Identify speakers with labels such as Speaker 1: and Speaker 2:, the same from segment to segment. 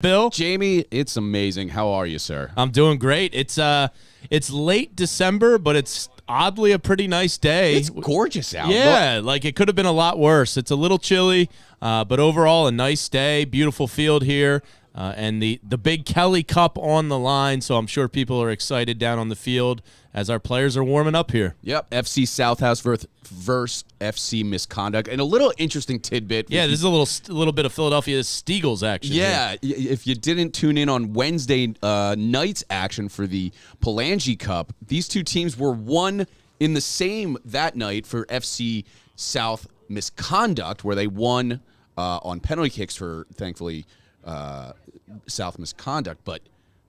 Speaker 1: Bill?
Speaker 2: Jamie, it's amazing. How are you, sir?
Speaker 1: I'm doing great. It's late December, but it's oddly a pretty nice day.
Speaker 2: It's gorgeous out.
Speaker 1: Yeah, like it could have been a lot worse. It's a little chilly, but overall a nice day. Beautiful field here, and the Big Kelly Cup on the line, so I'm sure people are excited down on the field as our players are warming up here.
Speaker 2: Yep, FC SouthHouse versus FC Misconduct. And a little interesting tidbit.
Speaker 1: Yeah, this is a little bit of Philadelphia Steagles action.
Speaker 2: Yeah, if you didn't tune in on Wednesday night's action for the Palangi Cup, these two teams were one in the same that night for FC South Misconduct, where they won on penalty kicks for, thankfully, South Misconduct. But,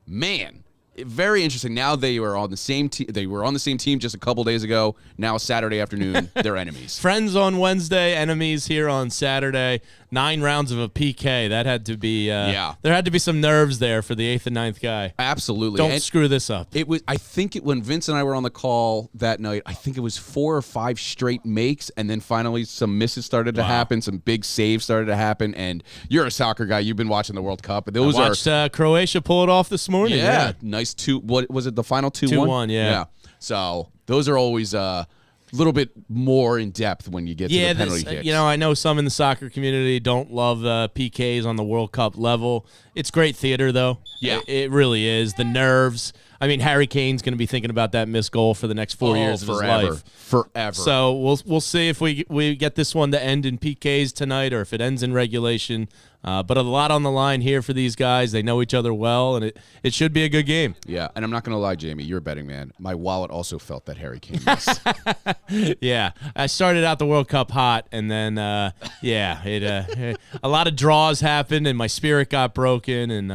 Speaker 2: man, very interesting. Now they were on the same team. They were on the same team just a couple days ago. Now Saturday afternoon, they're enemies.
Speaker 1: Friends on Wednesday, enemies here on Saturday. 9 rounds of a PK. That had to be.
Speaker 2: Yeah.
Speaker 1: There had to be some nerves there for the 8th and 9th guy.
Speaker 2: Absolutely.
Speaker 1: Don't screw this up.
Speaker 2: It was. I think when Vince and I were on the call that night, I think it was 4 or 5 straight makes, and then finally some misses started to happen, some big saves started to happen. And you're a soccer guy. You've been watching the World Cup.
Speaker 1: I watched Croatia pull it off this morning.
Speaker 2: Yeah, nice 2. What was it? The final 2-1.
Speaker 1: 2-1. Yeah.
Speaker 2: So those are always a little bit more in depth when you get to the penalty kicks.
Speaker 1: You know, I know some in the soccer community don't love PKs on the World Cup level. It's great theater, though.
Speaker 2: Yeah.
Speaker 1: It really is. The nerves. I mean, Harry Kane's going to be thinking about that missed goal for the next 4 years of his life.
Speaker 2: Forever.
Speaker 1: So we'll see if we get this one to end in PKs tonight or if it ends in regulation. But a lot on the line here for these guys. They know each other well, and it should be a good game.
Speaker 2: Yeah, and I'm not going to lie, Jamie, you're a betting man. My wallet also felt that Harry Kane miss.
Speaker 1: Yeah, I started out the World Cup hot, and then, a lot of draws happened, and my spirit got broken.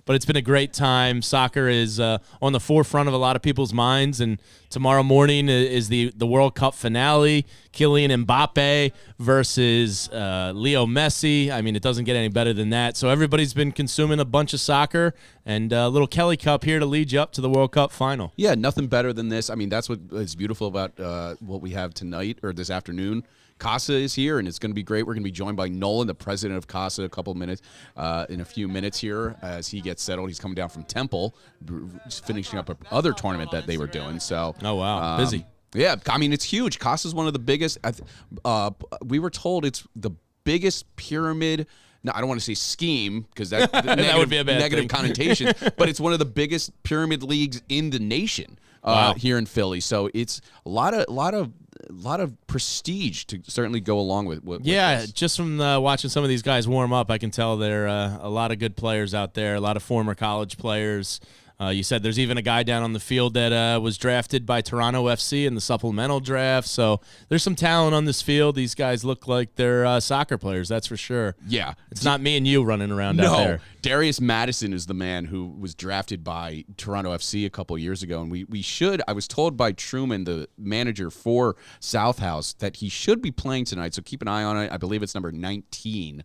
Speaker 1: But it's been a great time. Soccer is on the forefront of a lot of people's minds, and tomorrow morning is the World Cup finale. Kylian Mbappe versus Leo Messi. I mean, it doesn't get any better than that. So everybody's been consuming a bunch of soccer, and a little Kelly Cup here to lead you up to the World Cup final.
Speaker 2: Yeah, nothing better than this. I mean, that's what is beautiful about what we have tonight or this afternoon. Casa is here, and it's going to be great. We're going to be joined by Nolan, the president of Casa, in a few minutes here as he gets settled. He's coming down from Temple, finishing up another tournament that they were doing. So,
Speaker 1: oh wow, busy.
Speaker 2: Yeah, I mean, it's huge. Casa is one of the biggest. We were told it's the biggest pyramid. Now, I don't want to say scheme because that
Speaker 1: would be a bad
Speaker 2: negative
Speaker 1: thing.
Speaker 2: connotation, but it's one of the biggest pyramid leagues in the nation here in Philly. So it's a lot of prestige to certainly go along with this.
Speaker 1: Just from watching some of these guys warm up, I can tell there are a lot of good players out there, a lot of former college players. You said there's even a guy down on the field that was drafted by Toronto FC in the supplemental draft. So there's some talent on this field. These guys look like they're soccer players, that's for sure.
Speaker 2: Yeah.
Speaker 1: It's not me and you running around out there.
Speaker 2: Darius Madison is the man who was drafted by Toronto FC a couple years ago. And I was told by Truman, the manager for SouthHouse, that he should be playing tonight. So keep an eye on it. I believe it's number 19.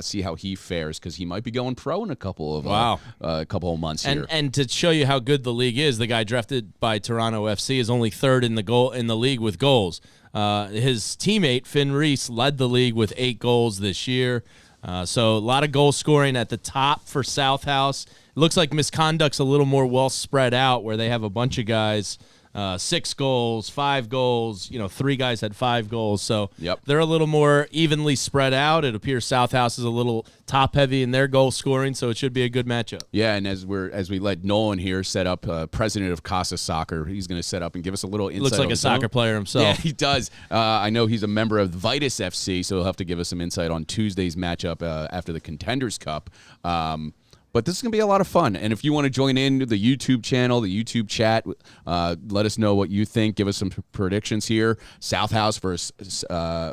Speaker 2: See how he fares because he might be going pro in a couple of months here.
Speaker 1: And to show you how good the league is, the guy drafted by Toronto FC is only third in the league with goals. His teammate Finn Reese led the league with 8 goals this year. So a lot of goal scoring at the top for SouthHouse. It looks like Misconduct's a little more well spread out, where they have a bunch of guys. 6 goals, 5 goals. 3 guys had 5 goals. So They're a little more evenly spread out. It appears SouthHouse is a little top heavy in their goal scoring, so it should be a good matchup.
Speaker 2: Yeah, and as we let Nolan here set up, president of Casa Soccer, he's going to set up and give us a little insight.
Speaker 1: Looks like a soccer player himself.
Speaker 2: Yeah, he does. I know he's a member of Vidas FC, so he'll have to give us some insight on Tuesday's matchup after the Contenders Cup. But this is going to be a lot of fun. And if you want to join in the YouTube channel, the YouTube chat, let us know what you think. Give us some predictions here. SouthHouse versus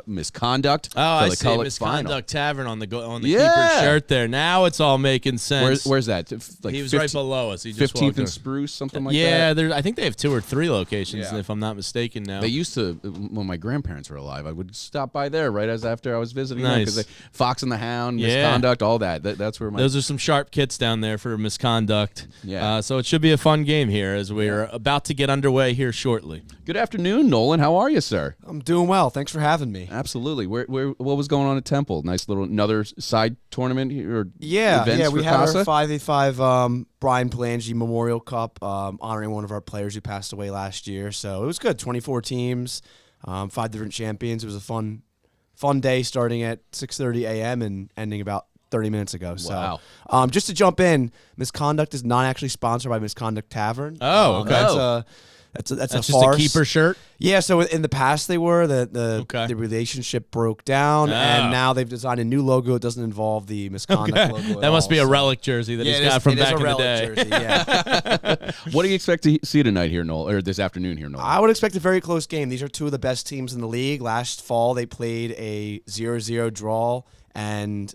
Speaker 2: Misconduct.
Speaker 1: Oh, I see. Misconduct Tavern on the keeper's shirt there. Now it's all making sense.
Speaker 2: Where's that?
Speaker 1: Like he was right below us. He just
Speaker 2: 15th and Spruce, something like that?
Speaker 1: Yeah, I think they have 2 or 3 locations, if I'm not mistaken now.
Speaker 2: They used to, when my grandparents were alive, I would stop by there right after I was visiting
Speaker 1: nice.
Speaker 2: them because Fox and the Hound, Misconduct, all that. That's where
Speaker 1: those are some sharp kids hits down there for Misconduct.
Speaker 2: Yeah.
Speaker 1: So it should be a fun game here as we're about to get underway here shortly.
Speaker 2: Good afternoon, Nolan. How are you, sir?
Speaker 3: I'm doing well. Thanks for having me.
Speaker 2: Absolutely. What was going on at Temple? Nice little another side tournament here. Or
Speaker 3: Yeah,
Speaker 2: events
Speaker 3: we
Speaker 2: for
Speaker 3: had
Speaker 2: Casa?
Speaker 3: our 5v5 Brian Palangi Memorial Cup, honoring one of our players who passed away last year. So it was good. 24 teams, 5 different champions. It was a fun day starting at 6:30 a.m. and ending about 30 minutes ago.
Speaker 2: Wow.
Speaker 3: So just to jump in, Misconduct is not actually sponsored by Misconduct Tavern.
Speaker 1: Oh, okay.
Speaker 3: That's
Speaker 1: That's
Speaker 3: a
Speaker 1: just
Speaker 3: farce.
Speaker 1: a keeper shirt?
Speaker 3: Yeah, so in the past they were.
Speaker 1: Okay.
Speaker 3: The relationship broke down, and now they've designed a new logo. It doesn't involve the Misconduct logo at
Speaker 1: That must
Speaker 3: all,
Speaker 1: be a
Speaker 3: so-
Speaker 1: relic jersey that
Speaker 3: Yeah,
Speaker 1: he's
Speaker 3: it
Speaker 1: got
Speaker 3: is-
Speaker 1: from
Speaker 3: it is
Speaker 1: back
Speaker 3: a
Speaker 1: in the
Speaker 3: relic
Speaker 1: day.
Speaker 3: jersey, yeah.
Speaker 2: What do you expect to see tonight here, Nolan, or this afternoon here, Nolan?
Speaker 3: I would expect a very close game. These are two of the best teams in the league. Last fall, they played a 0-0 draw and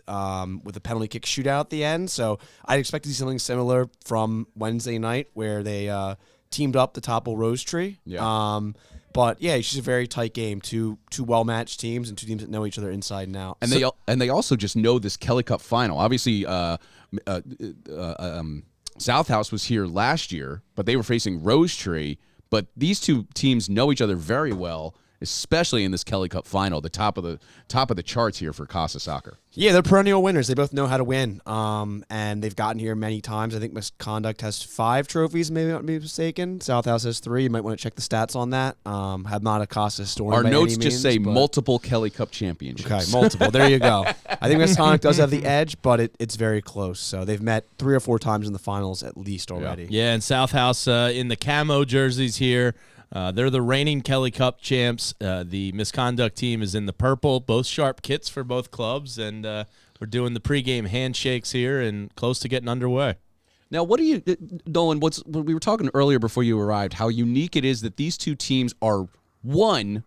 Speaker 3: with a penalty kick shootout at the end. So I'd expect to see something similar from Wednesday night where they teamed up to topple Rose Tree.
Speaker 2: Yeah.
Speaker 3: But yeah, it's just a very tight game. Two well-matched teams and two teams that know each other inside and out.
Speaker 2: And they also just know this Kelly Cup final. Obviously, SouthHouse was here last year, but they were facing Rose Tree. But these two teams know each other very well, especially in this Kelly Cup final, the top of the charts here for Casa Soccer.
Speaker 3: Yeah, they're perennial winners. They both know how to win, and they've gotten here many times. I think Misconduct has 5 trophies, maybe not be mistaken. SouthHouse has 3. You might want to check the stats on that. I'm not a Casa historian.
Speaker 2: Our
Speaker 3: by
Speaker 2: notes
Speaker 3: any
Speaker 2: just
Speaker 3: means,
Speaker 2: say
Speaker 3: but-
Speaker 2: multiple Kelly Cup championships.
Speaker 3: Okay, multiple. There you go. I think Misconduct does have the edge, but it's very close. So they've met 3 or 4 times in the finals at least already.
Speaker 1: Yeah, and SouthHouse in the camo jerseys here. They're the reigning Kelly Cup champs. The Misconduct team is in the purple, both sharp kits for both clubs, and we're doing the pregame handshakes here and close to getting underway.
Speaker 2: Now, what do you, Nolan? We were talking earlier before you arrived, how unique it is that these two teams are one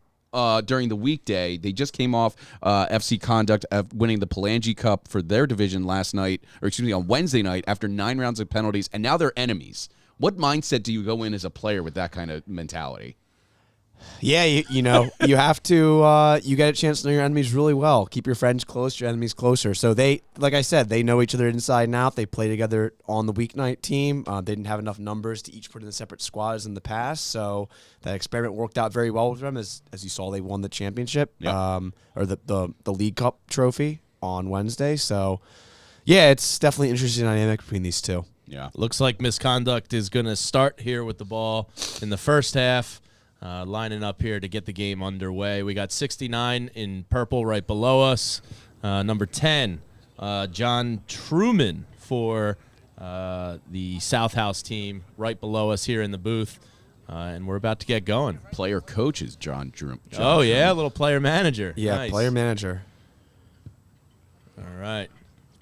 Speaker 2: during the weekday. They just came off FC Conduct winning the Palangi Cup for their division last night, or excuse me, on Wednesday night after 9 rounds of penalties, and now they're enemies. What mindset do you go in as a player with that kind of mentality?
Speaker 3: Yeah, you know, you have to, you get a chance to know your enemies really well. Keep your friends close, your enemies closer. So they, like I said, they know each other inside and out. They play together on the weeknight team. They didn't have enough numbers to each put in separate squads in the past. So that experiment worked out very well with them. As you saw, they won the championship, or the League Cup trophy on Wednesday. So, yeah, it's definitely an interesting dynamic between these two.
Speaker 2: Yeah.
Speaker 1: Looks like Misconduct is going to start here with the ball in the first half, lining up here to get the game underway. We got 69 in purple right below us. Number 10, John Truman for the SouthHouse team right below us here in the booth. And we're about to get going.
Speaker 2: Player coach is John Truman.
Speaker 1: Oh, yeah, a little player manager.
Speaker 3: Yeah,
Speaker 1: Nice.
Speaker 3: player manager.
Speaker 1: All right.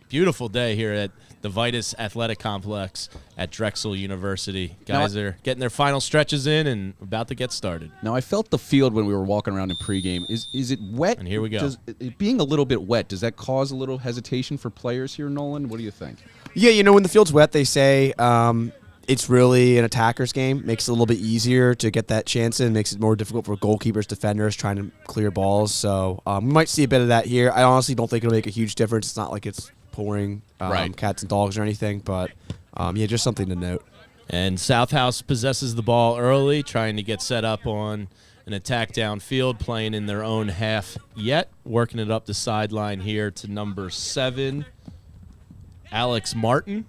Speaker 1: Beautiful day here at the Vidas Athletic Complex at Drexel University. Guys are getting their final stretches in and about to get started.
Speaker 2: Now, I felt the field when we were walking around in pregame. Is it wet?
Speaker 1: And here we go.
Speaker 2: It being a little bit wet, does that cause a little hesitation for players here, Nolan? What do you think?
Speaker 3: Yeah, you know, when the field's wet, they say it's really an attacker's game. Makes it a little bit easier to get that chance in. Makes it more difficult for goalkeepers, defenders trying to clear balls. So we might see a bit of that here. I honestly don't think it'll make a huge difference. It's not like it's pouring cats and dogs or anything, but yeah, just something to note.
Speaker 1: And SouthHouse possesses the ball early, trying to get set up on an attack downfield, playing in their own half yet, working it up the sideline here to number 7, Alex Martin.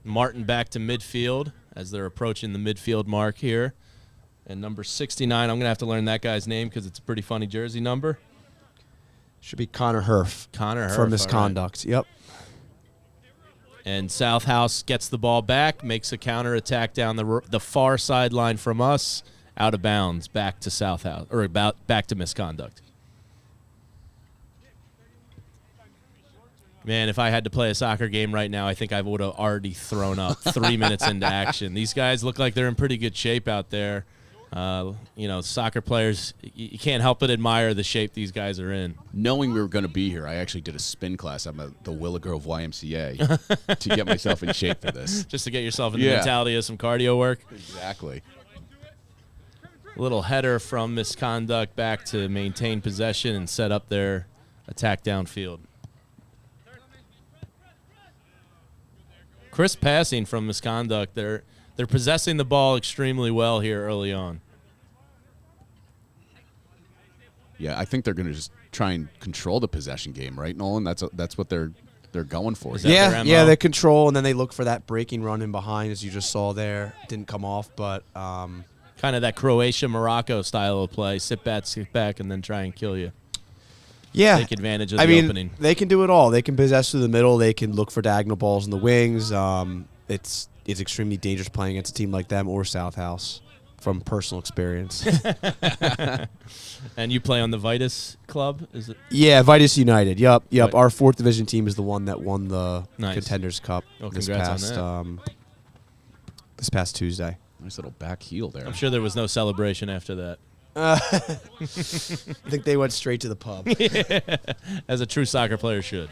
Speaker 1: Martin back to midfield as they're approaching the midfield mark here. And number 69, I'm going to have to learn that guy's name because it's a pretty funny jersey number.
Speaker 3: Should be Connor Herf.
Speaker 1: Connor Herf.
Speaker 3: For Misconduct. Yep.
Speaker 1: And SouthHouse gets the ball back, makes a counterattack down the far sideline from us, out of bounds, back to SouthHouse, or back to Misconduct. Man, if I had to play a soccer game right now, I think I would have already thrown up 3 minutes into action. These guys look like they're in pretty good shape out there. You know, soccer players, you can't help but admire the shape these guys are in.
Speaker 2: Knowing we were going to be here, I actually did a spin class at the Willow Grove YMCA to get myself in shape for this.
Speaker 1: Just to get yourself in the mentality of some cardio work.
Speaker 2: Exactly.
Speaker 1: A little header from Misconduct back to maintain possession and set up their attack downfield. Crisp passing from Misconduct. They're possessing the ball extremely well here early on.
Speaker 2: Yeah, I think they're going to just try and control the possession game, right, Nolan? That's what they're going for.
Speaker 1: Is that their MO?
Speaker 3: Yeah, they control, and then they look for that breaking run in behind, as you just saw there. Didn't come off, but
Speaker 1: kind of that Croatia-Morocco style of play. Sit back, and then try and kill you.
Speaker 3: Yeah.
Speaker 1: Take advantage of the opening.
Speaker 3: They can do it all. They can possess through the middle. They can look for diagonal balls in the wings. It's extremely dangerous playing against a team like them or SouthHouse from personal experience.
Speaker 1: And you play on the Vidas club? Is it?
Speaker 3: Yeah, Vidas United. Yep.
Speaker 1: Right.
Speaker 3: Our 4th division team is the one that won the
Speaker 1: Nice.
Speaker 3: Contenders Cup
Speaker 1: Congrats on that.
Speaker 3: This past Tuesday.
Speaker 2: Nice little back heel there.
Speaker 1: I'm sure there was no celebration after that.
Speaker 3: I think they went straight to the pub.
Speaker 1: As a true soccer player should.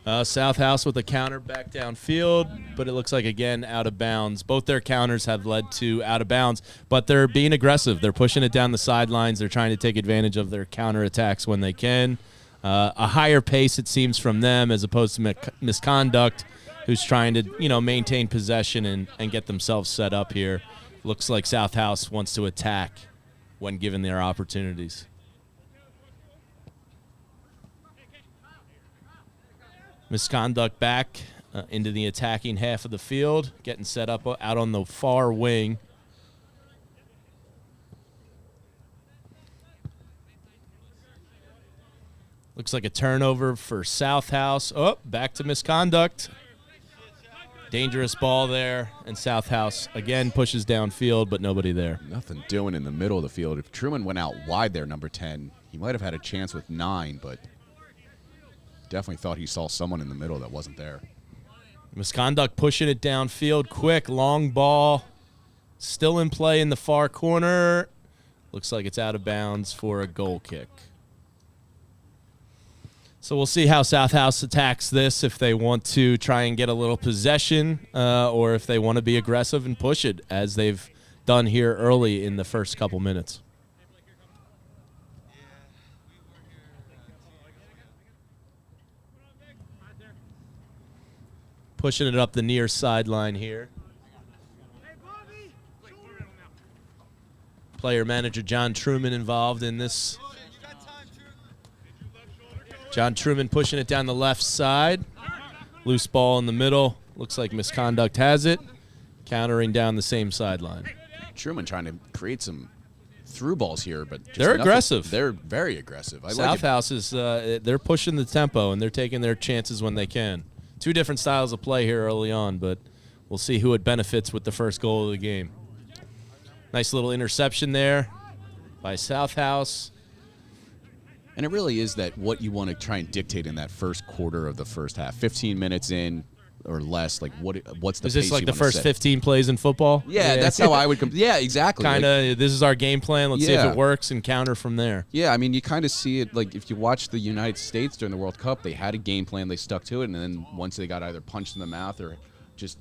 Speaker 1: SouthHouse with a counter back downfield, but it looks like, again, out of bounds. Both their counters have led to out of bounds, but they're being aggressive. They're pushing it down the sidelines. They're trying to take advantage of their counterattacks when they can. A higher pace, it seems, from them as opposed to Misconduct, who's trying to, maintain possession and get themselves set up here. Looks like SouthHouse wants to attack when given their opportunities. Misconduct back into the attacking half of the field, getting set up out on the far wing. Looks like a turnover for SouthHouse. Oh, back to Misconduct. Dangerous ball there, and SouthHouse again pushes downfield, but nobody there.
Speaker 2: Nothing doing in the middle of the field. If Truman went out wide there, number 10, he might have had a chance with 9, but definitely thought he saw someone in the middle that wasn't there.
Speaker 1: Misconduct pushing it downfield, quick, long ball. Still in play in the far corner. Looks like it's out of bounds for a goal kick. So we'll see how SouthHouse attacks this, if they want to try and get a little possession or if they want to be aggressive and push it, as they've done here early in the first couple minutes. Pushing it up the near sideline here. Player manager John Truman involved in this. John Truman pushing it down the left side. Loose ball in the middle. Looks like Misconduct has it. Countering down the same sideline.
Speaker 2: Truman trying to create some through balls here, but just
Speaker 1: they're
Speaker 2: nothing.
Speaker 1: aggressive.
Speaker 2: They're very aggressive.
Speaker 1: SouthHouse is they're pushing the tempo and they're taking their chances when they can. Two different styles of play here early on, but we'll see who it benefits with the first goal of the game. Nice little interception there by SouthHouse.
Speaker 2: And it really is that what you want to try and dictate in that first quarter of the first half. 15 minutes in or less, like what's the
Speaker 1: Is
Speaker 2: pace
Speaker 1: this like
Speaker 2: you
Speaker 1: the
Speaker 2: wanna
Speaker 1: first
Speaker 2: set?
Speaker 1: 15 plays in football?
Speaker 2: Yeah, that's how I would yeah, exactly.
Speaker 1: Kind of, this is our game plan. Let's see if
Speaker 2: Yeah.
Speaker 1: it works and counter from there.
Speaker 2: Yeah, I mean, you kind of see it, like, if you watch the United States during the World Cup, they had a game plan, they stuck to it, and then once they got either punched in the mouth or just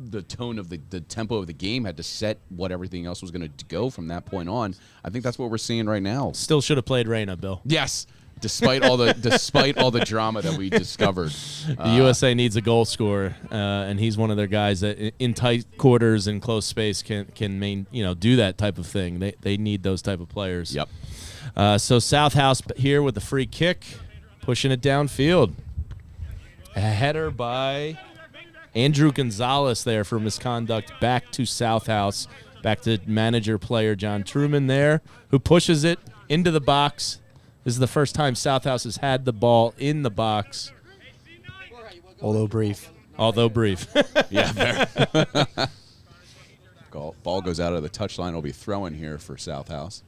Speaker 2: the tone of the tempo of the game had to set what everything else was going to go from that point on. I think that's what we're seeing right now.
Speaker 1: Still should have played Reyna, Bill.
Speaker 2: Yes, despite all the drama that we discovered.
Speaker 1: The USA needs a goal scorer, and he's one of their guys that in tight quarters and close space can do that type of thing. They need those type of players.
Speaker 2: Yep.
Speaker 1: So SouthHouse here with the free kick, pushing it downfield. A header by Andrew Gonzalez there for Misconduct, back to SouthHouse, back to manager player John Truman there, who pushes it into the box. This is the first time SouthHouse has had the ball in the box.
Speaker 3: Although brief.
Speaker 2: Yeah, very. Ball goes out of the touchline. It'll be throwing here for SouthHouse.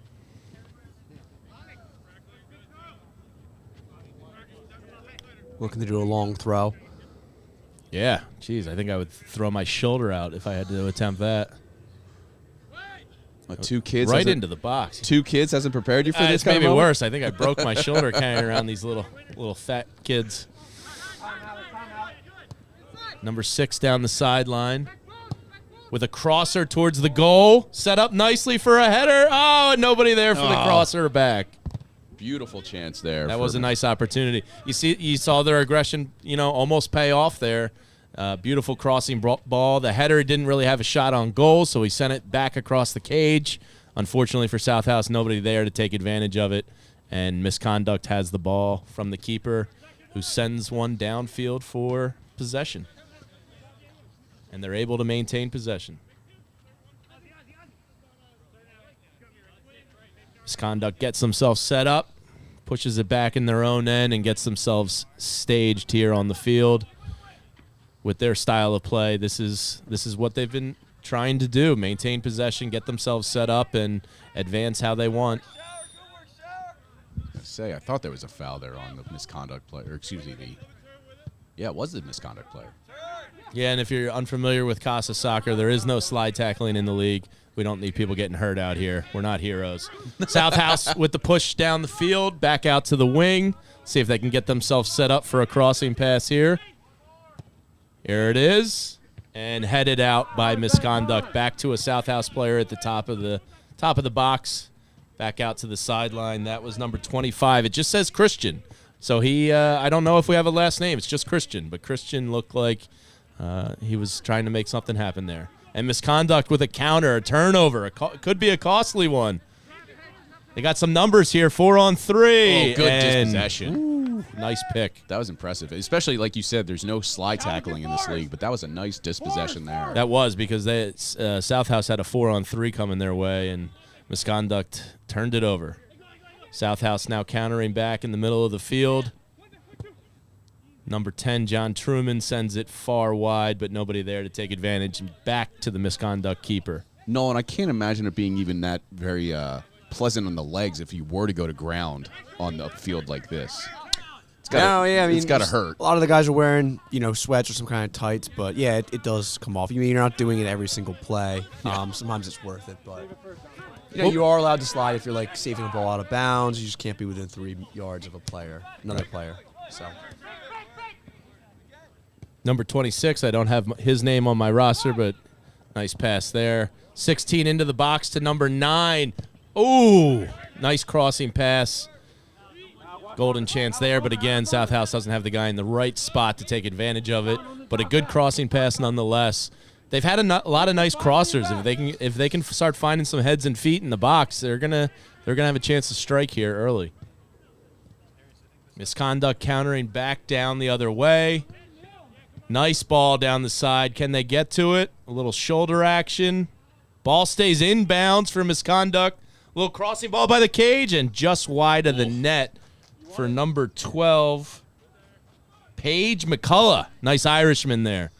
Speaker 3: Looking to do a long throw.
Speaker 1: Yeah, geez, I think I would throw my shoulder out if I had to attempt that.
Speaker 2: Two kids
Speaker 1: right into the box.
Speaker 2: Two kids hasn't prepared you for this
Speaker 1: It's
Speaker 2: kind
Speaker 1: maybe
Speaker 2: of moment?
Speaker 1: worse. I think I broke my shoulder carrying around these little fat kids. Number 6 down the sideline with a crosser towards the goal. Set up nicely for a header. Oh, and nobody there for the crosser back.
Speaker 2: Beautiful chance there.
Speaker 1: That was a nice opportunity. You saw their aggression, almost pay off there. Beautiful crossing ball. The header didn't really have a shot on goal, so he sent it back across the cage. Unfortunately for SouthHouse, nobody there to take advantage of it, and Misconduct has the ball from the keeper, who sends one downfield for possession. And they're able to maintain possession. Misconduct gets themselves set up, pushes it back in their own end, and gets themselves staged here on the field. With their style of play, this is what they've been trying to do: maintain possession, get themselves set up, and advance how they want.
Speaker 2: I thought there was a foul there on the Misconduct player. It was the Misconduct player.
Speaker 1: Yeah, and if you're unfamiliar with Casa Soccer, there is no slide tackling in the league. We don't need people getting hurt out here. We're not heroes. SouthHouse with the push down the field, back out to the wing. See if they can get themselves set up for a crossing pass here. Here it is, and headed out by Misconduct. Back to a SouthHouse player at the top of the box. Back out to the sideline. That was number 25. It just says Christian. So I don't know if we have a last name. It's just Christian. But Christian looked like he was trying to make something happen there. And Misconduct with a counter, a turnover. Could be a costly one. They got some numbers here, 4-on-3.
Speaker 2: Oh, good dispossession.
Speaker 1: Ooh, nice pick.
Speaker 2: That was impressive. Especially, like you said, there's no slide tackling in this league, but that was a nice dispossession there.
Speaker 1: That was because SouthHouse had a 4-on-3 coming their way, and Misconduct turned it over. SouthHouse now countering back in the middle of the field. Number 10, John Truman, sends it far wide, but nobody there to take advantage, and back to the Misconduct keeper.
Speaker 2: No, and I can't imagine it being even that very pleasant on the legs if you were to go to ground on the field like this. It's got to hurt.
Speaker 3: A lot of the guys are wearing, sweats or some kind of tights, but yeah, it does come off. You're not doing it every single play. Yeah. Sometimes it's worth it, but you are allowed to slide if you're like saving a ball out of bounds. You just can't be within 3 yards of another player. So.
Speaker 1: Number 26, I don't have his name on my roster, but nice pass there. 16 into the box to number 9. Ooh, nice crossing pass. Golden chance there, but again, SouthHouse doesn't have the guy in the right spot to take advantage of it. But a good crossing pass nonetheless. They've had a lot of nice crossers. If they can start finding some heads and feet in the box, they're gonna have a chance to strike here early. Misconduct countering back down the other way. Nice ball down the side. Can they get to it? A little shoulder action. Ball stays inbounds for Misconduct. A little crossing ball by the cage and just wide of the net for number 12, Paige McCullough. Nice Irishman there.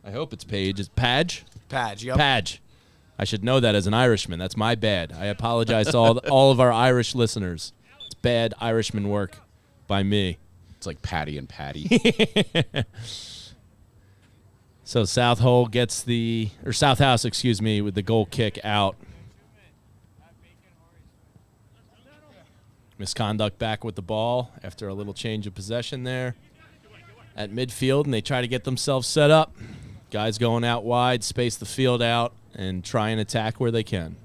Speaker 1: I hope it's Paige. Is Padge?
Speaker 3: Padge, yep.
Speaker 1: Padge. I should know that as an Irishman. That's my bad. I apologize to all of our Irish listeners. It's bad Irishman work by me.
Speaker 2: It's like Patty and Patty.
Speaker 1: So SouthHouse, with the goal kick out. Misconduct back with the ball after a little change of possession there at midfield, and they try to get themselves set up. Guys going out wide, space the field out, and try and attack where they can.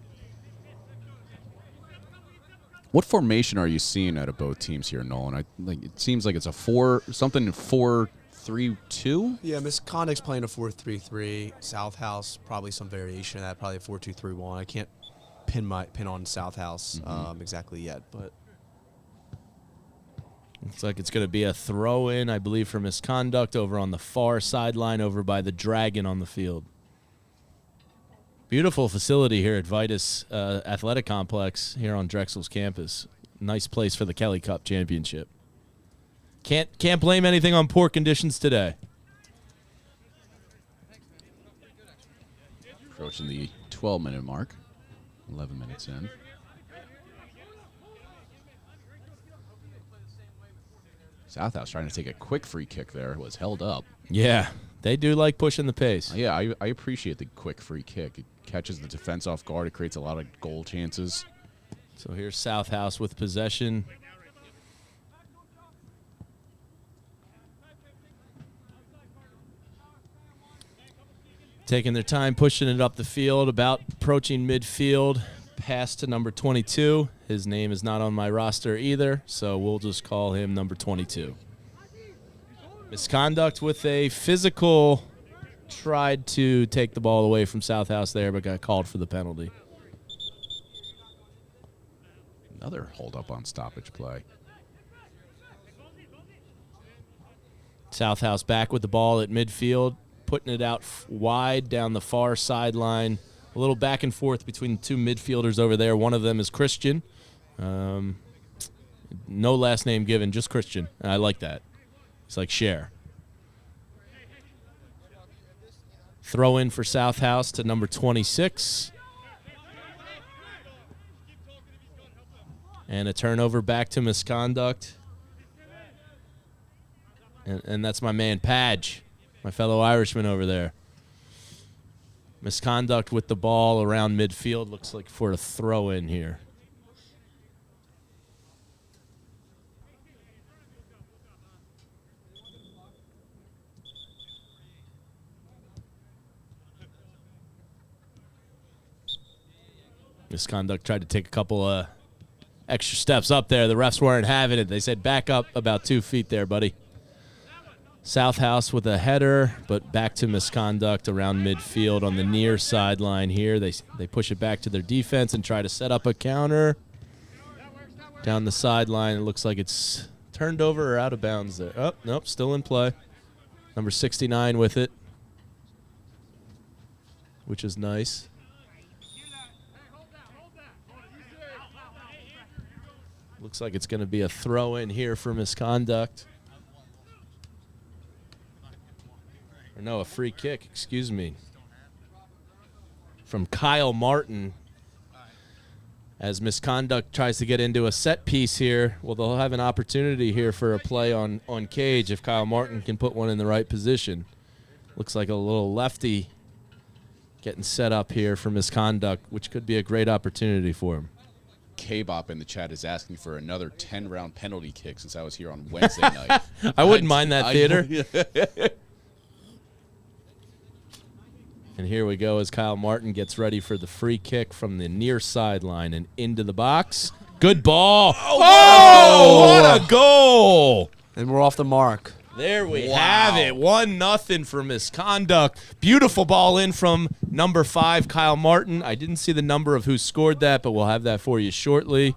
Speaker 2: What formation are you seeing out of both teams here, Nolan? It seems like it's a 4-3-2.
Speaker 3: Yeah, Misconduct's playing a 4-3-3. SouthHouse probably some variation of that, probably a 4-2-3-1. I can't pin on SouthHouse exactly yet, but
Speaker 1: looks like it's going to be a throw-in, I believe, for Misconduct over on the far sideline, over by the Dragon on the field. Beautiful facility here at Vidas Athletic Complex here on Drexel's campus. Nice place for the Kelly Cup Championship. Can't blame anything on poor conditions today.
Speaker 2: Approaching the 12-minute mark. 11 minutes in. SouthHouse trying to take a quick free kick there. Was held up.
Speaker 1: Yeah, they do like pushing the pace.
Speaker 2: Yeah, I appreciate the quick free kick. It catches the defense off guard. It creates a lot of goal chances.
Speaker 1: So here's SouthHouse with possession. Taking their time, pushing it up the field, about approaching midfield. Pass to number 22, His name is not on my roster either, so we'll just call him number 22. Misconduct with a physical, tried to take the ball away from SouthHouse there, but got called for the penalty.
Speaker 2: Another hold up on stoppage play.
Speaker 1: SouthHouse back with the ball at midfield, putting it out wide down the far sideline. A little back and forth between the two midfielders over there. One of them is Christian. No last name given, just Christian. And I like that. It's like Cher. Throw in for SouthHouse to number 26. And a turnover back to Misconduct. And that's my man, Padge, my fellow Irishman over there. Misconduct with the ball around midfield. Looks like for a throw in here. Misconduct tried to take a couple of extra steps up there. The refs weren't having it. They said back up about 2 feet there, buddy. SouthHouse with a header, but back to Misconduct around midfield on the near sideline here. They push it back to their defense and try to set up a counter. Down the sideline, it looks like it's turned over or out of bounds there. Oh, nope, still in play. Number 69 with it, which is nice. Looks like it's going to be a throw in here for Misconduct. Or no, a free kick, excuse me. From Kyle Martin. As Misconduct tries to get into a set piece here. Well, they'll have an opportunity here for a play on Cage if Kyle Martin can put one in the right position. Looks like a little lefty getting set up here for Misconduct, which could be a great opportunity for him.
Speaker 2: K-Bop in the chat is asking for another 10-round penalty kick since I was here on Wednesday night.
Speaker 1: I wouldn't mind that theater. And here we go as Kyle Martin gets ready for the free kick from the near sideline and into the box. Good ball. Oh, what a goal.
Speaker 3: And we're off the mark.
Speaker 1: There we have it. 1-0 for Misconduct. Beautiful ball in from number 5, Kyle Martin. I didn't see the number of who scored that, but we'll have that for you shortly.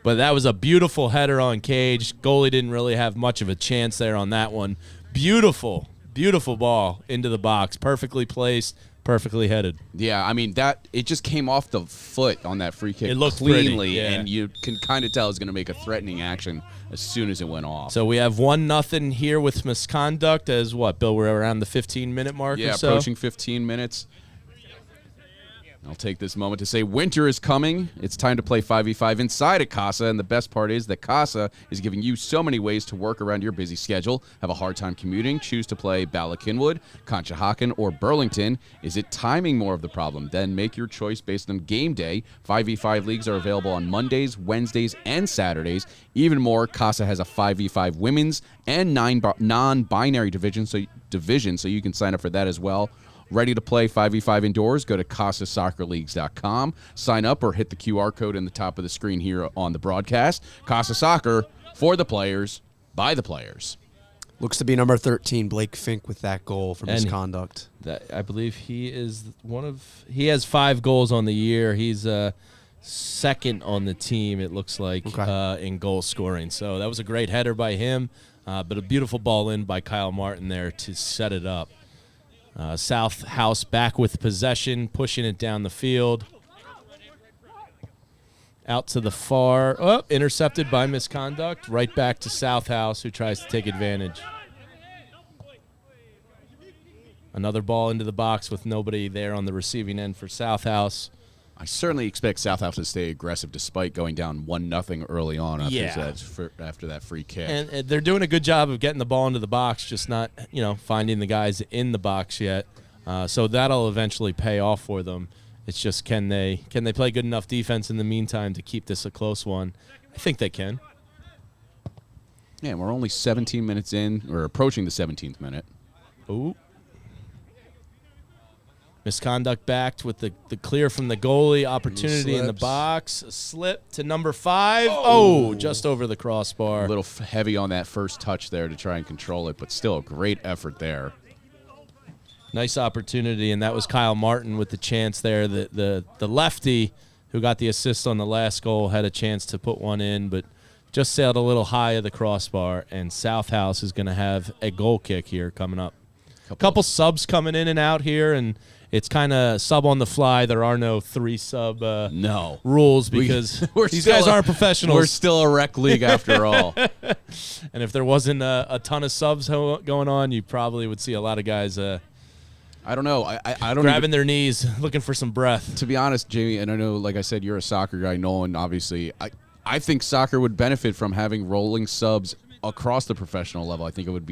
Speaker 1: But that was a beautiful header on Cage. Goalie didn't really have much of a chance there on that one. Beautiful, beautiful ball into the box. Perfectly placed, perfectly headed.
Speaker 2: Yeah, I mean, it just came off the foot on that free kick
Speaker 1: It looked
Speaker 2: cleanly,
Speaker 1: pretty, yeah.
Speaker 2: and you can kind of tell it's going to make a threatening action as soon as it went off.
Speaker 1: So we have 1-0 here with Misconduct as what, Bill? We're around the 15-minute mark or so?
Speaker 2: Yeah, approaching 15 minutes. I'll take this moment to say winter is coming. It's time to play 5v5 inside at Casa, and the best part is that Casa is giving you so many ways to work around your busy schedule. Have a hard time commuting? Choose to play Bala-Cynwyd, Conshohocken, or Burlington. Is it timing more of the problem? Then make your choice based on game day. 5v5 leagues are available on Mondays, Wednesdays, and Saturdays. Even more, Casa has a 5v5 women's and non-binary division, so you can sign up for that as well. Ready to play 5v5 indoors? Go to CasaSoccerLeagues.com. Sign up or hit the QR code in the top of the screen here on the broadcast. Casa Soccer, for the players, by the players.
Speaker 3: Looks to be number 13, Blake Fink, with that goal for Misconduct.
Speaker 1: I believe he is he has 5 goals on the year. He's second on the team, it looks like, in goal scoring. So that was a great header by him, but a beautiful ball in by Kyle Martin there to set it up. SouthHouse back with possession, pushing it down the field. Out to the far. Oh, intercepted by Misconduct. Right back to SouthHouse, who tries to take advantage. Another ball into the box with nobody there on the receiving end for SouthHouse.
Speaker 2: I certainly expect SouthHouse to stay aggressive despite going down 1-0 early on after that free kick.
Speaker 1: And they're doing a good job of getting the ball into the box, just not finding the guys in the box yet. So that'll eventually pay off for them. It's just can they play good enough defense in the meantime to keep this a close one? I think they can.
Speaker 2: Yeah, we're only 17 minutes in, or approaching the 17th minute.
Speaker 1: Ooh. Misconduct backed with the clear from the goalie. Opportunity in the box. A slip to number 5. Oh, just over the crossbar.
Speaker 2: A little heavy on that first touch there to try and control it, but still a great effort there.
Speaker 1: Nice opportunity, and that was Kyle Martin with the chance there. The lefty who got the assist on the last goal had a chance to put one in, but just sailed a little high of the crossbar, and SouthHouse is going to have a goal kick here coming up. Couple subs coming in and out here, and it's kind of sub on the fly. There are no 3-sub rules because these guys aren't professionals.
Speaker 2: We're still a rec league after all.
Speaker 1: And if there wasn't a ton of subs going on, you probably would see a lot of guys
Speaker 2: I don't know. I don't
Speaker 1: grabbing their knees, looking for some breath.
Speaker 2: To be honest, Jamie, and I know, like I said, you're a soccer guy, Nolan, obviously. I think soccer would benefit from having rolling subs across the professional level. I think it would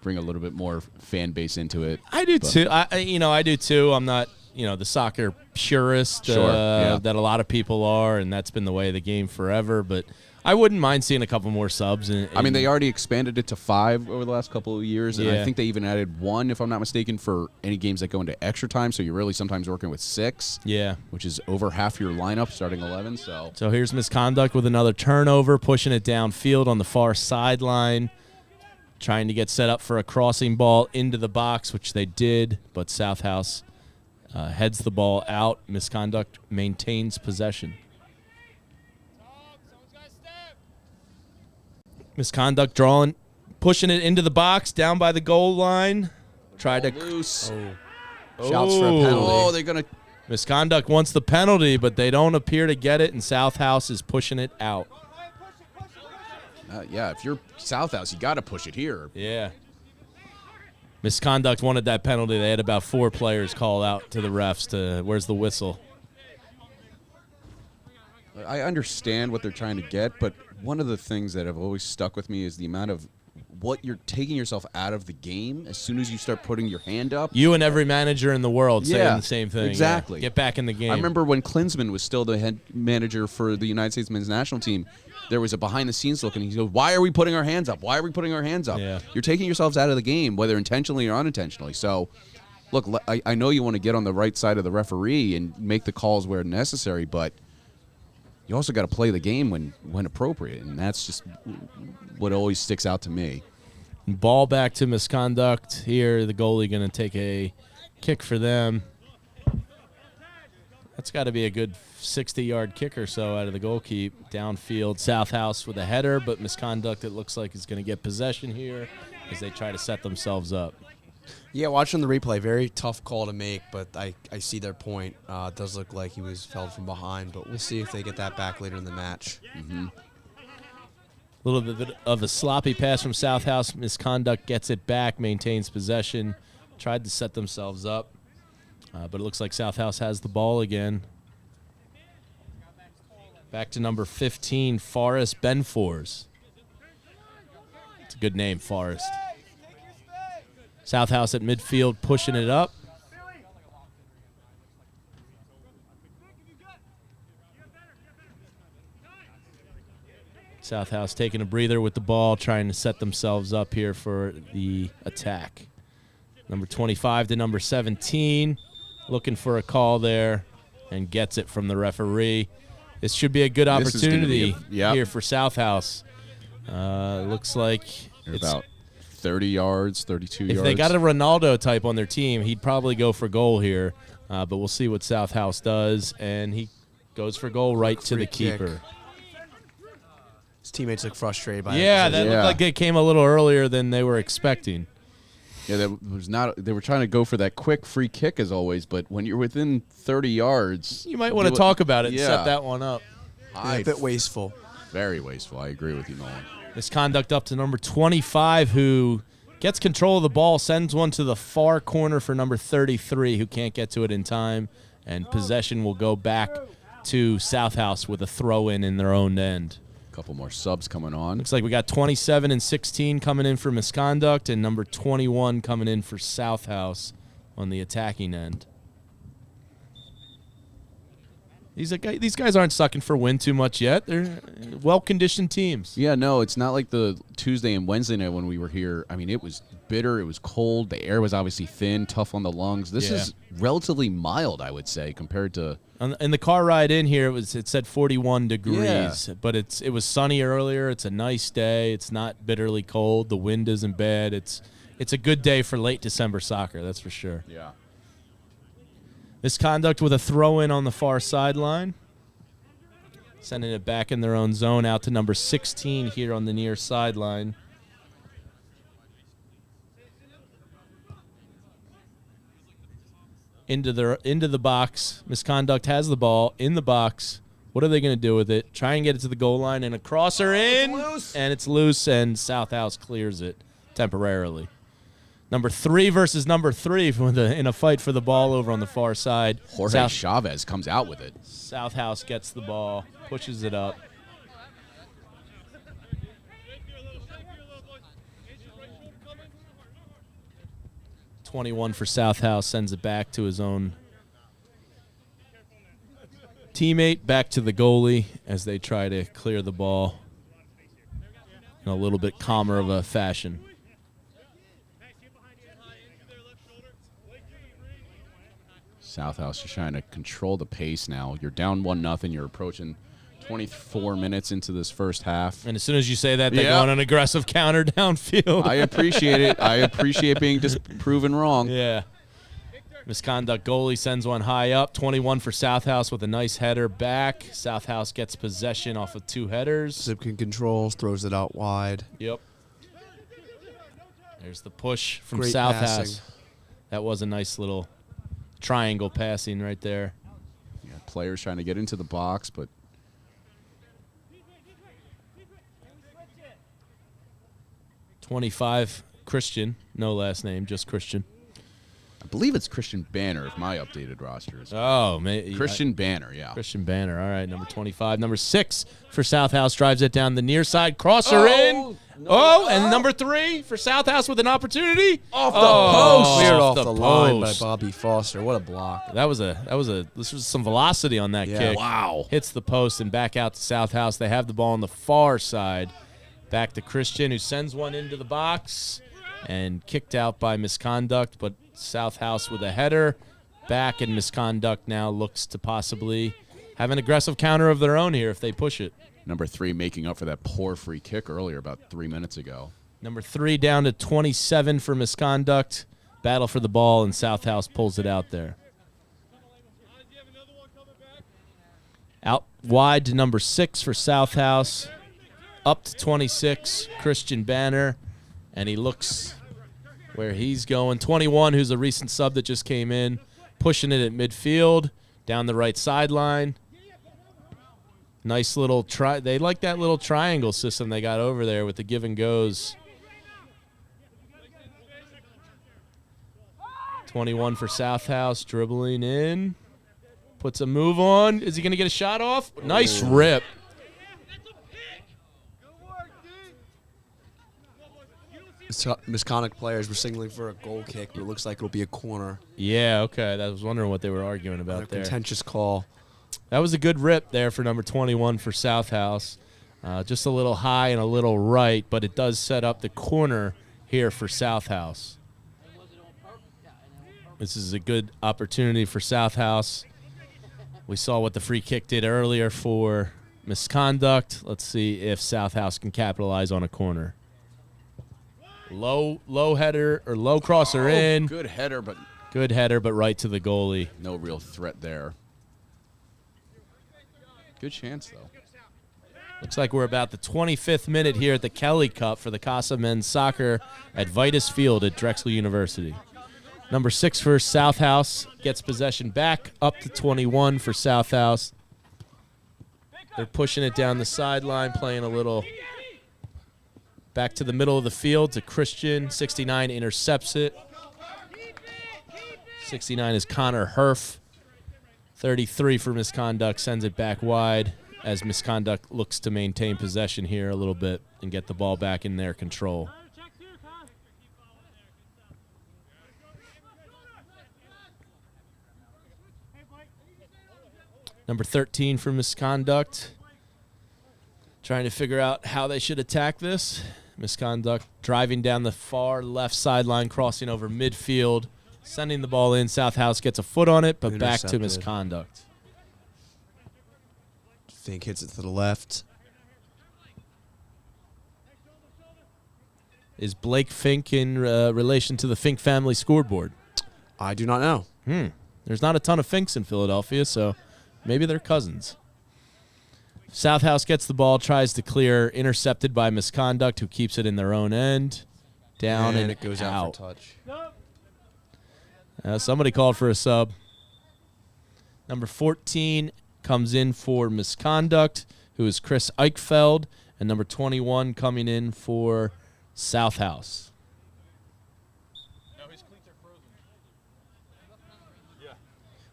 Speaker 2: bring a little bit more fan base into it.
Speaker 1: I do too. I do too. I'm not, the soccer purist that a lot of people are, and that's been the way of the game forever. But I wouldn't mind seeing a couple more subs.
Speaker 2: I mean, they already expanded it to 5 over the last couple of years, and I think they even added 1, if I'm not mistaken, for any games that go into extra time. So you're really sometimes working with 6.
Speaker 1: Yeah,
Speaker 2: which is over half your lineup, starting 11. So
Speaker 1: here's Misconduct with another turnover, pushing it downfield on the far sideline, trying to get set up for a crossing ball into the box, which they did, but SouthHouse heads the ball out. Misconduct maintains possession. Misconduct drawing, pushing it into the box, down by the goal line. Tried to
Speaker 2: loose.
Speaker 3: Shouts for a penalty.
Speaker 2: Oh, they're gonna.
Speaker 1: Misconduct wants the penalty, but they don't appear to get it, and SouthHouse is pushing it out.
Speaker 2: Yeah, if you're SouthHouse, you got to push it here.
Speaker 1: Yeah. Misconduct wanted that penalty. They had about 4 players call out to the refs to, where's the whistle?
Speaker 2: I understand what they're trying to get, but one of the things that have always stuck with me is the amount of what you're taking yourself out of the game as soon as you start putting your hand up.
Speaker 1: You and every manager in the world saying the same thing.
Speaker 2: Exactly.
Speaker 1: Yeah. Get back in the game.
Speaker 2: I remember when Klinsmann was still the head manager for the United States men's national team, there was a behind-the-scenes look, and he goes, why are we putting our hands up? Why are we putting our hands up?
Speaker 1: Yeah.
Speaker 2: You're taking yourselves out of the game, whether intentionally or unintentionally. So, look, I know you want to get on the right side of the referee and make the calls where necessary, but you also got to play the game when appropriate, and that's just what always sticks out to me.
Speaker 1: Ball back to Misconduct here. The goalie going to take a kick for them. That's got to be a good 60-yard kick or so out of the goalkeep. Downfield, SouthHouse with a header, but Misconduct, it looks like, is going to get possession here as they try to set themselves up.
Speaker 3: Yeah, watching the replay, very tough call to make, but I see their point. It does look like he was held from behind, but we'll see if they get that back later in the match.
Speaker 1: Mm-hmm. A little bit of a sloppy pass from SouthHouse. Misconduct gets it back, maintains possession, tried to set themselves up, but it looks like SouthHouse has the ball again. Back to number 15, Forrest Benfors. It's a good name, Forrest. SouthHouse at midfield pushing it up. SouthHouse taking a breather with the ball, trying to set themselves up here for the attack. Number 25 to number 17, looking for a call there, and gets it from the referee. This should be a good opportunity here for SouthHouse. Looks like
Speaker 2: it's about 30 yards, 32 yards.
Speaker 1: If they got a Ronaldo type on their team, he'd probably go for goal here. But we'll see what SouthHouse does, and he goes for goal right to the keeper.
Speaker 3: His teammates look frustrated by it.
Speaker 1: Yeah, that looked like it came a little earlier than they were expecting.
Speaker 2: Yeah, that was not. They were trying to go for that quick free kick as always, but when you're within 30 yards,
Speaker 1: you might want to talk about it and set that one up.
Speaker 3: Yeah, a bit wasteful.
Speaker 2: Very wasteful. I agree with you, Nolan.
Speaker 1: Misconduct up to number 25, who gets control of the ball, sends one to the far corner for number 33, who can't get to it in time, and possession will go back to SouthHouse with a throw-in in their own end.
Speaker 2: Couple more subs coming on.
Speaker 1: Looks like we got 27 and 16 coming in for Misconduct, and number 21 coming in for SouthHouse on the attacking end. These guys aren't sucking for win too much yet. They're well-conditioned teams.
Speaker 2: Yeah, no, it's not like the Tuesday and Wednesday night when we were here. I mean, it was bitter. It was cold. The air was obviously thin, tough on the lungs. This is relatively mild, I would say, compared to.
Speaker 1: In the car ride in here, it said 41 degrees, but it was sunny earlier. It's a nice day. It's not bitterly cold. The wind isn't bad. It's a good day for late December soccer, that's for sure.
Speaker 2: Yeah.
Speaker 1: Misconduct with a throw-in on the far sideline. Sending it back in their own zone out to number 16 here on the near sideline. Into the box. Misconduct has the ball in the box. What are they going to do with it? Try and get it to the goal line, and a crosser in. It's loose, and SouthHouse clears it temporarily. Number 3 versus number 3 in a fight for the ball over on the far side.
Speaker 2: Jorge Chavez comes out with it.
Speaker 1: SouthHouse gets the ball, pushes it up. .21 for SouthHouse, sends it back to his own teammate, back to the goalie as they try to clear the ball in a little bit calmer of a fashion.
Speaker 2: SouthHouse just trying to control the pace now. You're down 1-0. You're approaching 24 minutes into this first half.
Speaker 1: And as soon as you say that, they go on an aggressive counter downfield.
Speaker 2: I appreciate it. I appreciate being proven wrong.
Speaker 1: Yeah. Misconduct goalie sends one high up. 21 for SouthHouse with a nice header back. SouthHouse gets possession off of 2 headers.
Speaker 3: Zipkin controls, throws it out wide.
Speaker 1: Yep. There's the push from
Speaker 3: Great
Speaker 1: SouthHouse.
Speaker 3: passing.
Speaker 1: That was a nice little triangle passing right there.
Speaker 2: Yeah, players trying to get into the box, but
Speaker 1: 25 Christian, no last name, just Christian.
Speaker 2: I believe it's Christian Banner if my updated roster is.
Speaker 1: Oh, man.
Speaker 2: Christian Banner, yeah.
Speaker 1: Christian Banner. All right, number 25. Number 6 for SouthHouse drives it down the near side. Crosser in. No. And number 3 for SouthHouse with an opportunity.
Speaker 2: Off the post.
Speaker 3: Cleared off the line by
Speaker 1: post.
Speaker 3: Bobby Foster. What a block.
Speaker 1: This was some velocity on that kick.
Speaker 2: Wow.
Speaker 1: Hits the post and back out to SouthHouse. They have the ball on the far side. Back to Christian, who sends one into the box and kicked out by Misconduct, but SouthHouse with a header. Back, and Misconduct now looks to possibly have an aggressive counter of their own here if they push it.
Speaker 2: Number 3 making up for that poor free kick earlier about 3 minutes ago.
Speaker 1: Number 3 down to 27 for Misconduct. Battle for the ball, and SouthHouse pulls it out there. Out wide to number 6 for SouthHouse. Up to 26, Christian Banner. And he looks where he's going. 21, who's a recent sub that just came in. Pushing it at midfield, down the right sideline. Nice little try. They like that little triangle system they got over there with the give and goes. 21 for SouthHouse, dribbling in. Puts a move on. Is he going to get a shot off? Nice rip.
Speaker 3: Misconduct players were signaling for a goal kick, but it looks like it'll be a corner.
Speaker 1: Yeah, okay. I was wondering what they were arguing about there.
Speaker 3: Contentious call.
Speaker 1: That was a good rip there for number 21 for SouthHouse. Just a little high and a little right, but it does set up the corner here for SouthHouse. This is a good opportunity for SouthHouse. We saw what the free kick did earlier for Misconduct. Let's see if SouthHouse can capitalize on a corner. Low header or low crosser in.
Speaker 2: Good header, but
Speaker 1: right to the goalie.
Speaker 2: no real threat there. Good chance, though.
Speaker 1: Looks like we're about the 25th minute here at the Kelly Cup for the Casa men's soccer at Vidas Field at Drexel University. Number 6 for SouthHouse gets possession back up to 21 for SouthHouse. They're pushing it down the sideline, playing a little back to the middle of the field to Christian. 69 intercepts it. 69 is Connor Herf. 33 for Misconduct sends it back wide as Misconduct looks to maintain possession here a little bit and get the ball back in their control. Number 13 for Misconduct. Trying to figure out how they should attack this. Misconduct driving down the far left sideline, crossing over midfield, sending the ball in. SouthHouse gets a foot on it, but back to Misconduct.
Speaker 3: Fink hits it to the left.
Speaker 1: Is Blake Fink in relation to the Fink family scoreboard?
Speaker 3: I do not know.
Speaker 1: There's not a ton of Finks in Philadelphia, so maybe they're cousins. SouthHouse gets the ball, tries to clear, intercepted by Misconduct, who keeps it in their own end. Down and
Speaker 3: it goes out for touch.
Speaker 1: Somebody called for a sub. Number 14 comes in for Misconduct, who is Chris Eichfeld, and number 21 coming in for SouthHouse.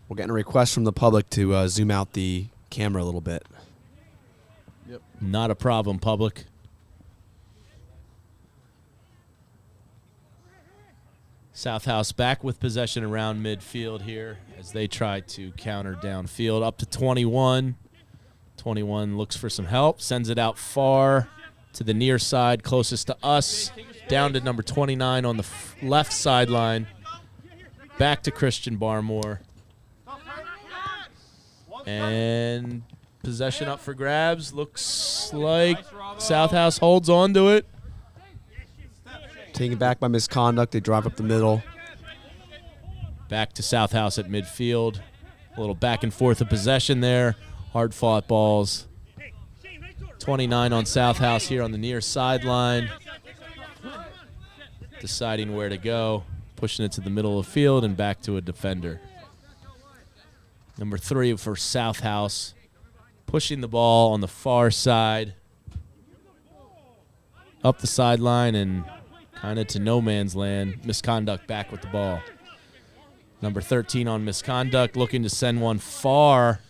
Speaker 3: We're getting a request from the public to zoom out the camera a little bit.
Speaker 2: Yep.
Speaker 1: Not a problem, public. SouthHouse back with possession around midfield here as they try to counter downfield. Up to 21. 21 looks for some help, sends it out far to the near side, closest to us. Down to number 29 on the left sideline. Back to Christian Barmore. And possession up for grabs. Looks like SouthHouse holds on to it.
Speaker 3: Taken back by Misconduct. They drive up the middle.
Speaker 1: Back to SouthHouse at midfield. A little back and forth of possession there. Hard fought balls. 29 on SouthHouse here on the near sideline. Deciding where to go. Pushing it to the middle of the field and back to a defender. Number 3 for SouthHouse. Pushing the ball on the far side. Up the sideline and kind of to no man's land. Misconduct back with the ball. Number 13 on Misconduct, looking to send one far.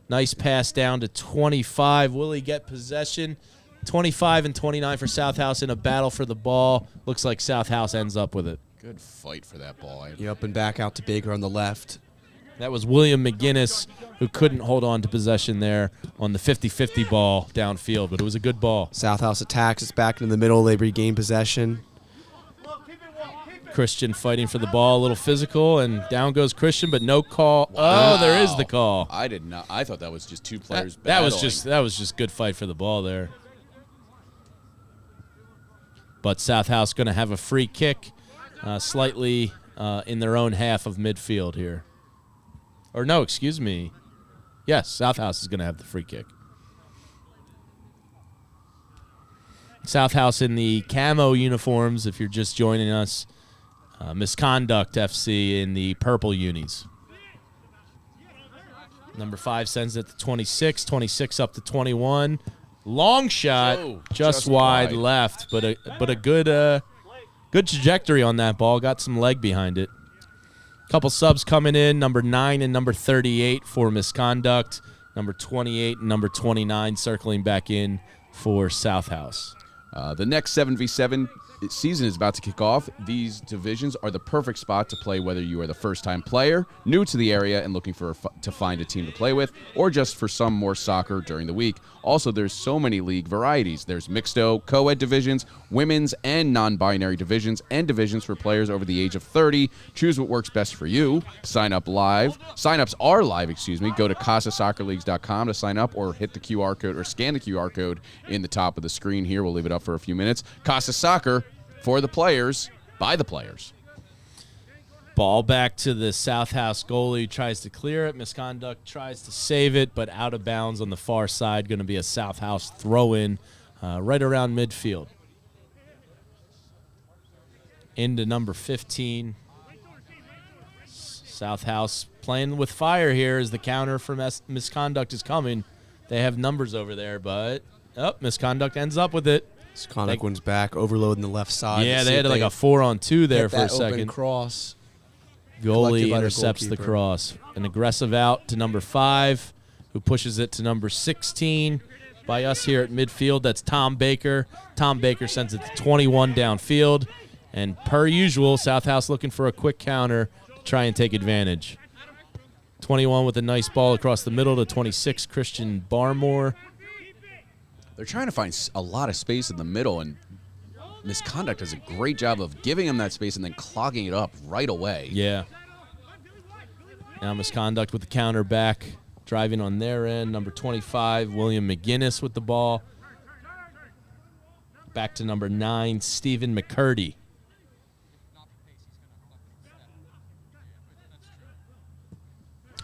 Speaker 1: Nice pass down to 25. Will he get possession? 25 and 29 for SouthHouse in a battle for the ball. Looks like SouthHouse ends up with it.
Speaker 2: Good fight for that ball.
Speaker 3: Up and back out to Baker on the left.
Speaker 1: That was William McGinnis, who couldn't hold on to possession there on the 50-50 ball downfield, but it was a good ball.
Speaker 3: SouthHouse attacks. It's back in the middle. They regain possession.
Speaker 1: Christian fighting for the ball, a little physical, and down goes Christian, but no call. Wow. Oh, there is the call.
Speaker 2: I did not. I thought that was just two players
Speaker 1: that
Speaker 2: battling.
Speaker 1: was just good fight for the ball there. But SouthHouse going to have a free kick, slightly in their own half of midfield here. Or no, excuse me. Yes, SouthHouse is going to have the free kick. SouthHouse in the camo uniforms, if you're just joining us. Misconduct FC in the purple unis. Number 5 sends it to 26. 26 up to 21. Long shot, just wide left, but a good trajectory on that ball. Got some leg behind it. Couple subs coming in. Number 9 and number 38 for Misconduct. Number 28 and number 29 circling back in for SouthHouse.
Speaker 2: The next 7v7 season is about to kick off. These divisions are the perfect spot to play whether you are the first-time player, new to the area and looking to find a team to play with, or just for some more soccer during the week. Also, there's so many league varieties. There's mixto, co-ed divisions, women's and non-binary divisions, and divisions for players over the age of 30. Choose what works best for you. Sign up live. Sign-ups are live, Go to CasaSoccerLeagues.com to sign up, or hit the QR code or scan the QR code in the top of the screen here. We'll leave it up for a few minutes. Casa Soccer, for the players, by the players.
Speaker 1: Ball back to the SouthHouse goalie. Tries to clear it. Misconduct tries to save it, but out of bounds on the far side. Going to be a SouthHouse throw-in right around midfield. Into number 15. SouthHouse playing with fire here as the counter from Misconduct is coming. They have numbers over there, but Misconduct ends up with it.
Speaker 3: Misconduct wins back, overloading the left side.
Speaker 1: Yeah, they had like a 4-on-2 there for a second.
Speaker 3: Cross.
Speaker 1: Goalie intercepts the cross. An aggressive out to number 5, who pushes it to number 16. By us here at midfield, that's Tom Baker. Tom Baker sends it to 21 downfield. And per usual, SouthHouse looking for a quick counter to try and take advantage. 21 with a nice ball across the middle to 26, Christian Barmore.
Speaker 2: They're trying to find a lot of space in the middle, and Misconduct does a great job of giving them that space and then clogging it up right away.
Speaker 1: Yeah. Now Misconduct with the counter back, driving on their end. Number 25, William McGinnis with the ball. Back to number 9, Stephen McCurdy.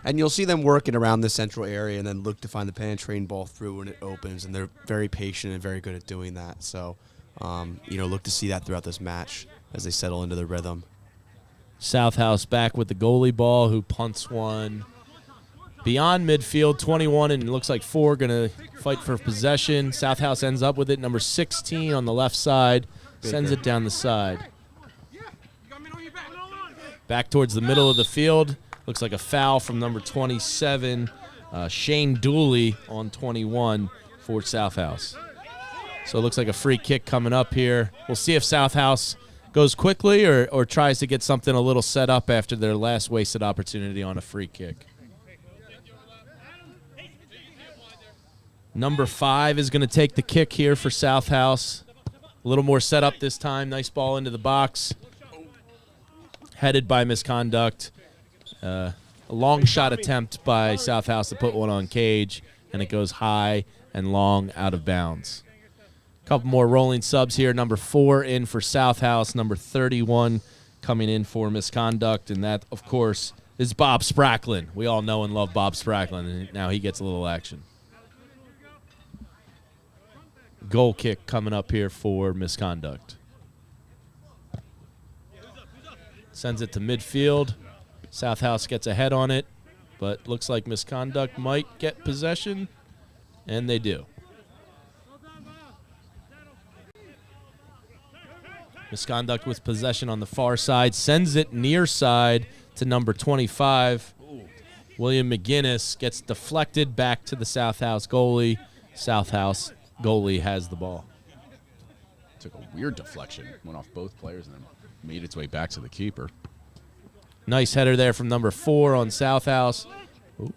Speaker 3: And you'll see them working around the central area and then look to find the penetrating ball through when it opens, and they're very patient and very good at doing that. So, look to see that throughout this match as they settle into the rhythm.
Speaker 1: SouthHouse back with the goalie ball, who punts one beyond midfield. 21 and it looks like 4 going to fight for possession. SouthHouse ends up with it. Number 16 on the left side sends it down the side. Back towards the middle of the field. Looks like a foul from number 27, Shane Dooley on 21 for SouthHouse. So it looks like a free kick coming up here. We'll see if SouthHouse goes quickly or tries to get something a little set up after their last wasted opportunity on a free kick. Number 5 is going to take the kick here for SouthHouse. A little more set up this time. Nice ball into the box. Headed by Misconduct. A long shot attempt by SouthHouse to put one on cage, and it goes high and long out of bounds. A couple more rolling subs here. Number 4 in for SouthHouse. Number 31 coming in for Misconduct, and that, of course, is Bob Spracklin. We all know and love Bob Spracklin, and now he gets a little action. Goal kick coming up here for Misconduct. Sends it to midfield. SouthHouse gets a head on it, but looks like Misconduct might get possession, and they do. Misconduct with possession on the far side, sends it near side to number 25. William McGinnis gets deflected back to the SouthHouse goalie. SouthHouse goalie has the ball.
Speaker 2: Took a weird deflection, went off both players, and then made its way back to the keeper.
Speaker 1: Nice header there from number 4 on SouthHouse. Ooh.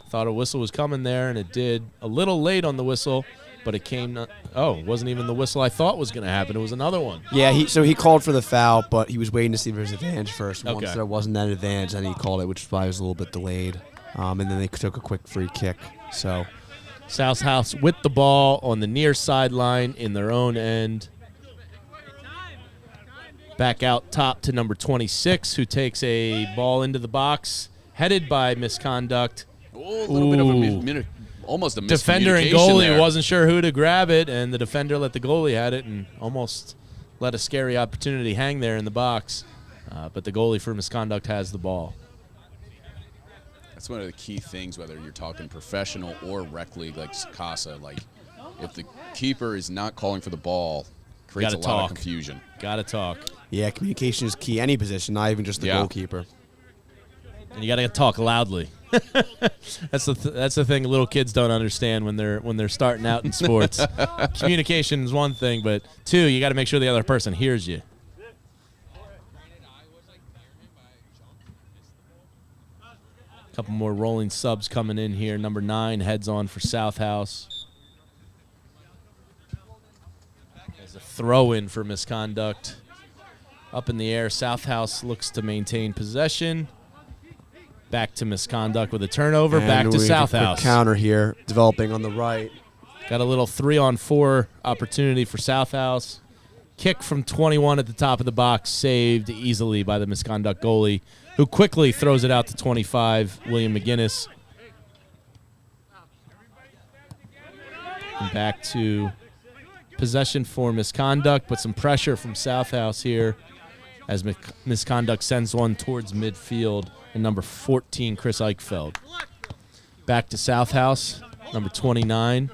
Speaker 1: Thought a whistle was coming there, and it did. A little late on the whistle, but it came. It wasn't even the whistle I thought was going to happen. It was another one.
Speaker 3: Yeah, he called for the foul, but he was waiting to see if there was advantage first.
Speaker 1: Okay.
Speaker 3: Once there wasn't that advantage, then he called it, which is why it was a little bit delayed. And then they took a quick free kick. So
Speaker 1: SouthHouse with the ball on the near sideline in their own end. Back out top to number 26, who takes a ball into the box, headed by Misconduct.
Speaker 2: Oh, a little bit of a almost a miscommunication
Speaker 1: defender and goalie
Speaker 2: there.
Speaker 1: wasn't sure who to grab it, and the defender let the goalie had it and almost let a scary opportunity hang there in the box. But the goalie for Misconduct has the ball.
Speaker 2: That's one of the key things, whether you're talking professional or rec league like Casa. Like, if the keeper is not calling for the ball, creates a lot of confusion.
Speaker 1: Gotta talk.
Speaker 3: yeah, communication is key. Any position, not even just the goalkeeper.
Speaker 1: And you gotta talk loudly. That's the thing little kids don't understand when they're starting out in sports. Communication is one thing, but 2, you got to make sure the other person hears you. A couple more rolling subs coming in here. Number 9 heads on for SouthHouse. There's a throw-in for Misconduct. Up in the air, SouthHouse looks to maintain possession. Back to Misconduct with a turnover.
Speaker 3: And
Speaker 1: back to
Speaker 3: we have a
Speaker 1: SouthHouse.
Speaker 3: quick counter here, developing on the right.
Speaker 1: Got a little 3-on-4 opportunity for SouthHouse. Kick from 21 at the top of the box, saved easily by the Misconduct goalie, who quickly throws it out to 25, William McGinnis. And back to possession for Misconduct, but some pressure from SouthHouse here as Misconduct sends one towards midfield, and number 14, Chris Eichfeld. Back to SouthHouse, number 29.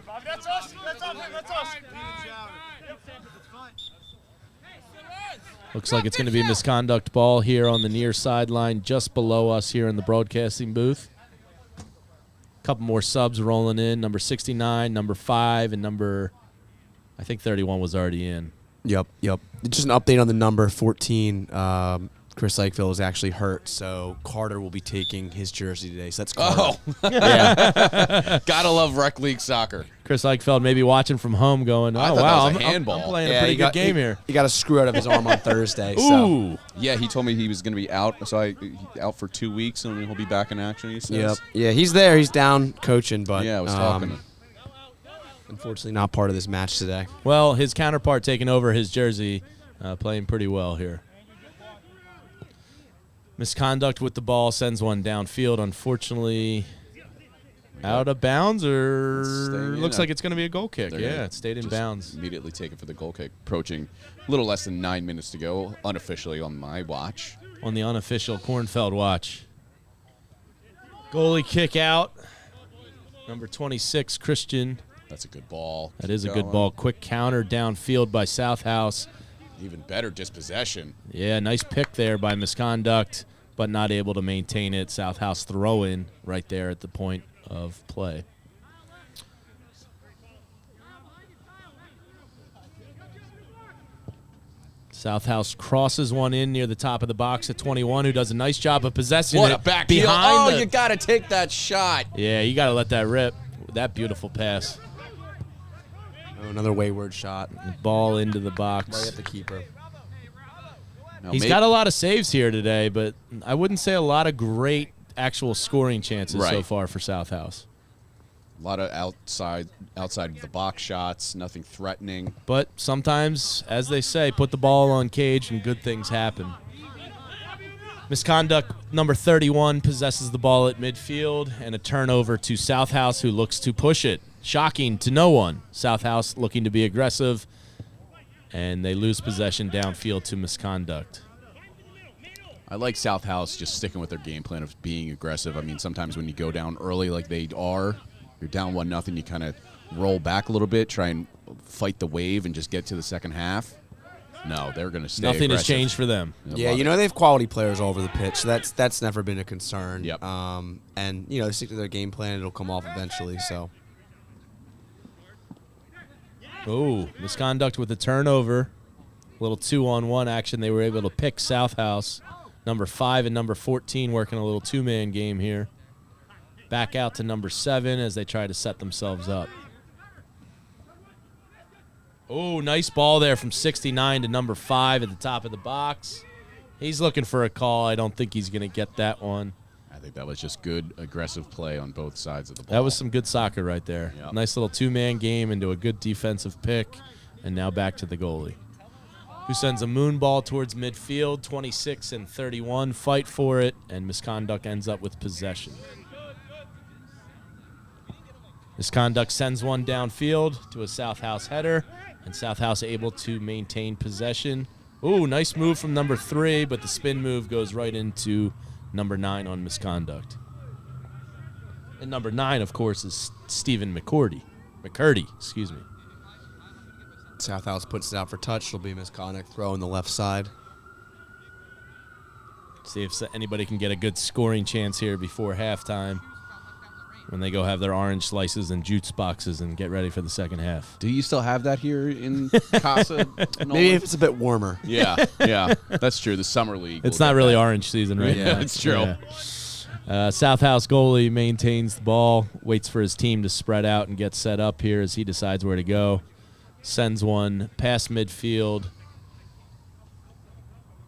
Speaker 1: Looks like it's going to be a Misconduct ball here on the near sideline just below us here in the broadcasting booth. A couple more subs rolling in. Number 69, number 5, and number, I think 31 was already in.
Speaker 3: Yep. Just an update on the number 14. Chris Eichfeld is actually hurt, so Carter will be taking his jersey today. So that's Carter.
Speaker 2: Oh,
Speaker 1: Yeah.
Speaker 2: gotta love rec league soccer.
Speaker 1: Chris Eichfeld maybe watching from home going, oh,
Speaker 2: I thought that
Speaker 1: wow,
Speaker 2: was a handball.
Speaker 1: I'm playing a pretty good game here.
Speaker 3: He got a screw out of his arm on Thursday. So.
Speaker 1: Ooh.
Speaker 2: Yeah, he told me he was going to be out, out for 2 weeks, and he'll be back in action, he says.
Speaker 3: Yep. Yeah, he's there. He's down coaching, but
Speaker 2: Yeah, I was talking.
Speaker 3: unfortunately not part of this match today.
Speaker 1: Well, his counterpart taking over his jersey, playing pretty well here. Misconduct with the ball, sends one downfield. Unfortunately, out of bounds, or looks like it's going to be a goal kick. Yeah, it stayed in bounds.
Speaker 2: Immediately taken for the goal kick. Approaching a little less than 9 minutes to go, unofficially on my watch.
Speaker 1: On the unofficial Kornfeld watch. Goalie kick out. Number 26, Christian.
Speaker 2: That's a good ball.
Speaker 1: That is a
Speaker 2: Keep
Speaker 1: good
Speaker 2: going.
Speaker 1: ball. Quick counter downfield by SouthHouse.
Speaker 2: Even better dispossession.
Speaker 1: Yeah, nice pick there by Misconduct, but not able to maintain it. SouthHouse throw in right there at the point of play. SouthHouse crosses one in near the top of the box at 21, who does a nice job of possessing
Speaker 2: What
Speaker 1: it
Speaker 2: a back heel.
Speaker 1: behind
Speaker 2: Oh,
Speaker 1: the-
Speaker 2: you got to take that shot.
Speaker 1: Yeah, you got to let that rip. That beautiful pass.
Speaker 3: Oh, another wayward shot.
Speaker 1: Ball into the
Speaker 3: Right
Speaker 1: box.
Speaker 3: at the keeper.
Speaker 2: Now,
Speaker 1: He's got a lot of saves here today, but I wouldn't say a lot of great actual scoring chances so
Speaker 2: Right.
Speaker 1: far for SouthHouse.
Speaker 2: a lot of outside of the box shots, nothing threatening.
Speaker 1: But sometimes, as they say, put the ball on cage and good things happen. Misconduct, number 31, possesses the ball at midfield and a turnover to SouthHouse, who looks to push it. Shocking to no one. SouthHouse looking to be aggressive, and they lose possession downfield to Misconduct.
Speaker 2: I like SouthHouse just sticking with their game plan of being aggressive. I mean, sometimes when you go down early like they are, you're down 1-0, you kind of roll back a little bit, try and fight the wave and just get to the second half. No, they're going to stay
Speaker 1: Nothing has
Speaker 2: aggressive.
Speaker 1: changed for them.
Speaker 3: Yeah, you know they have quality players all over the pitch, so that's never been a concern.
Speaker 2: Yep.
Speaker 3: And you know they stick to their game plan; it'll come off eventually. So
Speaker 1: Oh, Misconduct with a turnover. A little 2-on-1 action. They were able to pick SouthHouse. Number 5 and number 14 working a little two-man game here. Back out to number 7 as they try to set themselves up. Oh, nice ball there from 69 to number 5 at the top of the box. He's looking for a call. I don't think he's going to get that one.
Speaker 2: I think that was just good, aggressive play on both sides of the ball.
Speaker 1: That was some good soccer right there.
Speaker 2: Yep.
Speaker 1: Nice little two-man game into a good defensive pick. And now back to the goalie, who sends a moon ball towards midfield. 26 and 31 fight for it, and Misconduct ends up with possession. Misconduct sends one downfield to a SouthHouse header, and SouthHouse able to maintain possession. Ooh, nice move from number 3, but the spin move goes right into number 9 on Misconduct. And number 9, of course, is Stephen McCurdy, excuse me.
Speaker 3: SouthHouse puts it out for touch. It'll be Misconduct throw on the left side.
Speaker 1: See if anybody can get a good scoring chance here before halftime when they go have their orange slices and juice boxes and get ready for the second half.
Speaker 2: Do you still have that here in Casa?
Speaker 3: Maybe if it's a bit warmer.
Speaker 2: Yeah, that's true. The summer league.
Speaker 1: It's
Speaker 2: will
Speaker 1: not
Speaker 2: get
Speaker 1: really
Speaker 2: that.
Speaker 1: orange season right
Speaker 2: Yeah,
Speaker 1: now.
Speaker 2: it's true.
Speaker 1: Yeah. SouthHouse goalie maintains the ball, waits for his team to spread out and get set up here as he decides where to go. Sends one past midfield.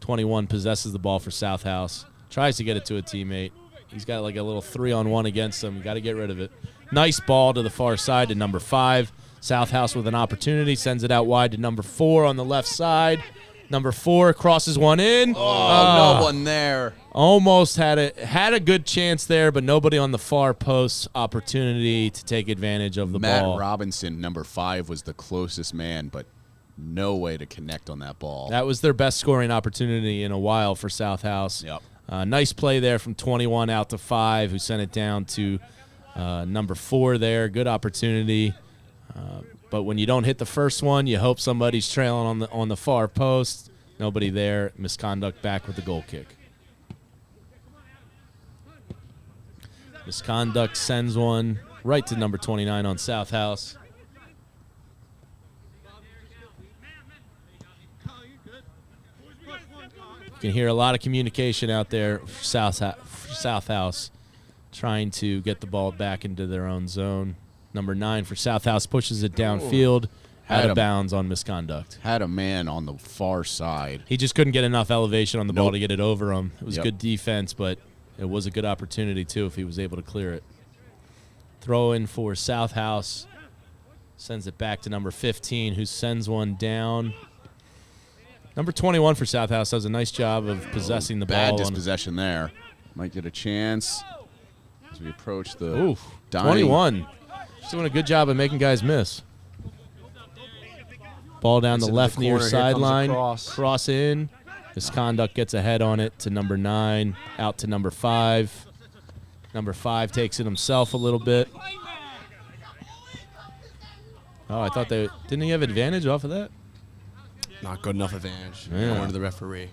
Speaker 1: 21 possesses the ball for SouthHouse. Tries to get it to a teammate. He's got like a little 3-on-1 against him. Got to get rid of it. Nice ball to the far side to number 5. SouthHouse with an opportunity. Sends it out wide to number 4 on the left side. Number 4 crosses one in.
Speaker 2: Oh, no one there.
Speaker 1: Almost had a good chance there, but nobody on the far post. Opportunity to take advantage of the
Speaker 2: Matt
Speaker 1: ball.
Speaker 2: Robinson, number 5, was the closest man, but no way to connect on that ball.
Speaker 1: That was their best scoring opportunity in a while for SouthHouse.
Speaker 2: Yep.
Speaker 1: Nice play there from 21 out to 5, who sent it down to number 4 there. Good opportunity. But when you don't hit the first one, you hope somebody's trailing on the far post. Nobody there. Misconduct back with the goal kick. Misconduct sends one right to number 29 on SouthHouse. You can hear a lot of communication out there for SouthHouse trying to get the ball back into their own zone. Number 9 for SouthHouse pushes it downfield, out of bounds on Misconduct.
Speaker 2: Had a man on the far side.
Speaker 1: He just couldn't get enough elevation on the ball to get it over him. It was good defense, but it was a good opportunity, too, if he was able to clear it. Throw in for SouthHouse. Sends it back to number 15, who sends one down. Number 21 for SouthHouse does a nice job of possessing the ball.
Speaker 2: Bad dispossession there. Might get a chance as we approach the
Speaker 1: 21. She's doing a good job of making guys miss. Ball down the left near sideline. Cross in. Misconduct gets ahead on it to number 9. Out to number 5. Number 5 takes it himself a little bit. Oh, I thought didn't he have advantage off of that?
Speaker 3: Not good enough advantage.
Speaker 1: Yeah.
Speaker 3: Going to the referee.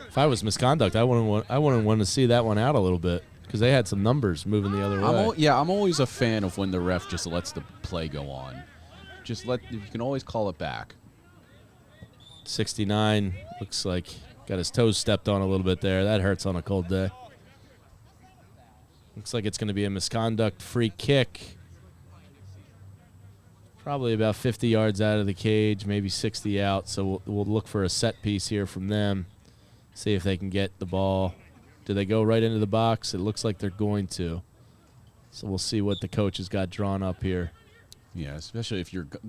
Speaker 1: If I was Misconduct, I wouldn't want to see that one out a little bit because they had some numbers moving the other way.
Speaker 2: I'm always a fan of when the ref just lets the play go on. You can always call it back.
Speaker 1: 69 looks like got his toes stepped on a little bit there. That hurts on a cold day. Looks like it's going to be a Misconduct free kick. Probably about 50 yards out of the cage, maybe 60 out. So we'll look for a set piece here from them. See if they can get the ball. Do they go right into the box? It looks like they're going to. So we'll see what the coach has got drawn up here.
Speaker 2: Yeah, especially if you're at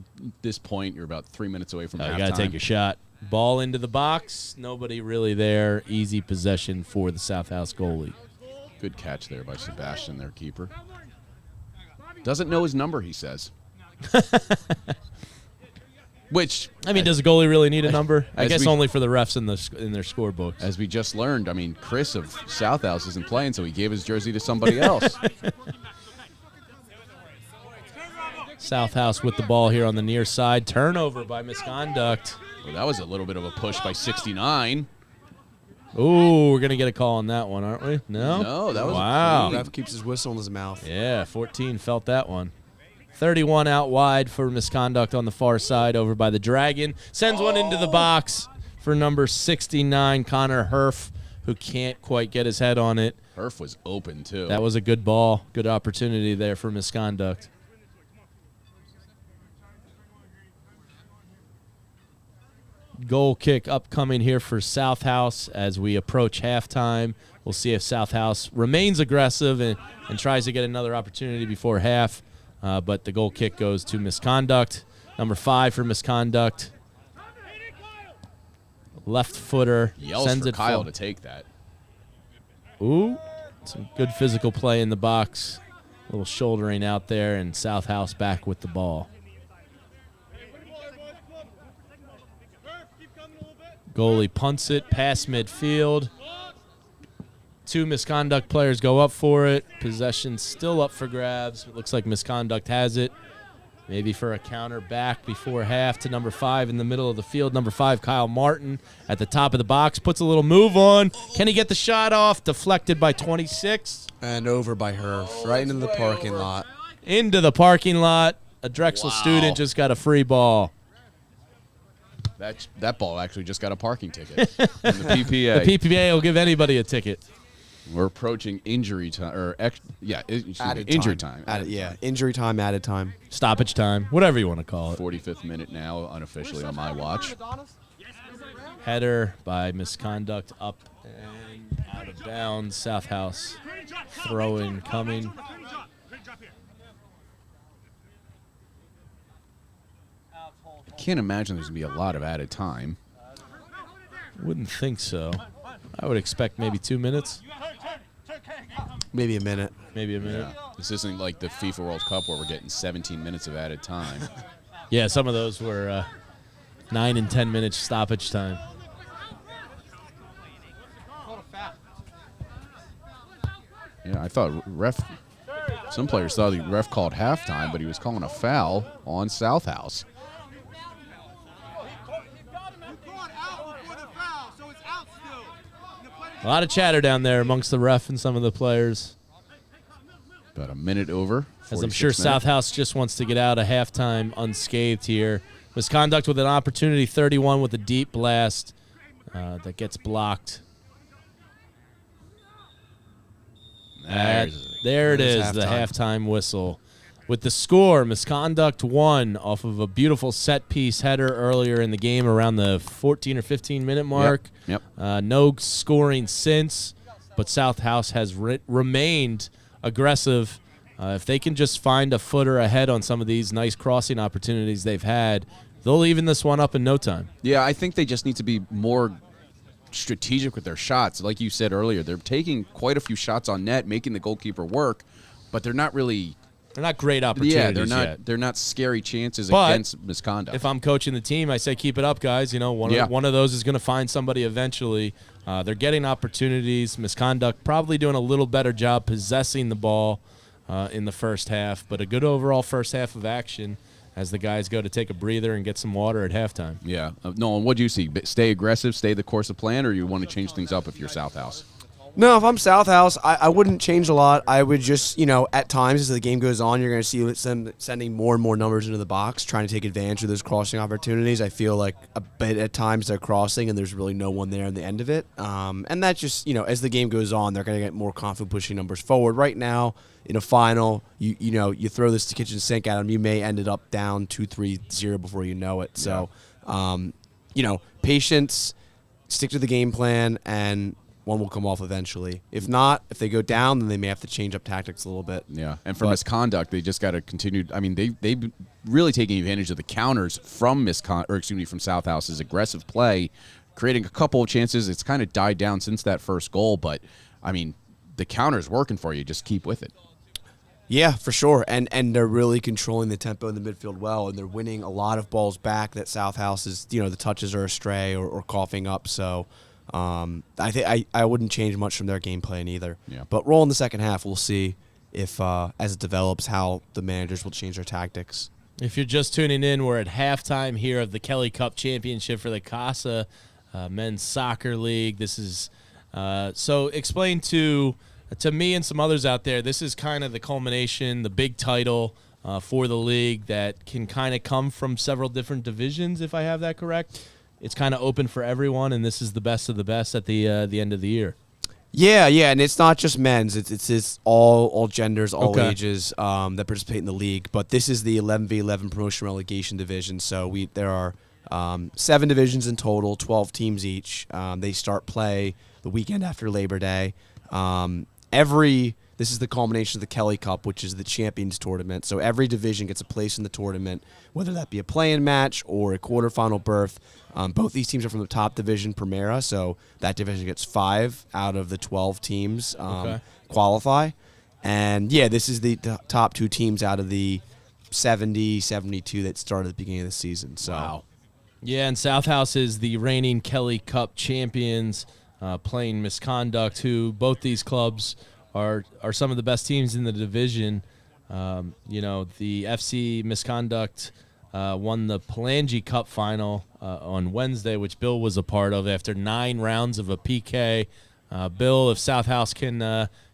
Speaker 2: this point, you're about 3 minutes away from halftime.
Speaker 1: You got to take a shot. Ball into the box. Nobody really there. Easy possession for the SouthHouse goalie.
Speaker 2: Good catch there by Sebastian, their keeper. Doesn't know his number, he says. Which,
Speaker 1: I mean, does a goalie really need a number? I guess
Speaker 2: we,
Speaker 1: only for the refs in their scorebooks.
Speaker 2: As we just learned, I mean, Chris of SouthHouse isn't playing, so he gave his jersey to somebody else.
Speaker 1: SouthHouse with the ball here on the near side. Turnover by Misconduct.
Speaker 2: Well, that was a little bit of a push by 69.
Speaker 1: Ooh, we're going to get a call on that one, aren't we? No?
Speaker 2: No, that was
Speaker 1: wow.
Speaker 3: The ref keeps his whistle in his mouth.
Speaker 1: Yeah, 14 felt that one. 31 out wide for Misconduct on the far side over by the Dragon. Sends one into the box for number 69, Connor Herf, who can't quite get his head on it.
Speaker 2: Herf was open, too.
Speaker 1: That was a good ball. Good opportunity there for Misconduct. Goal kick upcoming here for SouthHouse as we approach halftime. We'll see if SouthHouse remains aggressive and tries to get another opportunity before half. But the goal kick goes to Misconduct. Number 5 for Misconduct. Left footer.
Speaker 2: Yells
Speaker 1: sends
Speaker 2: for
Speaker 1: it
Speaker 2: Kyle to take that.
Speaker 1: Ooh, some good physical play in the box. A little shouldering out there, and SouthHouse back with the ball. Goalie punts it past midfield. 2 Misconduct players go up for it. Possession still up for grabs. It looks like Misconduct has it. Maybe for a counter back before half to number 5 in the middle of the field. Number 5, Kyle Martin, at the top of the box. Puts a little move on. Can he get the shot off? Deflected by 26.
Speaker 3: And over by Herf, right into the parking lot.
Speaker 1: Into the parking lot. A Drexel student just got a free ball.
Speaker 2: That ball actually just got a parking ticket from the PPA.
Speaker 1: The PPA will give anybody a ticket.
Speaker 2: We're approaching injury time, injury time.
Speaker 3: Injury time, added time.
Speaker 1: Stoppage time, whatever you want to call it.
Speaker 2: 45th minute now, unofficially on my watch.
Speaker 1: Header by Misconduct up and out of bounds. SouthHouse throw-in coming.
Speaker 2: Can't imagine there's going to be a lot of added time.
Speaker 1: Wouldn't think so. I would expect maybe 2 minutes.
Speaker 3: Maybe a minute.
Speaker 1: Maybe a minute.
Speaker 2: Yeah. This isn't like the FIFA World Cup where we're getting 17 minutes of added time.
Speaker 1: Yeah, some of those were 9 and 10 minutes stoppage time.
Speaker 2: Yeah, I thought some players thought the ref called halftime, but he was calling a foul on SouthHouse.
Speaker 1: A lot of chatter down there amongst the ref and some of the players.
Speaker 2: About a minute over.
Speaker 1: As I'm sure SouthHouse just wants to get out of halftime unscathed here. Misconduct with an opportunity, 31 with a deep blast that gets blocked. There it is, the halftime whistle. With the score, Misconduct won off of a beautiful set-piece header earlier in the game around the 14 or 15-minute mark.
Speaker 2: Yep.
Speaker 1: No scoring since, but SouthHouse has remained aggressive. If they can just find a footer ahead on some of these nice crossing opportunities they've had, they'll even this one up in no time.
Speaker 2: Yeah, I think they just need to be more strategic with their shots. Like you said earlier, they're taking quite a few shots on net, making the goalkeeper work, but they're not really...
Speaker 1: They're not great opportunities yet.
Speaker 2: They're not scary chances
Speaker 1: But
Speaker 2: against Misconduct.
Speaker 1: if I'm coaching the team, I say keep it up, guys. You know, one of those is going to find somebody eventually. They're getting opportunities. Misconduct probably doing a little better job possessing the ball in the first half, but a good overall first half of action as the guys go to take a breather and get some water at halftime.
Speaker 2: Yeah. Nolan, what do you see? Stay aggressive, stay the course of plan, or you want to change things up if you're SouthHouse?
Speaker 3: No, if I'm SouthHouse, I wouldn't change a lot. I would just, at times as the game goes on, you're going to see them sending more and more numbers into the box, trying to take advantage of those crossing opportunities. I feel like a bit at times they're crossing and there's really no one there in the end of it. And that just, as the game goes on, they're going to get more confident pushing numbers forward. Right now, in a final, you throw this to kitchen sink at them, you may end it up down 2-3-0 before you know it. So, patience, stick to the game plan, and one will come off eventually. If not, if they go down, then they may have to change up tactics a little bit.
Speaker 2: Yeah, and for Misconduct, they just got to continue. I mean, they've really taken advantage of the counters from SouthHouse's aggressive play, creating a couple of chances. It's kind of died down since that first goal, but I mean, the counter's working for you. Just keep with it.
Speaker 3: Yeah, for sure. And they're really controlling the tempo in the midfield well, and they're winning a lot of balls back that SouthHouse is, the touches are astray or coughing up. So I wouldn't change much from their game plan either.
Speaker 2: Yeah.
Speaker 3: But roll in the second half, we'll see if as it develops how the managers will change their tactics.
Speaker 1: If you're just tuning in, we're at halftime here of the Kelly Cup Championship for the CASA Men's Soccer League. This is so explain to me and some others out there, this is kind of the culmination, the big title for the league that can kind of come from several different divisions, if I have that correct. It's kind of open for everyone, and this is the best of the best at the end of the year.
Speaker 3: Yeah, and it's not just men's. It's all genders, all ages that participate in the league. But this is the 11v11 promotion relegation division. So there are 7 divisions in total, 12 teams each. They start play the weekend after Labor Day. This is the culmination of the Kelly Cup, which is the Champions Tournament. So every division gets a place in the tournament, whether that be a play-in match or a quarterfinal berth. Both these teams are from the top division, Primera, so that division gets 5 out of the 12 teams qualify. And, this is the top 2 teams out of the 70, 72 that started at the beginning of the season. So.
Speaker 2: Wow.
Speaker 1: Yeah, and SouthHouse is the reigning Kelly Cup champions, playing Misconduct, who both these clubs are some of the best teams in the division. The FC Misconduct won the Palangi Cup final on Wednesday, which Bill was a part of after 9 rounds of a PK. Bill, if SouthHouse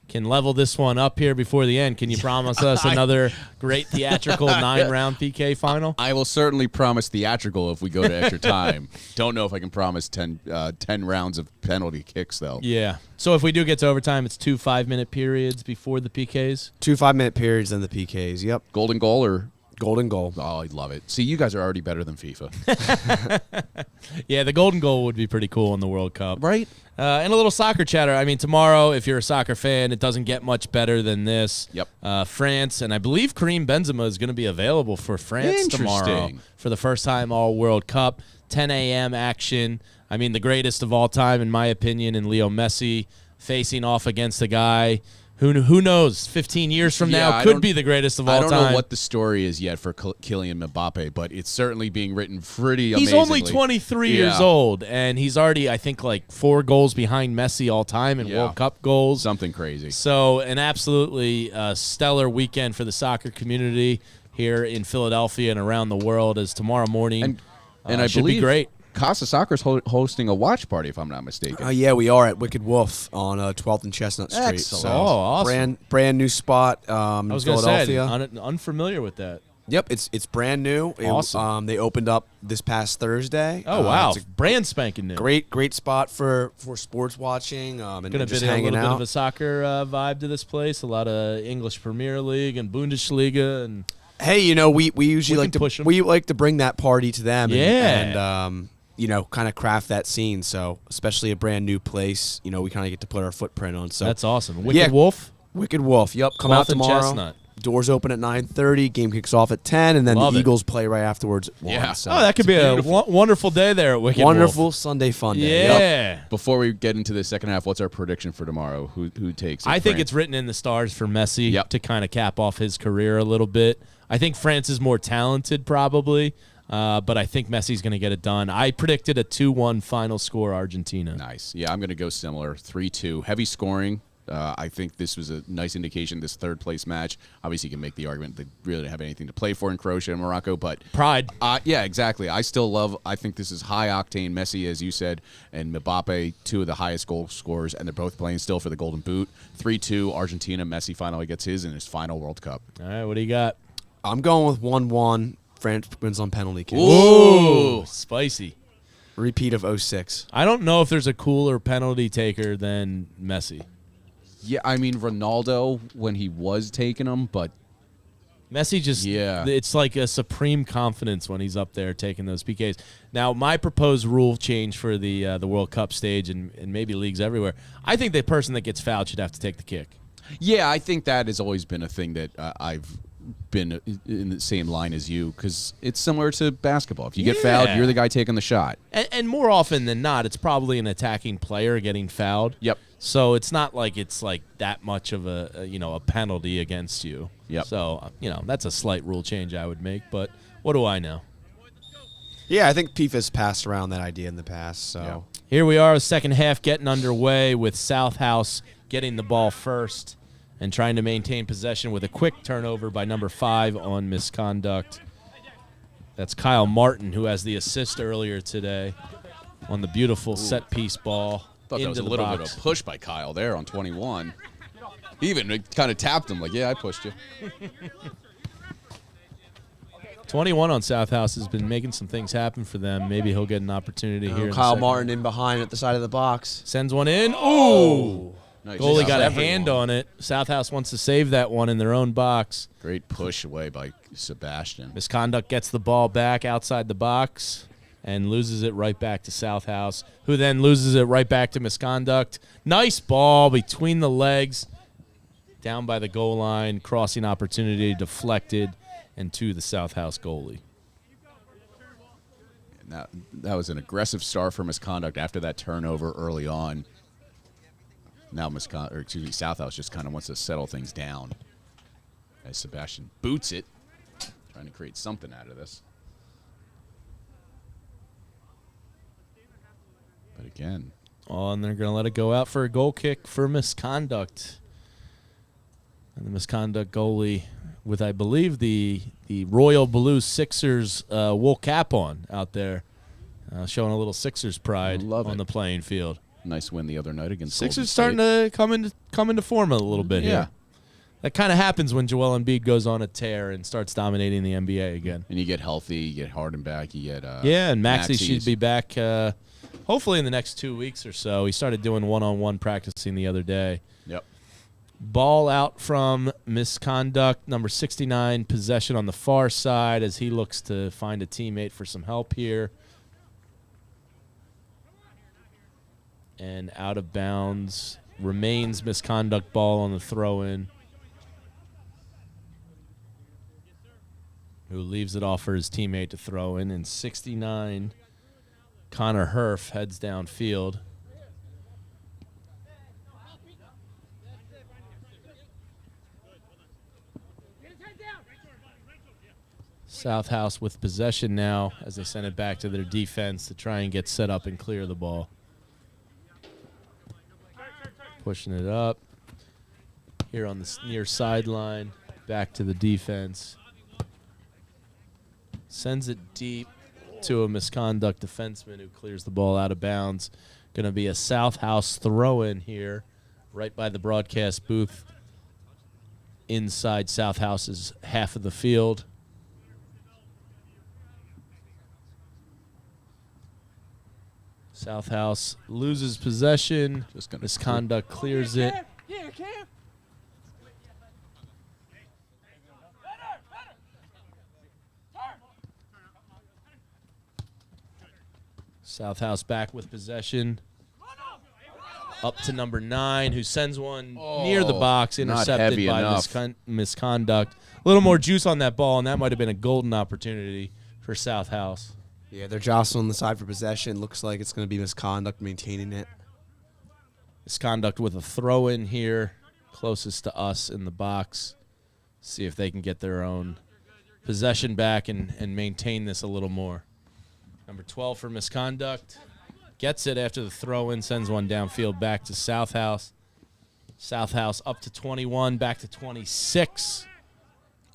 Speaker 1: can level this one up here before the end, can you promise us another great theatrical 9-round PK final?
Speaker 2: I will certainly promise theatrical if we go to extra time. Don't know if I can promise 10 rounds of penalty kicks, though.
Speaker 1: Yeah. So if we do get to overtime, it's 2 5-minute periods before the PKs?
Speaker 3: 2 5-minute periods, then the PKs, yep.
Speaker 2: Golden goal or...
Speaker 3: Golden goal.
Speaker 2: Oh, I love it. See, you guys are already better than FIFA.
Speaker 1: Yeah, the golden goal would be pretty cool in the World Cup.
Speaker 2: Right?
Speaker 1: And a little soccer chatter. I mean, tomorrow, if you're a soccer fan, it doesn't get much better than this.
Speaker 2: Yep.
Speaker 1: France, and I believe Karim Benzema is going to be available for France tomorrow for the first time all World Cup. 10 a.m. action. I mean, the greatest of all time, in my opinion, and Leo Messi facing off against a guy who knows, 15 years from now could be the greatest of all time.
Speaker 2: I don't know what the story is yet for Kylian Mbappe, but it's certainly being written pretty amazingly.
Speaker 1: He's only 23 years old, and he's already, I think, like 4 goals behind Messi all time in World Cup goals.
Speaker 2: Something crazy.
Speaker 1: So an absolutely stellar weekend for the soccer community here in Philadelphia and around the world, as tomorrow morning
Speaker 2: and I
Speaker 1: should
Speaker 2: believe
Speaker 1: be great.
Speaker 2: Casa Soccer's hosting a watch party, if I'm not mistaken.
Speaker 3: Yeah, we are at Wicked Wolf on 12th and Chestnut Street.
Speaker 2: Excellent.
Speaker 3: So
Speaker 1: awesome.
Speaker 3: Brand new spot
Speaker 1: I was
Speaker 3: in Philadelphia.
Speaker 1: Say, unfamiliar with that.
Speaker 3: Yep, it's brand new.
Speaker 1: Awesome.
Speaker 3: They opened up this past Thursday.
Speaker 1: Oh wow,
Speaker 3: It's a
Speaker 1: brand spanking new.
Speaker 3: great spot for sports watching and
Speaker 1: Gonna
Speaker 3: just
Speaker 1: be a
Speaker 3: hanging
Speaker 1: little bit
Speaker 3: out.
Speaker 1: of a soccer vibe to this place. A lot of English Premier League and Bundesliga, and
Speaker 3: Hey, we usually
Speaker 1: We
Speaker 3: like
Speaker 1: can push 'em.
Speaker 3: to bring that party to them.
Speaker 1: Yeah.
Speaker 3: and kind of craft that scene. So especially a brand new place, we kind of get to put our footprint on. So
Speaker 1: that's awesome. Wicked
Speaker 3: Yeah.
Speaker 1: Wolf.
Speaker 3: Wicked Wolf. Yep, come
Speaker 1: Wolf
Speaker 3: out
Speaker 1: and
Speaker 3: tomorrow.
Speaker 1: Chestnut.
Speaker 3: Doors open at 9:30. Game kicks off at 10, and then
Speaker 1: Love
Speaker 3: the
Speaker 1: it.
Speaker 3: Eagles play right afterwards at 1.
Speaker 2: Yeah.
Speaker 3: So
Speaker 1: Oh, that could be a wonderful day there at Wicked
Speaker 3: wonderful
Speaker 1: Wolf.
Speaker 3: Sunday fun day.
Speaker 1: Yeah.
Speaker 3: Yep.
Speaker 2: Before we get into the second half, what's our prediction for tomorrow? Who takes it?
Speaker 1: I think
Speaker 2: France?
Speaker 1: it's written in the stars for Messi
Speaker 2: Yep.
Speaker 1: to kind of cap off his career a little bit. I think France is more talented probably, but I think Messi's going to get it done. I predicted a 2-1 final score Argentina.
Speaker 2: Nice. Yeah, I'm going to go similar. 3-2. Heavy scoring. I think this was a nice indication, this third-place match. Obviously, you can make the argument they really don't have anything to play for in Croatia and Morocco, but
Speaker 1: Pride.
Speaker 2: yeah, exactly. I think this is high-octane. Messi, as you said, and Mbappe, two of the highest goal scorers, and they're both playing still for the Golden Boot. 3-2, Argentina. Messi finally gets his in his final World Cup.
Speaker 1: All right, what do you got?
Speaker 3: I'm going with 1-1. France wins on penalty kicks.
Speaker 1: Ooh, spicy.
Speaker 3: Repeat of 06.
Speaker 1: I don't know if there's a cooler penalty taker than Messi.
Speaker 2: Yeah, I mean, Ronaldo, when he was taking them, but
Speaker 1: Messi just,
Speaker 2: Yeah.
Speaker 1: it's like a supreme confidence when he's up there taking those PKs. Now, my proposed rule change for the World Cup stage and maybe leagues everywhere, I think the person that gets fouled should have to take the kick.
Speaker 2: yeah, I think that has always been a thing that I've been in the same line as you, because it's similar to basketball. If you get fouled,
Speaker 1: Yeah.
Speaker 2: you're the guy taking the shot.
Speaker 1: And more often than not, it's probably an attacking player getting fouled.
Speaker 2: Yep.
Speaker 1: So it's not like it's like that much of a penalty against you.
Speaker 2: Yep.
Speaker 1: So, that's a slight rule change I would make, but what do I know?
Speaker 3: Yeah, I think FIFA's passed around that idea in the past. So
Speaker 2: Yeah.
Speaker 1: Here we are, second half getting underway with SouthHouse getting the ball first and trying to maintain possession with a quick turnover by number 5 on Misconduct. That's Kyle Martin, who has the assist earlier today on the beautiful set-piece ball
Speaker 2: Thought that
Speaker 1: into
Speaker 2: was a
Speaker 1: the
Speaker 2: little
Speaker 1: box.
Speaker 2: bit of a push by Kyle there on 21. He even kind of tapped him like, yeah, I pushed you.
Speaker 1: 21 on SouthHouse has been making some things happen for them. Maybe he'll get an opportunity here. in the
Speaker 3: Kyle
Speaker 1: second.
Speaker 3: Martin in behind at the side of the box.
Speaker 1: Sends one in. Ooh!
Speaker 2: Nice.
Speaker 1: Goalie
Speaker 2: job,
Speaker 1: got a
Speaker 2: everyone.
Speaker 1: hand on it. SouthHouse wants to save that one in their own box.
Speaker 2: Great push away by Sebastian.
Speaker 1: Misconduct gets the ball back outside the box and loses it right back to SouthHouse, who then loses it right back to Misconduct. Nice ball between the legs, down by the goal line, crossing opportunity, deflected, and to the SouthHouse goalie.
Speaker 2: Now, that was an aggressive start for Misconduct after that turnover early on. Now SouthHouse just kind of wants to settle things down as Sebastian boots it, trying to create something out of this. But again,
Speaker 1: Oh, and they're going to let it go out for a goal kick for Misconduct. And the Misconduct goalie with, I believe, the Royal Blue Sixers wool cap on out there, showing a little Sixers pride
Speaker 2: Love
Speaker 1: on
Speaker 2: it.
Speaker 1: the playing field.
Speaker 2: nice win the other night against
Speaker 1: Sixers
Speaker 2: Golden
Speaker 1: starting
Speaker 2: State.
Speaker 1: to come into form a little bit
Speaker 2: Yeah.
Speaker 1: here. That kind of happens when Joel Embiid goes on a tear and starts dominating the NBA again.
Speaker 2: And you get healthy, you get Harden back, you get
Speaker 1: Yeah, and Maxey
Speaker 2: Maxey's-
Speaker 1: should be back hopefully in the next 2 weeks or so. He started doing one-on-one practicing the other day.
Speaker 2: Yep.
Speaker 1: Ball out from Misconduct, number 69, possession on the far side as he looks to find a teammate for some help here. And out of bounds remains Misconduct ball on the throw-in. Who leaves it off for his teammate to throw in. And 69, Connor Herf heads downfield. SouthHouse with possession now as they send it back to their defense to try and get set up and clear the ball. Pushing it up. Here on the near sideline, back to the defense. Sends it deep to a Misconduct defenseman who clears the ball out of bounds. Going to be a SouthHouse throw-in here right by the broadcast booth inside SouthHouse's half of the field. SouthHouse loses possession. Misconduct clears it. SouthHouse back with possession. Up to number 9, who sends one near the box, intercepted by Misconduct. A little more juice on that ball, and that might have been a golden opportunity for SouthHouse.
Speaker 3: Yeah, they're jostling the side for possession. Looks like it's going to be Misconduct maintaining it.
Speaker 1: Misconduct with a throw-in here, closest to us in the box. See if they can get their own possession back and maintain this a little more. Number 12 for Misconduct. Gets it after the throw-in, sends one downfield back to SouthHouse. SouthHouse up to 21, back to 26.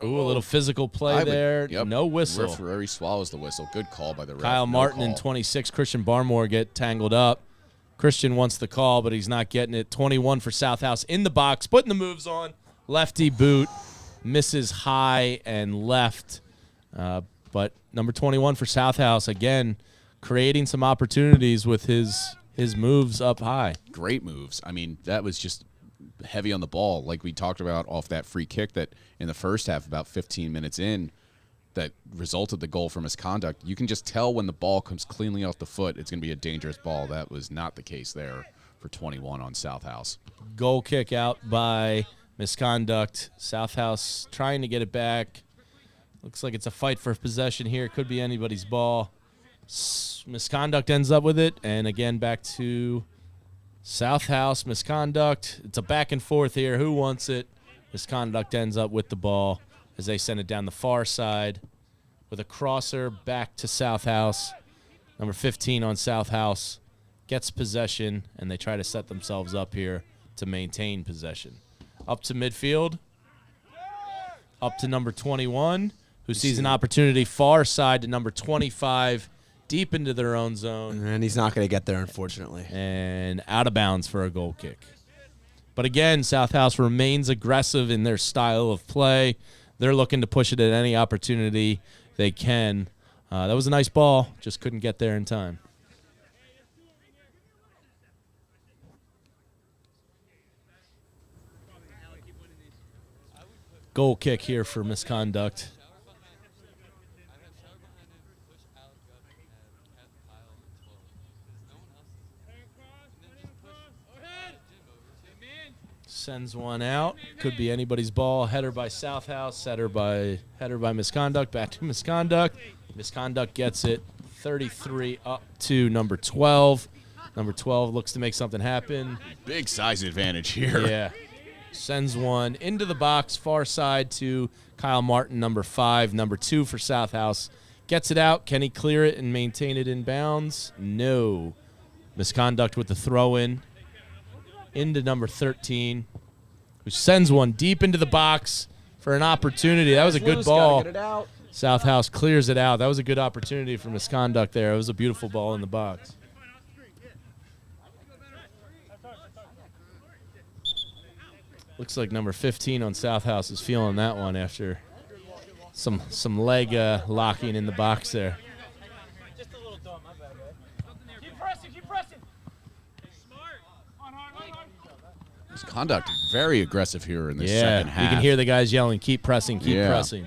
Speaker 1: Ooh, a little physical play there. No whistle.
Speaker 2: Referee swallows the whistle. Good call by the ref.
Speaker 1: Kyle Martin and 26, Christian Barmore get tangled up. Christian wants the call, but he's not getting it. 21 for SouthHouse in the box, putting the moves on. Lefty boot, misses high and left. But number 21 for SouthHouse, again, creating some opportunities with his moves up high.
Speaker 2: Great moves. I mean, that was just heavy on the ball, like we talked about off that free kick that in the first half, about 15 minutes in, that resulted the goal for Misconduct. You can just tell when the ball comes cleanly off the foot, it's going to be a dangerous ball. That was not the case there for 21 on SouthHouse.
Speaker 1: Goal kick out by Misconduct. SouthHouse trying to get it back. Looks like it's a fight for possession here. Could be anybody's ball. Misconduct ends up with it, and again back to SouthHouse. Misconduct. It's a back and forth here. Who wants it? Misconduct ends up with the ball as they send it down the far side with a crosser back to SouthHouse. Number 15 on SouthHouse gets possession, and they try to set themselves up here to maintain possession. Up to midfield. Up to number 21, who sees an opportunity far side to number 25, deep into their own zone.
Speaker 3: And he's not going to get there, unfortunately.
Speaker 1: And out of bounds for a goal kick. But again, SouthHouse remains aggressive in their style of play. They're looking to push it at any opportunity they can. That was a nice ball, just couldn't get there in time. Goal kick here for Misconduct. Sends one out. Could be anybody's ball. Header by SouthHouse. Header by Misconduct. Back to Misconduct. Misconduct gets it. 33 up to number 12. Number 12 looks to make something happen.
Speaker 2: Big size advantage here.
Speaker 1: Yeah. Sends one into the box, far side to Kyle Martin, number 5. Number 2 for SouthHouse. Gets it out. Can he clear it and maintain it in bounds? No. Misconduct with the throw-in into number 13, who sends one deep into the box for an opportunity. That was a good ball. SouthHouse clears it out. That was a good opportunity for Misconduct there. It was a beautiful ball in the box. Looks like number 15 on SouthHouse is feeling that one after some leg locking in the box there.
Speaker 4: Just a little dumb, my bad, guys. Keep pressing, keep pressing.
Speaker 2: Misconduct very aggressive here in the second half.
Speaker 1: You can hear the guys yelling, keep pressing, keep pressing.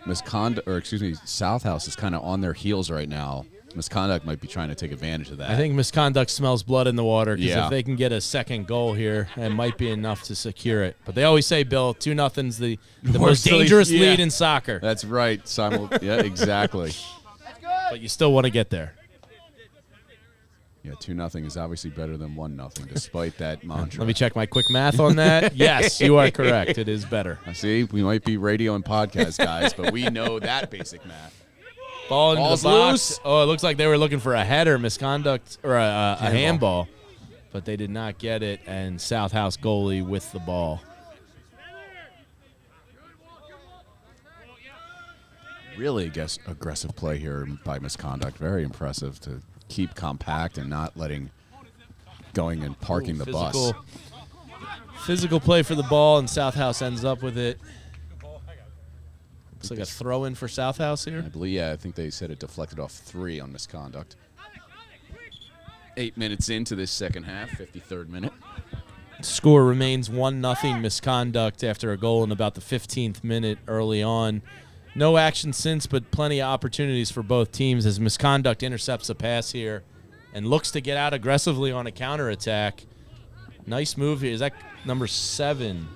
Speaker 2: SouthHouse is kind of on their heels right now. Misconduct might be trying to take advantage of that.
Speaker 1: I think Misconduct smells blood in the water because if they can get a second goal here, it might be enough to secure it. But they always say, Bill, 2-0's the most dangerous lead in soccer.
Speaker 2: That's right. Yeah, exactly.
Speaker 1: But you still want to get there.
Speaker 2: Yeah, 2-0 is obviously better than 1-0, despite that mantra.
Speaker 1: Let me check my quick math on that. Yes, you are correct. It is better.
Speaker 2: I see. We might be radio and podcast guys, but we know that basic math.
Speaker 1: Ball into
Speaker 2: Ball's
Speaker 1: the box.
Speaker 2: loose.
Speaker 1: Oh, it looks like they were looking for a header, Misconduct, or a handball, but they did not get it, and SouthHouse goalie with the ball.
Speaker 2: Really aggressive play here by Misconduct. Very impressive to keep compact and not going and parking the bus.
Speaker 1: Physical play for the ball, and SouthHouse ends up with it. Looks like a throw-in for SouthHouse here.
Speaker 2: I believe, I think they said it deflected off 3 on Misconduct. 8 minutes into this second half, 53rd minute.
Speaker 1: Score remains 1-0 Misconduct after a goal in about the 15th minute early on. No action since, but plenty of opportunities for both teams as Misconduct intercepts a pass here and looks to get out aggressively on a counterattack. Nice move here. Is that number 7?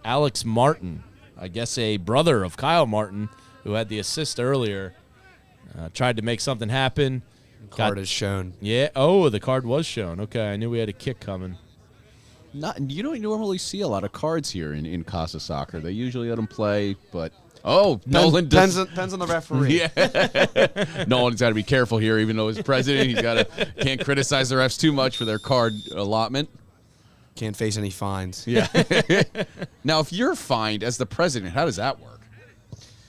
Speaker 1: Alex Martin, I guess a brother of Kyle Martin, who had the assist earlier. Tried to make something happen.
Speaker 3: Card is shown.
Speaker 1: Yeah. Oh, the card was shown. Okay, I knew we had a kick coming.
Speaker 2: You don't normally see a lot of cards here in Casa Soccer. They usually let them play, but Nolan
Speaker 3: depends on the referee.
Speaker 2: Yeah. Nolan's got to be careful here, even though he's president. Can't criticize the refs too much for their card allotment.
Speaker 3: Can't face any fines.
Speaker 2: Yeah. Now, if you're fined as the president, how does that work?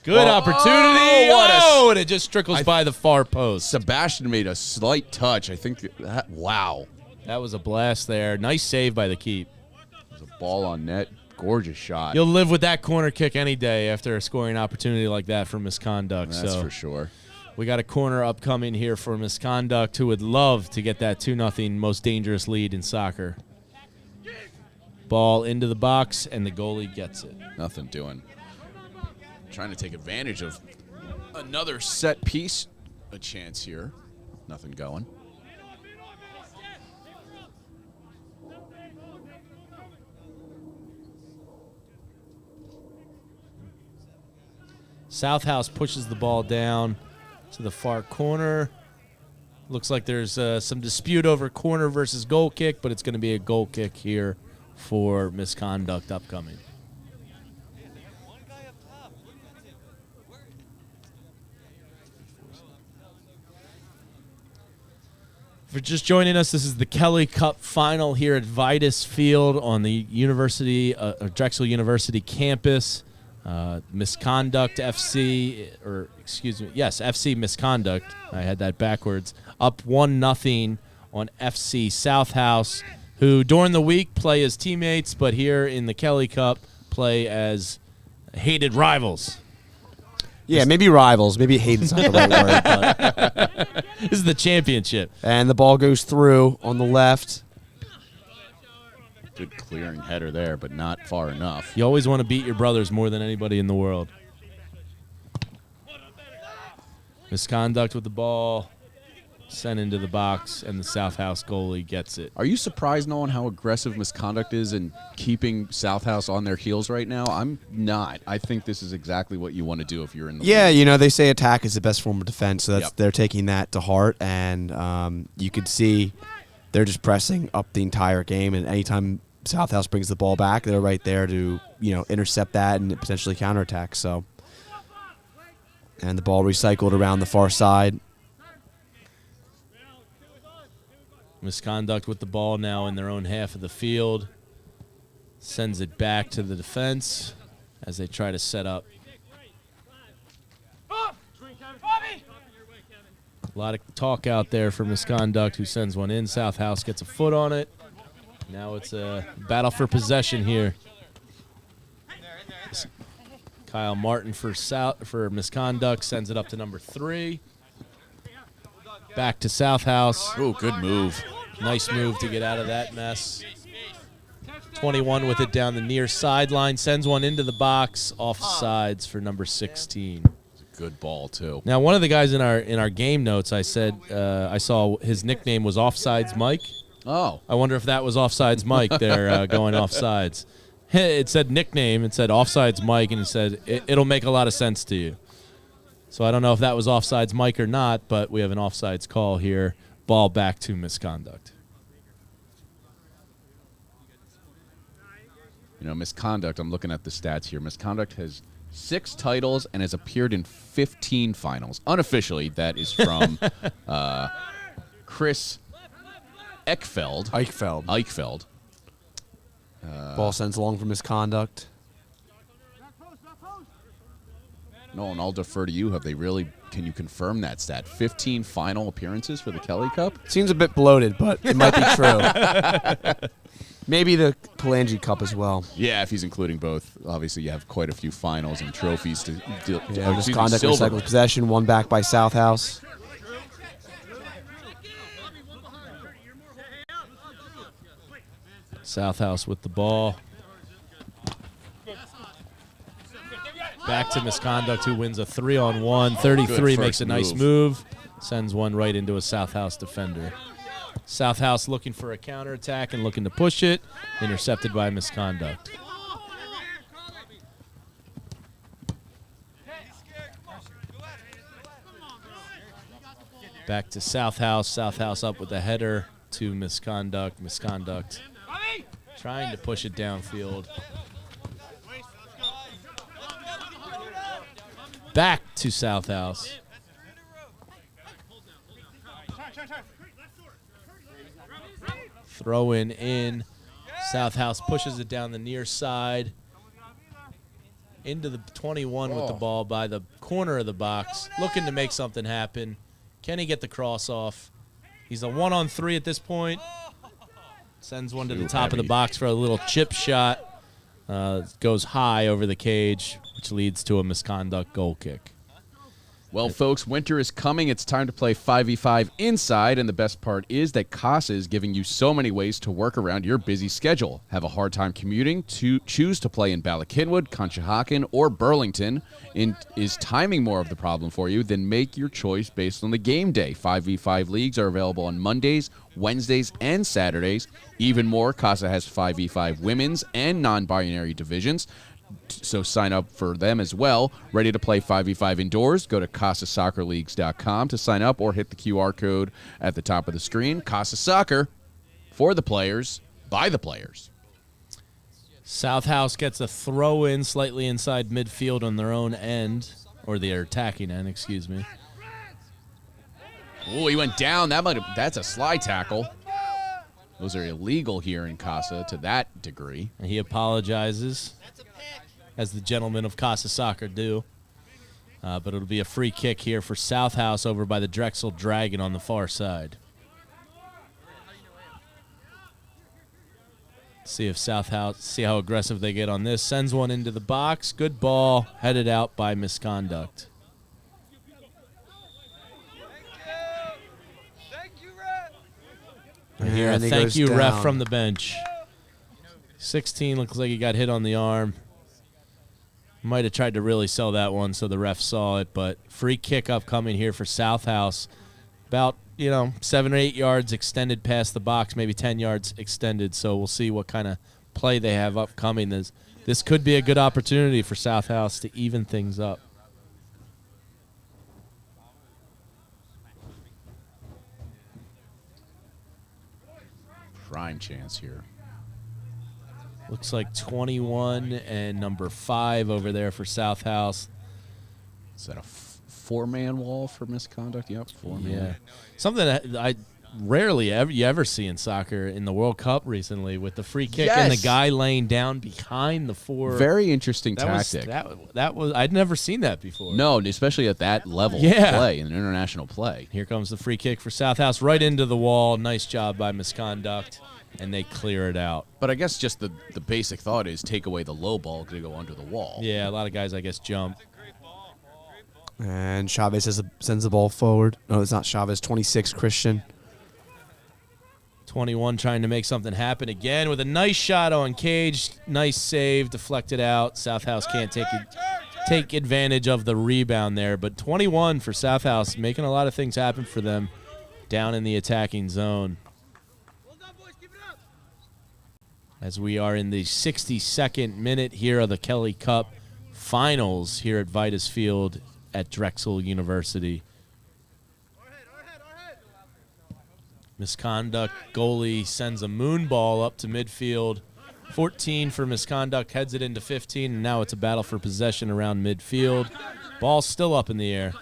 Speaker 1: Good opportunity. And it just trickles by the far post.
Speaker 2: Sebastian made a slight touch. I think wow.
Speaker 1: That was a blast there. Nice save by the keep.
Speaker 2: There's a ball on net. Gorgeous shot.
Speaker 1: You'll live with that corner kick any day after a scoring opportunity like that for Misconduct.
Speaker 2: That's for sure.
Speaker 1: We got a corner upcoming here for Misconduct, who would love to get that 2-0 most dangerous lead in soccer. Ball into the box, and the goalie gets it.
Speaker 2: Nothing doing. Trying to take advantage of another set piece. A chance here. Nothing going.
Speaker 1: SouthHouse pushes the ball down to the far corner. Looks like there's some dispute over corner versus goal kick, but it's going to be a goal kick here for Misconduct upcoming. For just joining us, this is the Kelly Cup final here at Vidas Field on the Drexel University campus. Misconduct FC, FC Misconduct. I had that backwards. Up 1-0 on FC SouthHouse, who during the week play as teammates, but here in the Kelly Cup play as hated rivals.
Speaker 3: Yeah, maybe rivals. Maybe hated's not the right word. But.
Speaker 1: This is the championship.
Speaker 3: And the ball goes through on the left.
Speaker 2: Good clearing header there, but not far enough.
Speaker 1: You always want to beat your brothers more than anybody in the world. Misconduct with the ball. Sent into the box, and the SouthHouse goalie gets it.
Speaker 2: Are you surprised, Nolan, how aggressive Misconduct is in keeping SouthHouse on their heels right now? I'm not. I think this is exactly what you want to do if you're in the league.
Speaker 3: They say attack is the best form of defense, so they're taking that to heart, and you could see they're just pressing up the entire game, and anytime SouthHouse brings the ball back, they're right there to intercept that and potentially counterattack. So, and the ball recycled around the far side.
Speaker 1: Misconduct with the ball now in their own half of the field. Sends it back to the defense as they try to set up. A lot of talk out there for Misconduct, who sends one in. SouthHouse gets a foot on it. Now it's a battle for possession here. Kyle Martin for Misconduct sends it up to number 3. Back to SouthHouse.
Speaker 2: Oh, good move.
Speaker 1: Nice move to get out of that mess. 21 with it down the near sideline. Sends one into the box. Offsides for number 16.
Speaker 2: It's a good ball, too.
Speaker 1: Now, one of the guys in our game notes, I said I saw his nickname was Offsides Mike.
Speaker 2: Oh.
Speaker 1: I wonder if that was Offsides Mike there going offsides. It said nickname. It said Offsides Mike, and it said it'll make a lot of sense to you. So I don't know if that was offsides Mike or not, but we have an offsides call here. Ball back to Misconduct.
Speaker 2: Misconduct, I'm looking at the stats here. Misconduct has 6 titles and has appeared in 15 finals. Unofficially, that is from Chris Eichfeld.
Speaker 3: Ball sends along for Misconduct.
Speaker 2: Nolan, I'll defer to you. Can you confirm that stat? 15 final appearances for the Kelly Cup?
Speaker 3: Seems a bit bloated, but it might be true. Maybe the Palangi Cup as well.
Speaker 2: Yeah, if he's including both. Obviously, you have quite a few finals and trophies to deal.
Speaker 3: Misconduct recycled possession, one back by SouthHouse.
Speaker 1: SouthHouse with the ball. Back to Misconduct, who wins a 3-on-1. 33
Speaker 2: Good
Speaker 1: makes a
Speaker 2: first
Speaker 1: nice move. Sends one right into a SouthHouse defender. SouthHouse looking for a counterattack and looking to push it. Intercepted by Misconduct. Back to SouthHouse. SouthHouse up with a header to Misconduct. Misconduct trying to push it downfield. Back to SouthHouse. Throw in. SouthHouse pushes it down the near side. Into the 21 with the ball by the corner of the box. Looking to make something happen. Can he get the cross off? He's a 1-on-3 at this point. Sends one to the top of the box for a little chip shot. Goes high over the cage, which leads to a Misconduct goal kick.
Speaker 2: Well, folks, winter is coming. It's time to play 5v5 inside, and the best part is that Casa is giving you so many ways to work around your busy schedule. Have a hard time commuting? Choose to play in Ballackinwood, Conshohocken, or Burlington. Is timing more of the problem for you? Then make your choice based on the game day. 5v5 leagues are available on Mondays, Wednesdays, and Saturdays. Even more, Casa has 5v5 women's and non-binary divisions. So sign up for them as well. Ready to play 5v5 indoors? Go to CasaSoccerLeagues.com to sign up or hit the QR code at the top of the screen. Casa Soccer, for the players, by the players.
Speaker 1: SouthHouse gets a throw in slightly inside midfield on their own end, or their attacking end, excuse me.
Speaker 2: Oh, he went down. That's a slide tackle. Those are illegal here in Casa to that degree.
Speaker 1: And he apologizes, as the gentlemen of Casa Soccer do. But it'll be a free kick here for SouthHouse over by the Drexel Dragon on the far side. See if SouthHouse, see how aggressive they get on this. Sends one into the box. Good ball, headed out by Misconduct. And here, a thank you, ref, from the bench. 16 looks like he got hit on the arm. Might have tried to really sell that one so the ref saw it, but free kick upcoming here for SouthHouse. About, 7 or 8 yards extended past the box, maybe 10 yards extended, so we'll see what kind of play they have upcoming. This could be a good opportunity for SouthHouse to even things up.
Speaker 2: Prime chance here.
Speaker 1: Looks like 21 and number 5 over there for SouthHouse.
Speaker 2: Is that a four-man wall for Misconduct? Yep, four-man.
Speaker 1: Yeah. Something that I rarely ever see in soccer in the World Cup recently, with the free kick and the guy laying down behind the four.
Speaker 2: Very interesting
Speaker 1: that
Speaker 2: tactic.
Speaker 1: That was I'd never seen that before.
Speaker 2: No, especially at that level of play, in international play.
Speaker 1: Here comes the free kick for SouthHouse right into the wall. Nice job by Misconduct, and they clear it out.
Speaker 2: But I guess just the basic thought is take away the low ball to go under the wall.
Speaker 1: Yeah, a lot of guys, I guess, jump.
Speaker 3: And Chavez sends the ball forward. No, it's not Chavez. 26, Christian.
Speaker 1: 21 trying to make something happen again with a nice shot on cage. Nice save, deflected out. SouthHouse can't take advantage of the rebound there. But 21 for SouthHouse, making a lot of things happen for them down in the attacking zone. As we are in the 62nd minute here of the Kelly Cup finals here at Vidas Field at Drexel University. Misconduct goalie sends a moon ball up to midfield. 14 for Misconduct, heads it into 15, and now it's a battle for possession around midfield. Ball's still up in the air.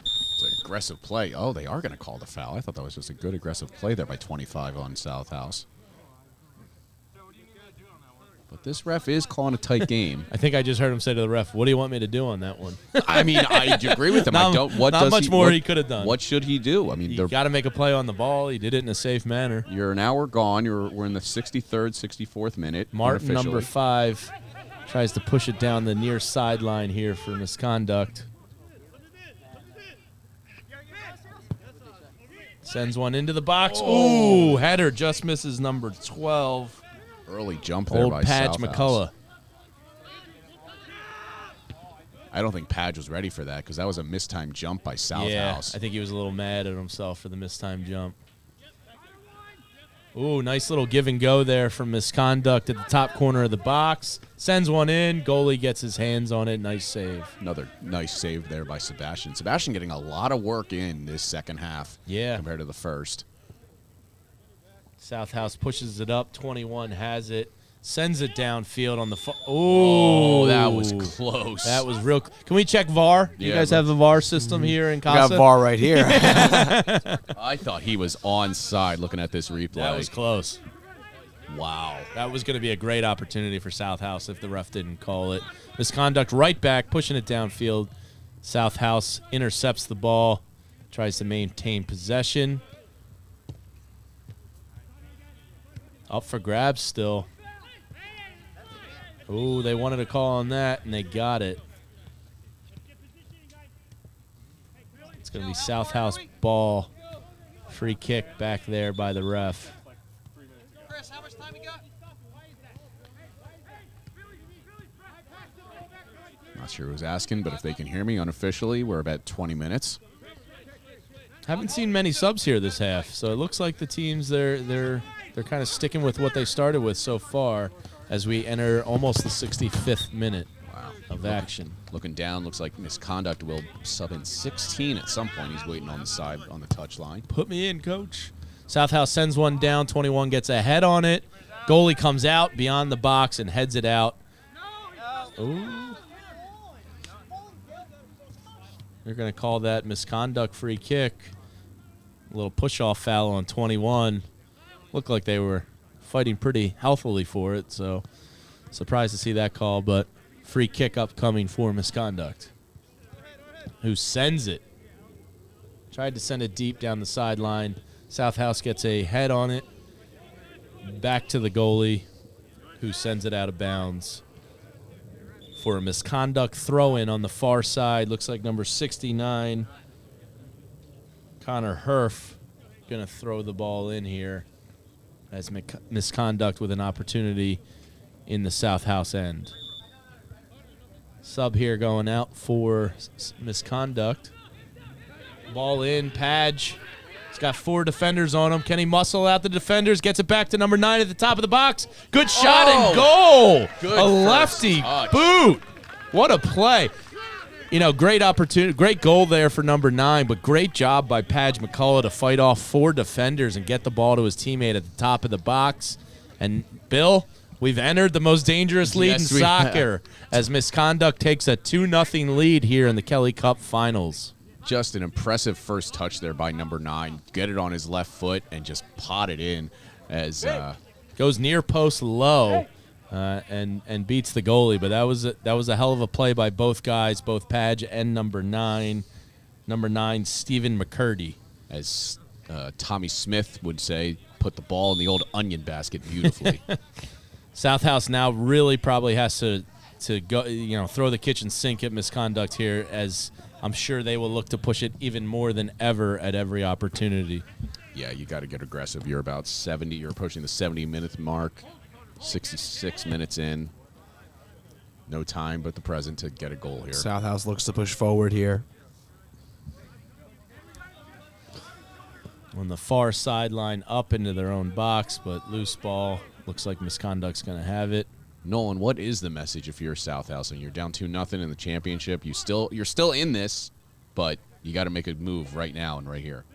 Speaker 2: It's an aggressive play. Oh, they are going to call the foul. I thought that was just a good aggressive play there by 25 on SouthHouse. But this ref is calling a tight game.
Speaker 1: I think I just heard him say to the ref, "What do you want me to do on that one?"
Speaker 2: I mean, I agree with him.
Speaker 1: Not much more he could have done.
Speaker 2: What should he do? I mean,
Speaker 1: you got to make a play on the ball. He did it in a safe manner.
Speaker 2: You're an hour gone. We're in the 63rd, 64th minute.
Speaker 1: Martin, number 5, tries to push it down the near sideline here for Misconduct. Sends one into the box. Ooh, header just misses number 12.
Speaker 2: Early jump there
Speaker 1: Old
Speaker 2: by
Speaker 1: Padge
Speaker 2: SouthHouse.
Speaker 1: McCullough.
Speaker 2: I don't think Padge was ready for that because that was a mistimed jump by SouthHouse.
Speaker 1: Yeah, I think he was a little mad at himself for the mistimed jump. Ooh, nice little give and go there from Misconduct at the top corner of the box. Sends one in. Goalie gets his hands on it. Nice save.
Speaker 2: Another nice save there by Sebastian. Sebastian getting a lot of work in this second half compared to the first.
Speaker 1: SouthHouse pushes it up. 21 has it. Sends it downfield on the
Speaker 2: Oh, that was close.
Speaker 1: That was real. Can we check VAR? You guys have the VAR system here in
Speaker 3: We
Speaker 1: Casa?
Speaker 3: got VAR right here.
Speaker 2: I thought he was onside looking at this replay.
Speaker 1: That was close.
Speaker 2: Wow.
Speaker 1: That was going to be a great opportunity for SouthHouse if the ref didn't call it. Misconduct right back, pushing it downfield. SouthHouse intercepts the ball, tries to maintain possession. Up for grabs still. Ooh, they wanted a call on that, and they got it. It's going to be SouthHouse ball. Free kick back there by the ref.
Speaker 4: Chris, how much time you got?
Speaker 2: Not sure who's asking, but if they can hear me unofficially, we're about 20 minutes.
Speaker 1: Haven't seen many subs here this half, so it looks like the teams they're kind of sticking with what they started with so far as we enter almost the 65th minute of action.
Speaker 2: Looking down, looks like Misconduct will sub in 16 at some point. He's waiting on the side on the touchline.
Speaker 1: Put me in, coach. SouthHouse sends one down. 21 gets a head on it. Goalie comes out beyond the box and heads it out. Ooh. They're going to call that Misconduct free kick. A little push-off foul on 21. Looked like they were fighting pretty healthily for it, so surprised to see that call, but free kick upcoming for Misconduct, who sends it. Tried to send it deep down the sideline. SouthHouse gets a head on it. Back to the goalie, who sends it out of bounds for a Misconduct throw-in on the far side. Looks like number 69, Connor Herf, going to throw the ball in here as Misconduct with an opportunity in the SouthHouse end. Sub here going out for Misconduct. Ball in, Padge. He's got 4 defenders on him. Can he muscle out the defenders? Gets it back to number 9 at the top of the box. Good shot and goal.
Speaker 2: Good
Speaker 1: A lefty
Speaker 2: touch.
Speaker 1: boot. What a play. You know, great opportunity, great goal there for number 9, but great job by Padge McCullough to fight off 4 defenders and get the ball to his teammate at the top of the box. And, Bill, we've entered the most dangerous lead in soccer as Misconduct takes a 2-0 lead here in the Kelly Cup Finals.
Speaker 2: Just an impressive first touch there by number 9. Get it on his left foot and just pot it in as
Speaker 1: Goes near post low. And beats the goalie, but that was a hell of a play by both guys, both Padge and number 9. Number 9, Stephen McCurdy.
Speaker 2: as Tommy Smith would say, put the ball in the old onion basket beautifully.
Speaker 1: SouthHouse now really probably has to go, throw the kitchen sink at Misconduct here, as I'm sure they will look to push it even more than ever at every opportunity.
Speaker 2: Yeah, you got to get aggressive. You're about 70. You're approaching the 70-minute mark. 66 minutes in. No time but the present to get a goal here.
Speaker 3: SouthHouse looks to push forward here.
Speaker 1: On the far sideline, up into their own box, but loose ball. Looks like Misconduct's going to have it.
Speaker 2: Nolan, what is the message if you're SouthHouse and you're down 2-0 in the championship? You're still in this, but you got to make a move right now and right here.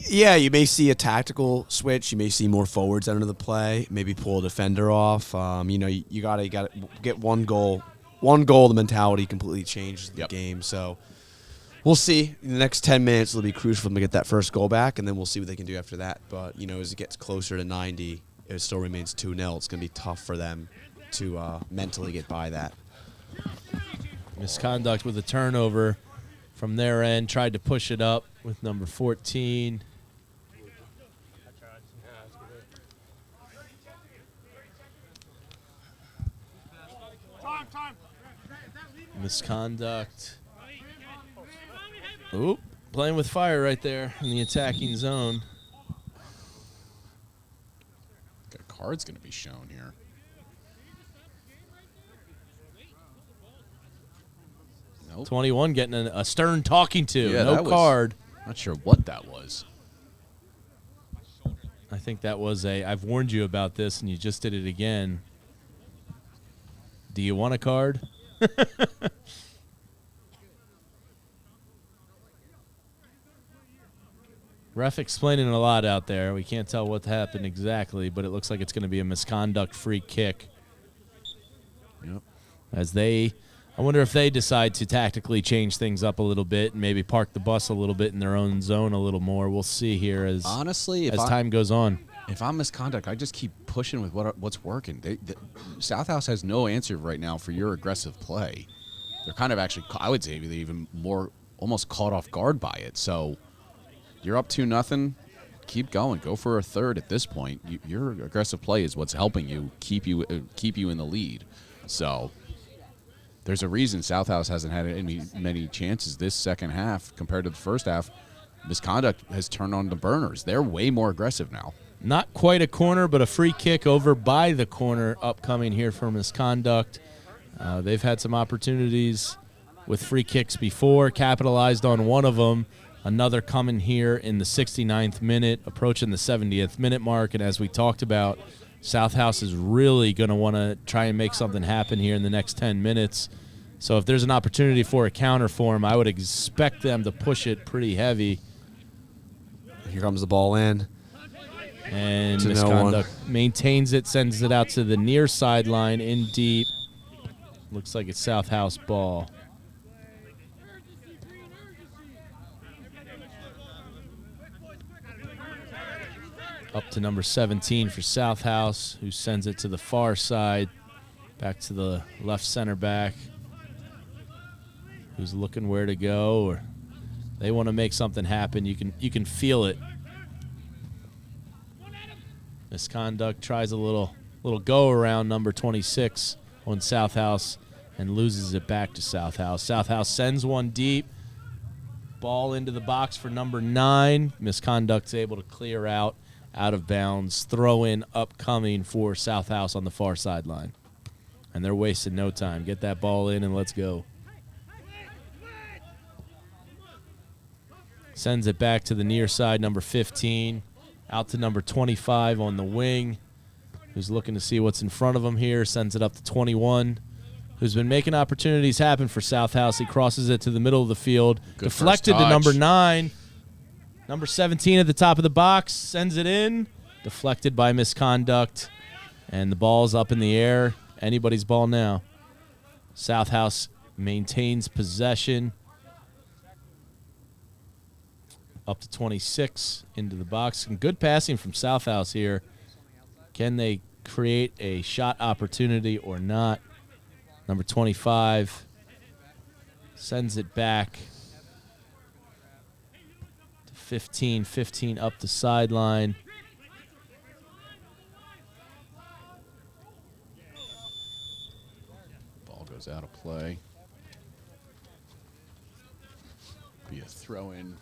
Speaker 3: Yeah, you may see a tactical switch. You may see more forwards enter the play. Maybe pull a defender off. You gotta get one goal. One goal, the mentality completely changes the game. So we'll see. In the next 10 minutes, it'll be crucial for them to get that first goal back, and then we'll see what they can do after that. But as it gets closer to 90, it still remains 2-0. It's gonna be tough for them to mentally get by that.
Speaker 1: Misconduct with a turnover from their end. Tried to push it up with number 14. Misconduct. Oop. Playing with fire right there in the attacking zone.
Speaker 2: A card's going to be shown here. Nope.
Speaker 1: 21 getting a stern talking to.
Speaker 2: Yeah,
Speaker 1: no
Speaker 2: that was-
Speaker 1: card.
Speaker 2: Not sure what that was.
Speaker 1: I think that was I've warned you about this, and you just did it again. Do you want a card? Ref explaining a lot out there. We can't tell what happened exactly, but it looks like it's going to be a misconduct free kick.
Speaker 2: Yep.
Speaker 1: I wonder if they decide to tactically change things up a little bit and maybe park the bus a little bit in their own zone a little more. We'll see here as
Speaker 2: Honestly,
Speaker 1: time goes on.
Speaker 2: If I'm Misconduct, I just keep pushing with what's working. SouthHouse has no answer right now for your aggressive play. They're kind of actually, I would say, they're even more almost caught off guard by it. So you're up 2-0. Keep going. Go for a third at this point. Your aggressive play is what's helping you keep you in the lead. So there's a reason SouthHouse hasn't had many chances this second half compared to the first half. Misconduct has turned on the burners. They're way more aggressive now.
Speaker 1: Not quite a corner, but a free kick over by the corner upcoming here for Misconduct. They've had some opportunities with free kicks before, capitalized on one of them. Another coming here in the 69th minute, approaching the 70th minute mark. And as we talked about, SouthHouse is really going to want to try and make something happen here in the next 10 minutes. So if there's an opportunity for a counter for them, I would expect them to push it pretty heavy.
Speaker 3: Here comes the ball in.
Speaker 1: And
Speaker 3: To no
Speaker 1: Misconduct maintains it, sends it out to the near sideline in deep. Looks like it's SouthHouse ball. Up to number 17 for SouthHouse, who sends it to the far side. Back to the left center back, who's looking where to go. Or they want to make something happen. You can feel it. Misconduct tries a little go around number 26 on SouthHouse and loses it back to SouthHouse. SouthHouse sends one deep. Ball into the box for number 9. Misconduct's able to clear out of bounds. Throw in upcoming for SouthHouse on the far sideline. And they're wasting no time. Get that ball in and let's go. Sends it back to the near side, number 15. Out to number 25 on the wing, who's looking to see what's in front of him here. Sends it up to 21, who's been making opportunities happen for SouthHouse. He crosses it to the middle of the field.
Speaker 2: Good
Speaker 1: Deflected
Speaker 2: first
Speaker 1: to number
Speaker 2: touch.
Speaker 1: 9. Number 17 at the top of the box. Sends it in. Deflected by Misconduct. And the ball's up in the air. Anybody's ball now. SouthHouse maintains possession. Up to 26 into the box. Some good passing from SouthHouse here. Can they create a shot opportunity or not? Number 25 sends it back to 15. 15 up the sideline.
Speaker 2: Ball goes out of play. Be a throw in.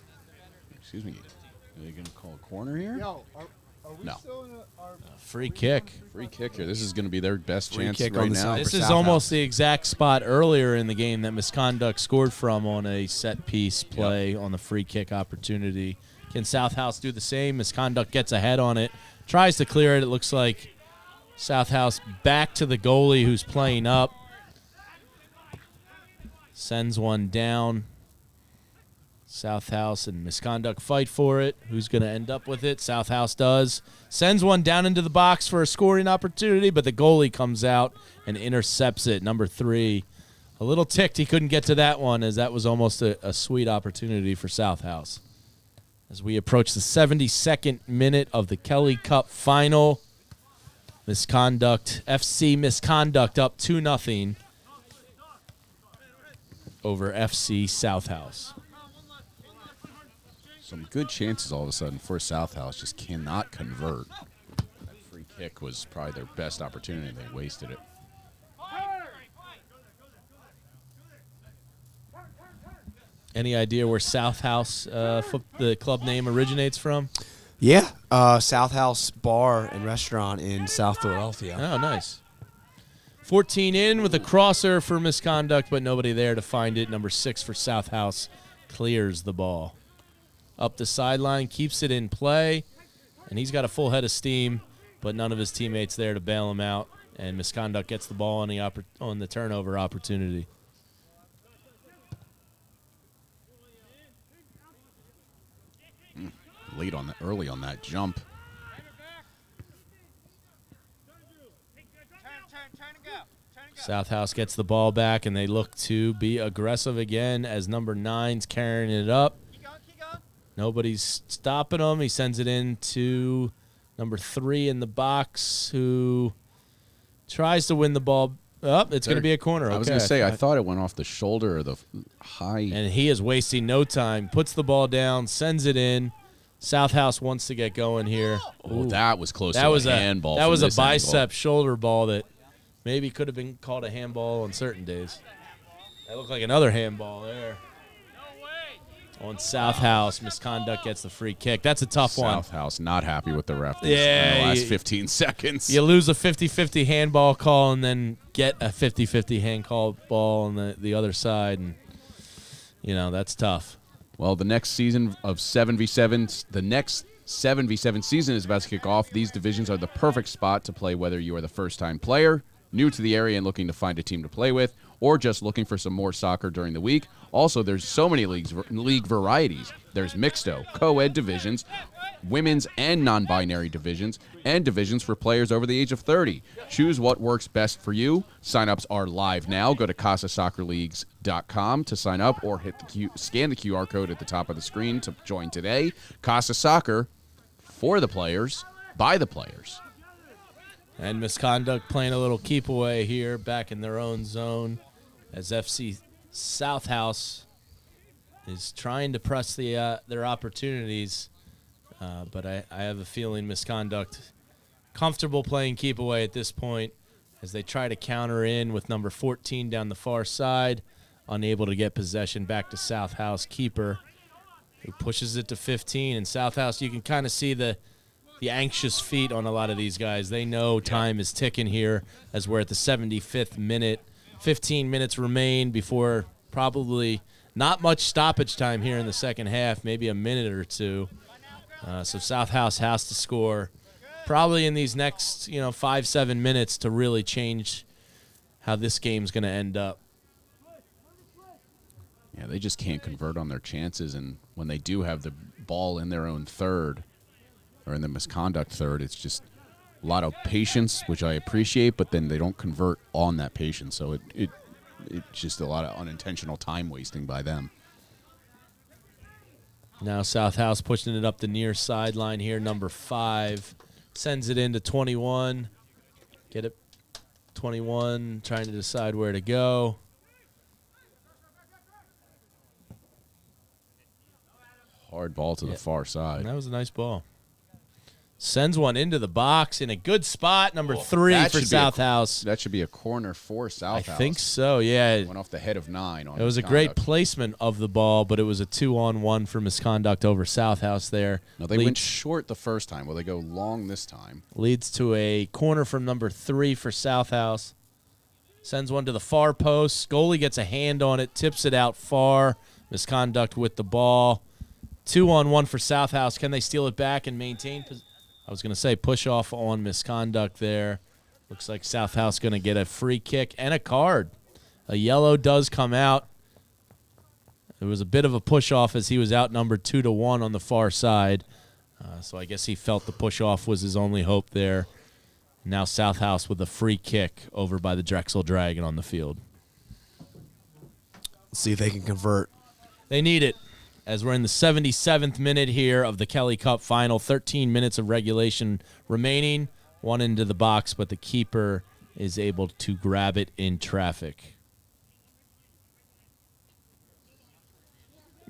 Speaker 2: Excuse me. Are they going to call a corner here?
Speaker 5: Yo, are we
Speaker 2: No.
Speaker 5: still in our
Speaker 1: Free kick.
Speaker 2: Free kick here. This is going to be their best
Speaker 3: Free
Speaker 2: chance
Speaker 3: kick
Speaker 2: right
Speaker 3: on the
Speaker 2: now.
Speaker 3: side.
Speaker 1: This
Speaker 3: for
Speaker 1: is
Speaker 3: SouthHouse.
Speaker 1: almost the exact spot earlier in the game that Misconduct scored from on a set piece play on the free kick opportunity. Can SouthHouse do the same? Misconduct gets ahead on it, tries to clear it. It looks like SouthHouse back to the goalie who's playing up. Sends one down. SouthHouse and Misconduct fight for it. Who's going to end up with it? SouthHouse does. Sends one down into the box for a scoring opportunity, but the goalie comes out and intercepts it. Number 3. A little ticked he couldn't get to that one, as that was almost a sweet opportunity for SouthHouse. As we approach the 72nd minute of the Kelly Cup final, FC Misconduct up 2-0 over FC SouthHouse.
Speaker 2: Some good chances all of a sudden for SouthHouse. Just cannot convert. That free kick was probably their best opportunity. They wasted it.
Speaker 1: Any idea where SouthHouse, the club name, originates from?
Speaker 3: Yeah, SouthHouse Bar and Restaurant in South Philadelphia.
Speaker 1: Oh, nice. 14 in with a crosser for Misconduct, but nobody there to find it. Number 6 for SouthHouse clears the ball. Up the sideline, keeps it in play, and he's got a full head of steam, but none of his teammates there to bail him out, and Misconduct gets the ball on the turnover opportunity.
Speaker 2: Early on that jump.
Speaker 1: SouthHouse gets the ball back, and they look to be aggressive again as number 9's carrying it up. Nobody's stopping him. He sends it in to number 3 in the box, who tries to win the ball. Oh, it's going to be a corner.
Speaker 2: I was going to say, I thought it went off the shoulder or the high.
Speaker 1: And he is wasting no time. Puts the ball down, sends it in. SouthHouse wants to get going here.
Speaker 2: Oh, that was close
Speaker 1: That
Speaker 2: to
Speaker 1: was
Speaker 2: a handball.
Speaker 1: That was a
Speaker 2: from this
Speaker 1: bicep
Speaker 2: angle.
Speaker 1: shoulder ball that maybe could have been called a handball on certain days. That looked like another handball there. On SouthHouse, Misconduct gets the free kick. That's a tough one.
Speaker 2: SouthHouse not happy with the ref in
Speaker 1: Yeah,
Speaker 2: the last 15 seconds.
Speaker 1: You lose a 50-50 handball call and then get a 50-50 hand call ball on the other side, and that's tough.
Speaker 2: Well, the next season of 7v7, the next 7v7 season is about to kick off. These divisions are the perfect spot to play whether you are the first-time player, new to the area and looking to find a team to play with, or just looking for some more soccer during the week. Also, there's so many league varieties. There's mixto, co-ed divisions, women's and non-binary divisions, and divisions for players over the age of 30. Choose what works best for you. Sign-ups are live now. Go to CasaSoccerLeagues.com to sign up, or scan the QR code at the top of the screen to join today. Casa Soccer, for the players, by the players.
Speaker 1: And Misconduct playing a little keep away here, back in their own zone, as FC SouthHouse is trying to press their opportunities. But I have a feeling Misconduct comfortable playing keep away at this point as they try to counter in with number 14 down the far side, unable to get possession. Back to SouthHouse keeper, who pushes it to 15. And SouthHouse, you can kind of see the anxious feet on a lot of these guys. They know time is ticking here as we're at the 75th minute. 15 minutes remain before probably not much stoppage time here in the second half, maybe a minute or two. So SouthHouse has to score probably in these next 5-7 minutes to really change how this game's going to end up.
Speaker 2: Yeah, they just can't convert on their chances, and when they do have the ball in their own third, or in the Misconduct third, it's just a lot of patience, which I appreciate, but then they don't convert on that patience. So it's just a lot of unintentional time wasting by them.
Speaker 1: Now SouthHouse pushing it up the near sideline here. Number 5 sends it into 21. Get it, 21, trying to decide where to go.
Speaker 2: Hard ball to the far side.
Speaker 1: That was a nice ball. Sends one into the box in a good spot. Number 3 for SouthHouse.
Speaker 2: That should be a corner for SouthHouse.
Speaker 1: I think so, yeah.
Speaker 2: Went off the head of 9.
Speaker 1: It was a great placement of the ball, but it was a 2-on-1 for Misconduct over SouthHouse there.
Speaker 2: No, they went short the first time. Will they go long this time?
Speaker 1: Leads to a corner from number 3 for SouthHouse. Sends one to the far post. Goalie gets a hand on it, tips it out far. Misconduct with the ball. 2-on-1 for SouthHouse. Can they steal it back and maintain? I was going to say push off on Misconduct there. Looks like SouthHouse going to get a free kick and a card. A yellow does come out. It was a bit of a push off as he was outnumbered 2-1 on the far side. So I guess he felt the push off was his only hope there. Now SouthHouse with a free kick over by the Drexel Dragon on the field.
Speaker 3: Let's see if they can convert.
Speaker 1: They need it, as we're in the 77th minute here of the Kelly Cup final. 13 minutes of regulation remaining. One into the box, but the keeper is able to grab it in traffic.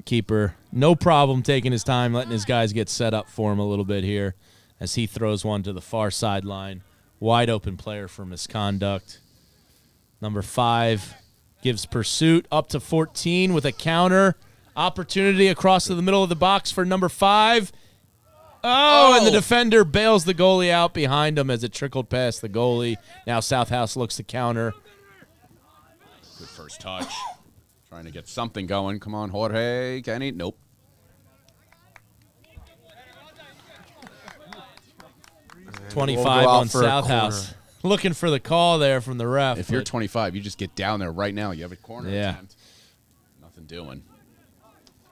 Speaker 1: Keeper, no problem taking his time, letting his guys get set up for him a little bit here as he throws one to the far sideline. Wide open player for Misconduct. Number 5 gives pursuit up to 14 with a counter. Opportunity across to the middle of the box for number 5. Oh, and the defender bails the goalie out behind him as it trickled past the goalie. Now SouthHouse looks to counter.
Speaker 2: Good first touch. Trying to get something going. Come on, Jorge. Kenny. Nope.
Speaker 3: We'll
Speaker 1: 25
Speaker 3: go out
Speaker 1: on
Speaker 3: for a
Speaker 1: SouthHouse.
Speaker 3: corner.
Speaker 1: Looking for the call there from the ref.
Speaker 2: If you're
Speaker 1: but
Speaker 2: 25, you just get down there right now. You have a corner attempt. Nothing doing.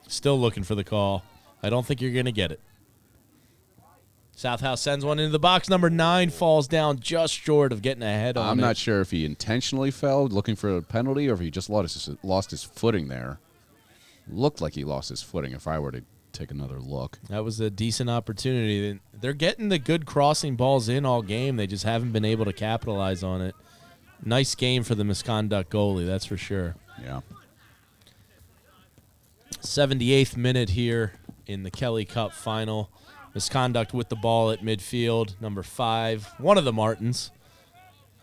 Speaker 1: still looking for the call. I don't think you're going to get it. SouthHouse sends one into the box. Number 9 falls down just short of getting ahead on it.
Speaker 2: I'm not sure if he intentionally fell looking for a penalty or if he just lost his footing there. Looked like he lost his footing if I were to take another look.
Speaker 1: That was a decent opportunity. They're getting the good crossing balls in all game. They just haven't been able to capitalize on it. Nice game for the Misconduct goalie, that's for sure.
Speaker 2: Yeah.
Speaker 1: 78th minute here in the Kelly Cup final. Misconduct with the ball at midfield. Number 5, one of the Martins,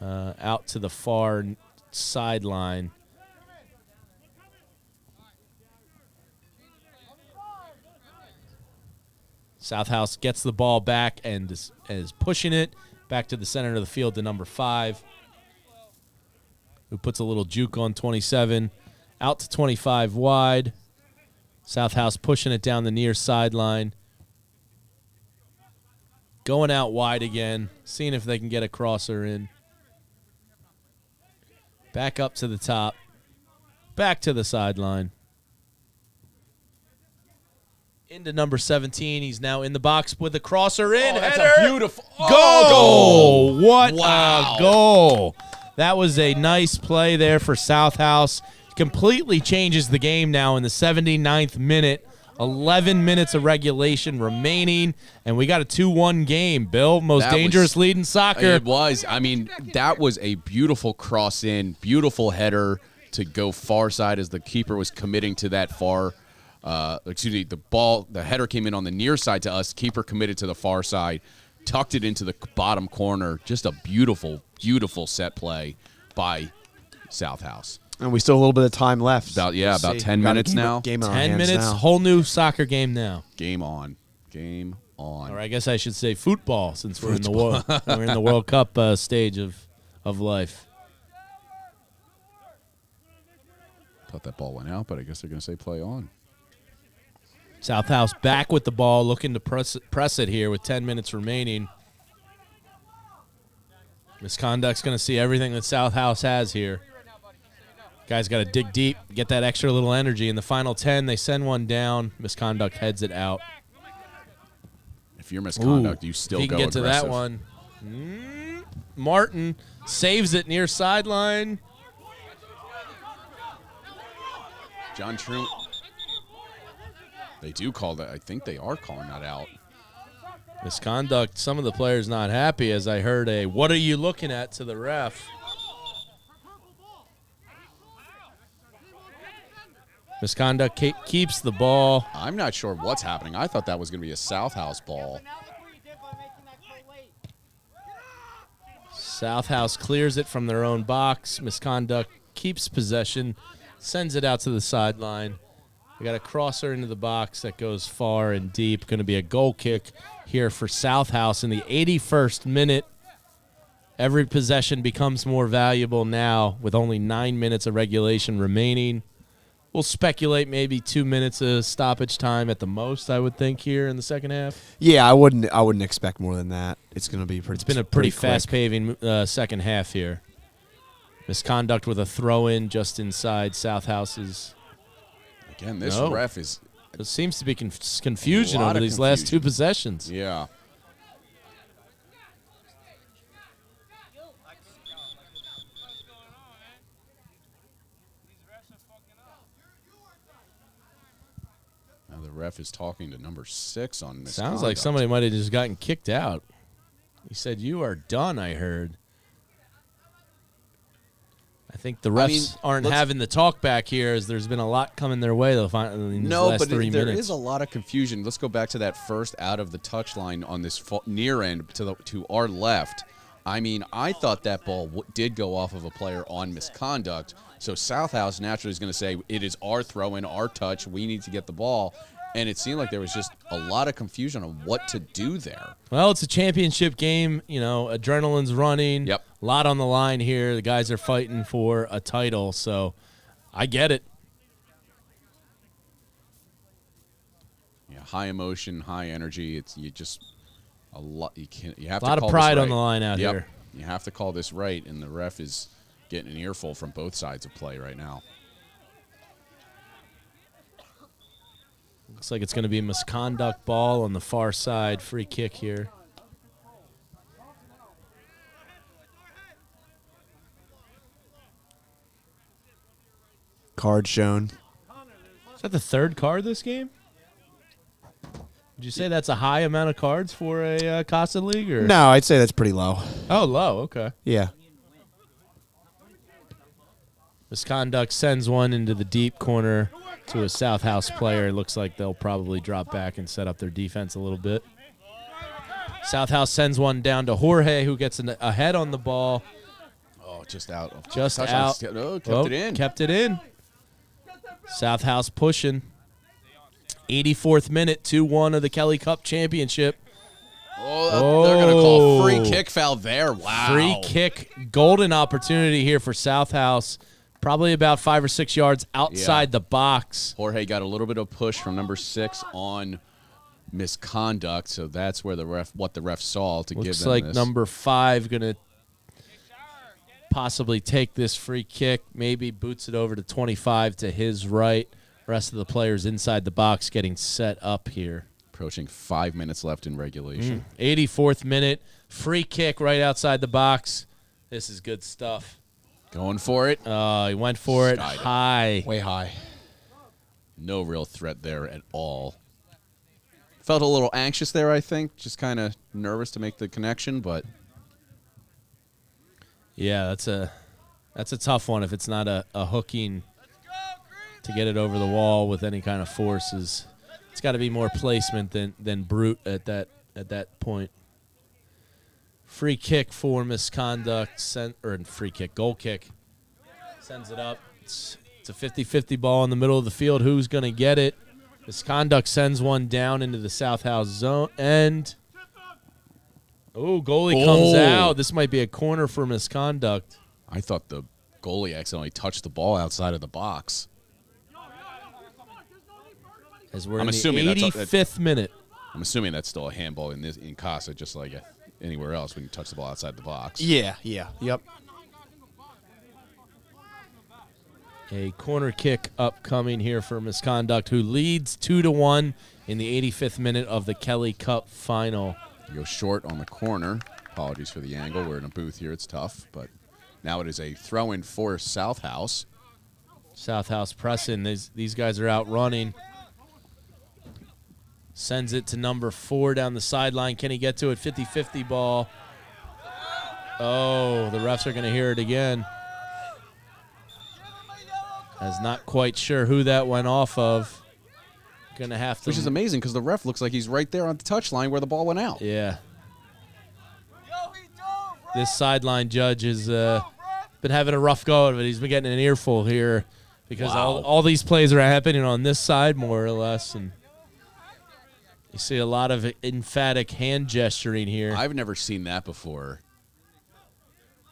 Speaker 1: out to the far sideline. SouthHouse gets the ball back and is pushing it back to the center of the field to number 5, who puts a little juke on 27. Out to 25 wide. SouthHouse pushing it down the near sideline. Going out wide again, seeing if they can get a crosser in. Back up to the top. Back to the sideline. Into number 17. He's now in the box with the crosser in.
Speaker 2: That's
Speaker 1: Header.
Speaker 2: a beautiful
Speaker 1: Goal! What
Speaker 2: Wow.
Speaker 1: a goal. That was a nice play there for SouthHouse. Completely changes the game now in the 79th minute. 11 minutes of regulation remaining, and we got a 2-1 game. Bill, most dangerous lead in soccer.
Speaker 2: It was. I mean, that was a beautiful cross in, beautiful header to go far side as the keeper was committing to that far. The header came in on the near side to us. Keeper committed to the far side, tucked it into the bottom corner. Just a beautiful, beautiful set play by SouthHouse.
Speaker 3: And we still have a little bit of time left.
Speaker 2: About 10
Speaker 3: Gotta
Speaker 2: minutes
Speaker 3: keep
Speaker 2: now.
Speaker 3: Game on our
Speaker 1: 10
Speaker 3: hands
Speaker 1: minutes,
Speaker 3: now.
Speaker 1: whole new soccer game now.
Speaker 2: Game on. Game on.
Speaker 1: Or I guess I should say football, since we're in the World Cup stage of life.
Speaker 2: Thought that ball went out, but I guess they're going to say play on.
Speaker 1: SouthHouse back with the ball, looking to press it here with 10 minutes remaining. Misconduct's going to see everything that SouthHouse has here. Guys got to dig deep, get that extra little energy. In the final 10, they send one down. Misconduct heads it out.
Speaker 2: If you're Misconduct, you still
Speaker 1: If he
Speaker 2: go
Speaker 1: can get
Speaker 2: aggressive.
Speaker 1: to that one. Martin saves it near sideline.
Speaker 2: John True. They do call that. I think they are calling that out.
Speaker 1: Misconduct, some of the players not happy, as I heard a "what are you looking at" to the ref. Misconduct keeps the ball.
Speaker 2: I'm not sure what's happening. I thought that was going to be a SouthHouse ball.
Speaker 1: SouthHouse clears it from their own box. Misconduct keeps possession, sends it out to the sideline. We got a crosser into the box that goes far and deep. Going to be a goal kick here for SouthHouse in the 81st minute. Every possession becomes more valuable now with only 9 minutes of regulation remaining. We'll speculate maybe 2 minutes of stoppage time at the most, I would think, here in the second half.
Speaker 3: Yeah, I wouldn't expect more than that. It's going to be pretty.
Speaker 1: It's been a pretty
Speaker 3: quick.
Speaker 1: fast-paving second half here. Misconduct with a throw-in just inside SouthHouse's.
Speaker 2: Again, this
Speaker 1: No.
Speaker 2: ref is.
Speaker 1: There seems to be confusion
Speaker 2: A lot
Speaker 1: over
Speaker 2: of
Speaker 1: these last
Speaker 2: confusion.
Speaker 1: 2 possessions.
Speaker 2: Yeah. Now the ref is talking to number 6 on Misconduct.
Speaker 1: Sounds like somebody might have just gotten kicked out. He said, "You are done," I heard. I think the refs aren't having the talk back here, as there's been a lot coming their way in these last 3
Speaker 2: there
Speaker 1: minutes.
Speaker 2: is a lot of confusion. Let's go back to that first out of the touch line on this near end to our left. I mean, I thought that ball did go off of a player on misconduct. So SouthHouse naturally is going to say, it is our throw-in, our touch. We need to get the ball. And it seemed like there was just a lot of confusion on what to do there.
Speaker 1: Well, it's a championship game. You know, adrenaline's running.
Speaker 2: Yep.
Speaker 1: A lot on the line here. The guys are fighting for a title, so I get it.
Speaker 2: Yeah, high emotion, high energy. It's a lot. You have
Speaker 1: A lot
Speaker 2: to
Speaker 1: of
Speaker 2: call
Speaker 1: pride
Speaker 2: this
Speaker 1: on the
Speaker 2: right.
Speaker 1: line out
Speaker 2: Yep.
Speaker 1: here.
Speaker 2: You have to call this right, and the ref is getting an earful from both sides of play right now.
Speaker 1: Looks like it's going to be a misconduct ball on the far side. Free kick here.
Speaker 3: Card shown.
Speaker 1: Is that the third card this game? Would you say that's a high amount of cards for a Casa League? Or?
Speaker 3: No, I'd say that's pretty low.
Speaker 1: Oh, low. Okay.
Speaker 3: Yeah.
Speaker 1: Misconduct sends one into the deep corner to a SouthHouse player. It looks like they'll probably drop back and set up their defense a little bit. SouthHouse sends one down to Jorge, who gets ahead on the ball.
Speaker 2: Oh, just out. Of
Speaker 1: Just
Speaker 2: touch
Speaker 1: out.
Speaker 2: on- oh, kept
Speaker 1: Oh,
Speaker 2: it in.
Speaker 1: Kept it in. SouthHouse pushing. 84th minute, 2-1 of the Kelly Cup Championship.
Speaker 2: Oh, they're going to call free kick foul there. Wow.
Speaker 1: Free kick, golden opportunity here for SouthHouse. Probably about 5 or 6 yards outside the box.
Speaker 2: Jorge got a little bit of push from number 6 on misconduct, so that's where the ref saw to give
Speaker 1: Looks
Speaker 2: them
Speaker 1: like
Speaker 2: this.
Speaker 1: number 5 going to possibly take this free kick, maybe boots it over to 25 to his right. Rest of the players inside the box getting set up here.
Speaker 2: Approaching 5 minutes left in regulation.
Speaker 1: 84th minute, free kick right outside the box. This is good stuff.
Speaker 2: Going for it.
Speaker 1: He went for it
Speaker 2: Skied it.
Speaker 1: high.
Speaker 3: Way high.
Speaker 2: No real threat there at all. Felt a little anxious there, I think. Just kind of nervous to make the connection, but
Speaker 1: Yeah, that's a tough one if it's not a hooking to get it over the wall with any kind of forces. It's got to be more placement than brute at that point. Free kick for misconduct, goal kick. Sends it up. It's a 50-50 ball in the middle of the field. Who's going to get it? Misconduct sends one down into the SouthHouse zone. And, goalie comes out. This might be a corner for misconduct.
Speaker 2: I thought the goalie accidentally touched the ball outside of the box.
Speaker 1: As we're
Speaker 2: I'm
Speaker 1: in
Speaker 2: assuming
Speaker 1: the
Speaker 2: that's
Speaker 1: 85th minute.
Speaker 2: I'm assuming that's still a handball in Casa, just like anywhere else when you touch the ball outside the box.
Speaker 3: Yeah. Yep.
Speaker 1: A corner kick upcoming here for misconduct, who leads 2-1 in the 85th minute of the Kelly Cup final.
Speaker 2: You go short on the corner. Apologies for the angle. We're in a booth here. It's tough, but now it is a throw-in for SouthHouse.
Speaker 1: SouthHouse pressing. These guys are out running. Sends it to number 4 down the sideline. Can he get to it? 50-50 ball. Oh, the refs are going to hear it again. As not quite sure who that went off of. Going to have to.
Speaker 2: Which is amazing because the ref looks like he's right there on the touchline where the ball went out.
Speaker 1: Yeah. This sideline judge has been having a rough go of it. He's been getting an earful here because all these plays are happening on this side more or less, and you see a lot of emphatic hand gesturing here.
Speaker 2: I've never seen that before.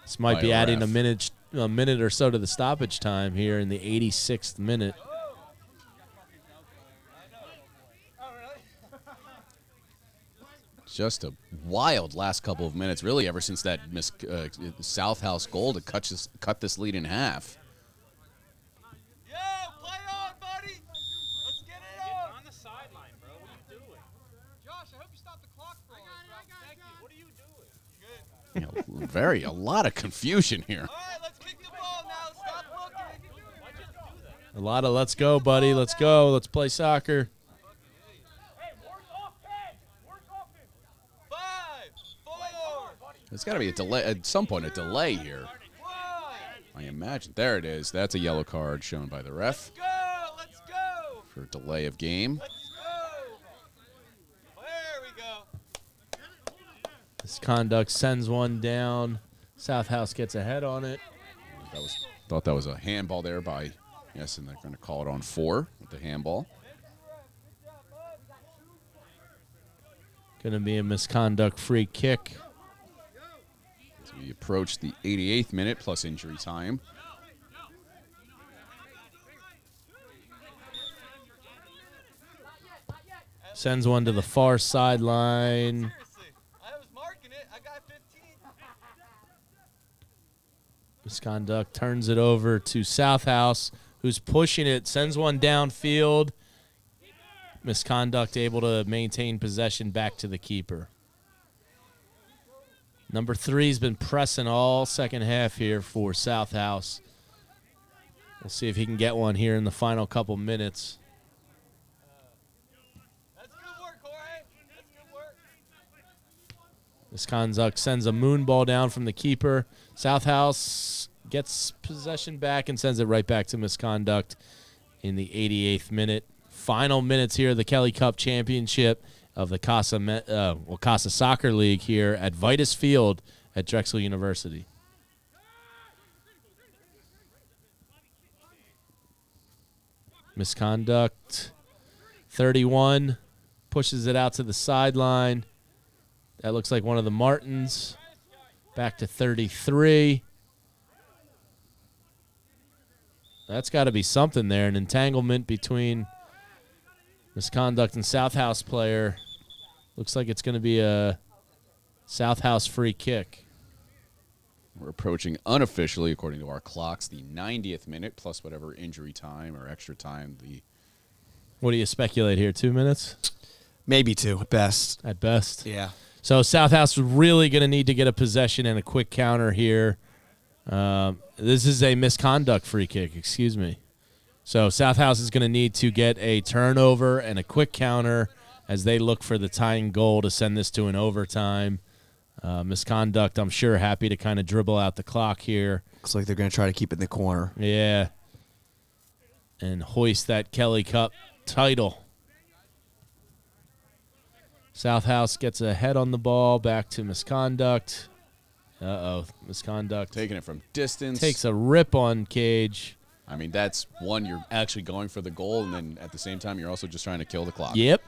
Speaker 1: This might
Speaker 2: by
Speaker 1: be
Speaker 2: a
Speaker 1: adding
Speaker 2: ref.
Speaker 1: a minute or so to the stoppage time here in the 86th minute.
Speaker 2: Just a wild last couple of minutes, really, ever since that SouthHouse goal to cut this lead in half.
Speaker 4: Yo, play on, buddy. Let's get it on. On the sideline, bro. What are you doing? Josh, I hope you stop the clock for us, bro. Thank you. What are you doing? Good.
Speaker 2: A lot of confusion here.
Speaker 4: All right, let's kick the ball now. Stop looking. Why'd you do that?
Speaker 1: A lot of let's go, buddy. Let's go. Let's play soccer.
Speaker 4: Hey, work offense. Work offense. 5, 4,
Speaker 2: There's got to be a delay at some point. A delay here,
Speaker 4: 1.
Speaker 2: I imagine. There it is. That's a yellow card shown by the ref
Speaker 4: Go. Let's go.
Speaker 2: for delay of game.
Speaker 4: Let's go. There we go.
Speaker 1: Misconduct sends one down. SouthHouse gets ahead on it.
Speaker 2: Thought that was a handball there by, yes, and they're going to call it on 4 with the handball.
Speaker 1: Going to be a Misconduct free kick.
Speaker 2: As we approach the 88th minute plus injury time.
Speaker 1: Sends one to the far sideline.
Speaker 4: I was marking it. I got 15.
Speaker 1: Misconduct turns it over to SouthHouse, who's pushing it, sends one downfield. Misconduct able to maintain possession back to the keeper. Number 3's been pressing all second half here for SouthHouse. We'll see if he can get one here in the final couple minutes.
Speaker 4: That's good work, Jorge. That's good work.
Speaker 1: Misconduct sends a moon ball down from the keeper. SouthHouse gets possession back and sends it right back to Misconduct in the 88th minute. Final minutes here of the Kelly Cup Championship of the Casa Soccer League here at Vidas Field at Drexel University. Misconduct, 31, pushes it out to the sideline. That looks like one of the Martins. Back to 33. That's got to be something there, an entanglement between Misconduct and SouthHouse player. Looks like it's going to be a SouthHouse free kick.
Speaker 2: We're approaching unofficially, according to our clocks, the 90th minute plus whatever injury time or extra time.
Speaker 1: What do you speculate here, 2 minutes?
Speaker 3: Maybe 2 at best.
Speaker 1: At best.
Speaker 3: Yeah.
Speaker 1: So SouthHouse is really going to need to get a possession and a quick counter here. This is a Misconduct free kick, excuse me. So SouthHouse is going to need to get a turnover and a quick counter as they look for the tying goal to send this to an overtime. Misconduct, I'm sure, happy to kind of dribble out the clock here.
Speaker 3: Looks like they're going to try to keep it in the corner.
Speaker 1: Yeah. And hoist that Kelly Cup title. SouthHouse gets a head on the ball, back to Misconduct. Misconduct.
Speaker 2: Taking it from distance.
Speaker 1: Takes a rip on Cage.
Speaker 2: I mean, that's one, you're actually going for the goal, and then at the same time, you're also just trying to kill the clock.
Speaker 1: Yep.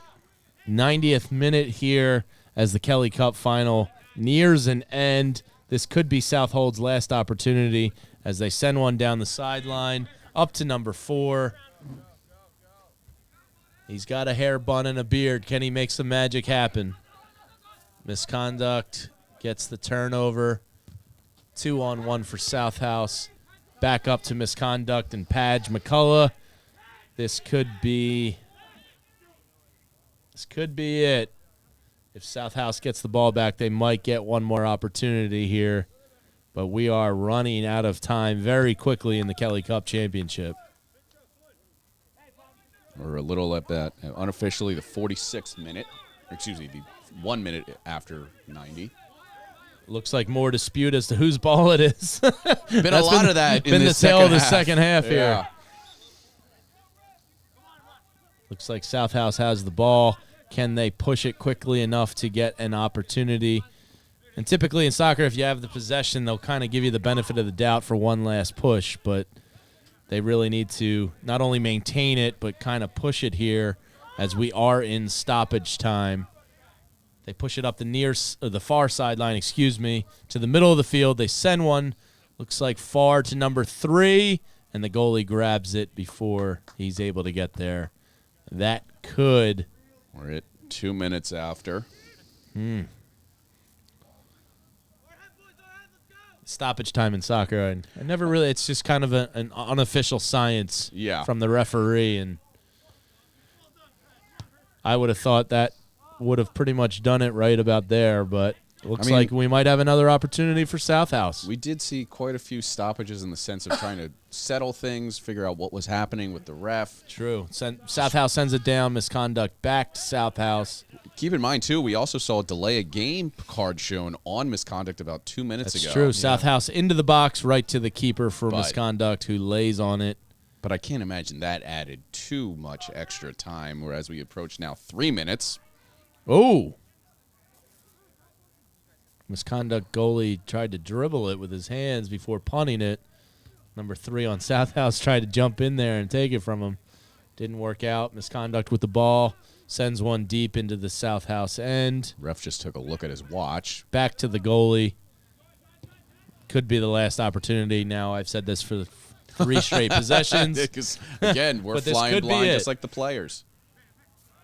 Speaker 1: 90th minute here as the Kelly Cup final nears an end. This could be Southold's last opportunity as they send one down the sideline up to number 4. He's got a hair bun and a beard. Can he make some magic happen? Misconduct gets the turnover. 2-on-1 for SouthHouse. Back up to Misconduct and Padge McCullough. This could be it. If SouthHouse gets the ball back, they might get one more opportunity here. But we are running out of time very quickly in the Kelly Cup Championship.
Speaker 2: We're a little at that, unofficially the 46th minute. Excuse me, the 1 minute after 90.
Speaker 1: Looks like more dispute as to whose ball it is.
Speaker 2: Been a lot of that in
Speaker 1: been
Speaker 2: this
Speaker 1: the tale of the
Speaker 2: second
Speaker 1: second half
Speaker 2: Yeah.
Speaker 1: here. Looks like SouthHouse has the ball. Can they push it quickly enough to get an opportunity? And typically in soccer, if you have the possession, they'll kind of give you the benefit of the doubt for one last push. But they really need to not only maintain it, but kind of push it here as we are in stoppage time. They push it up the far sideline, to the middle of the field. They send one, looks like far to number 3, and the goalie grabs it before he's able to get there. That could.
Speaker 2: We're at 2 minutes after.
Speaker 1: Stoppage time in soccer. I never really, it's just kind of an unofficial science from the referee, and I would have thought that would have pretty much done it right about there, but looks like we might have another opportunity for SouthHouse.
Speaker 2: We did see quite a few stoppages in the sense of trying to settle things, figure out what was happening with the ref.
Speaker 1: True. SouthHouse sends it down, Misconduct back to SouthHouse.
Speaker 2: Keep in mind, too, we also saw a delay a game card shown on Misconduct about 2 minutes ago.
Speaker 1: That's true. SouthHouse into the box, right to the keeper for Misconduct, who lays on it.
Speaker 2: But I can't imagine that added too much extra time, whereas we approach now 3 minutes.
Speaker 1: Oh. Misconduct goalie tried to dribble it with his hands before punting it. Number 3 on SouthHouse tried to jump in there and take it from him. Didn't work out. Misconduct with the ball. Sends one deep into the SouthHouse end.
Speaker 2: Ref just took a look at his watch.
Speaker 1: Back to the goalie. Could be the last opportunity. Now I've said this for 3 straight possessions.
Speaker 2: Because, again, we're
Speaker 1: But this
Speaker 2: flying
Speaker 1: could be
Speaker 2: blind
Speaker 1: it.
Speaker 2: just like the players.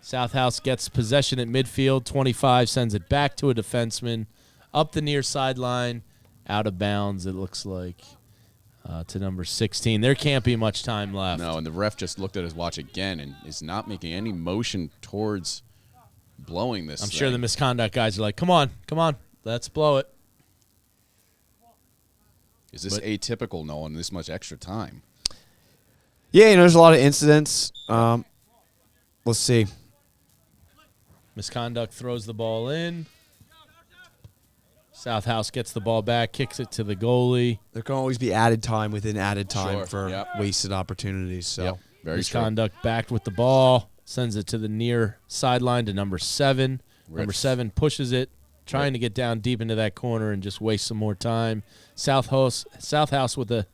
Speaker 1: SouthHouse gets possession at midfield. 25 sends it back to a defenseman. Up the near sideline. Out of bounds, it looks like, to number 16. There can't be much time left.
Speaker 2: No, and the ref just looked at his watch again and is not making any motion towards blowing this
Speaker 1: I'm
Speaker 2: thing.
Speaker 1: sure the Misconduct guys are like, come on, let's blow it.
Speaker 2: Is this atypical, Nolan, this much extra time?
Speaker 3: Yeah, there's a lot of incidents. Let's see.
Speaker 1: Misconduct throws the ball in. SouthHouse gets the ball back, kicks it to the goalie.
Speaker 3: There can always be added time within added time
Speaker 2: Sure,
Speaker 3: for
Speaker 2: yep.
Speaker 3: wasted opportunities. So
Speaker 2: Yep, very true.
Speaker 1: Misconduct backed with the ball, sends it to the near sideline to number 7.
Speaker 2: Rip.
Speaker 1: Number 7 pushes it, trying to get down deep into that corner and just waste some more time. SouthHouse with the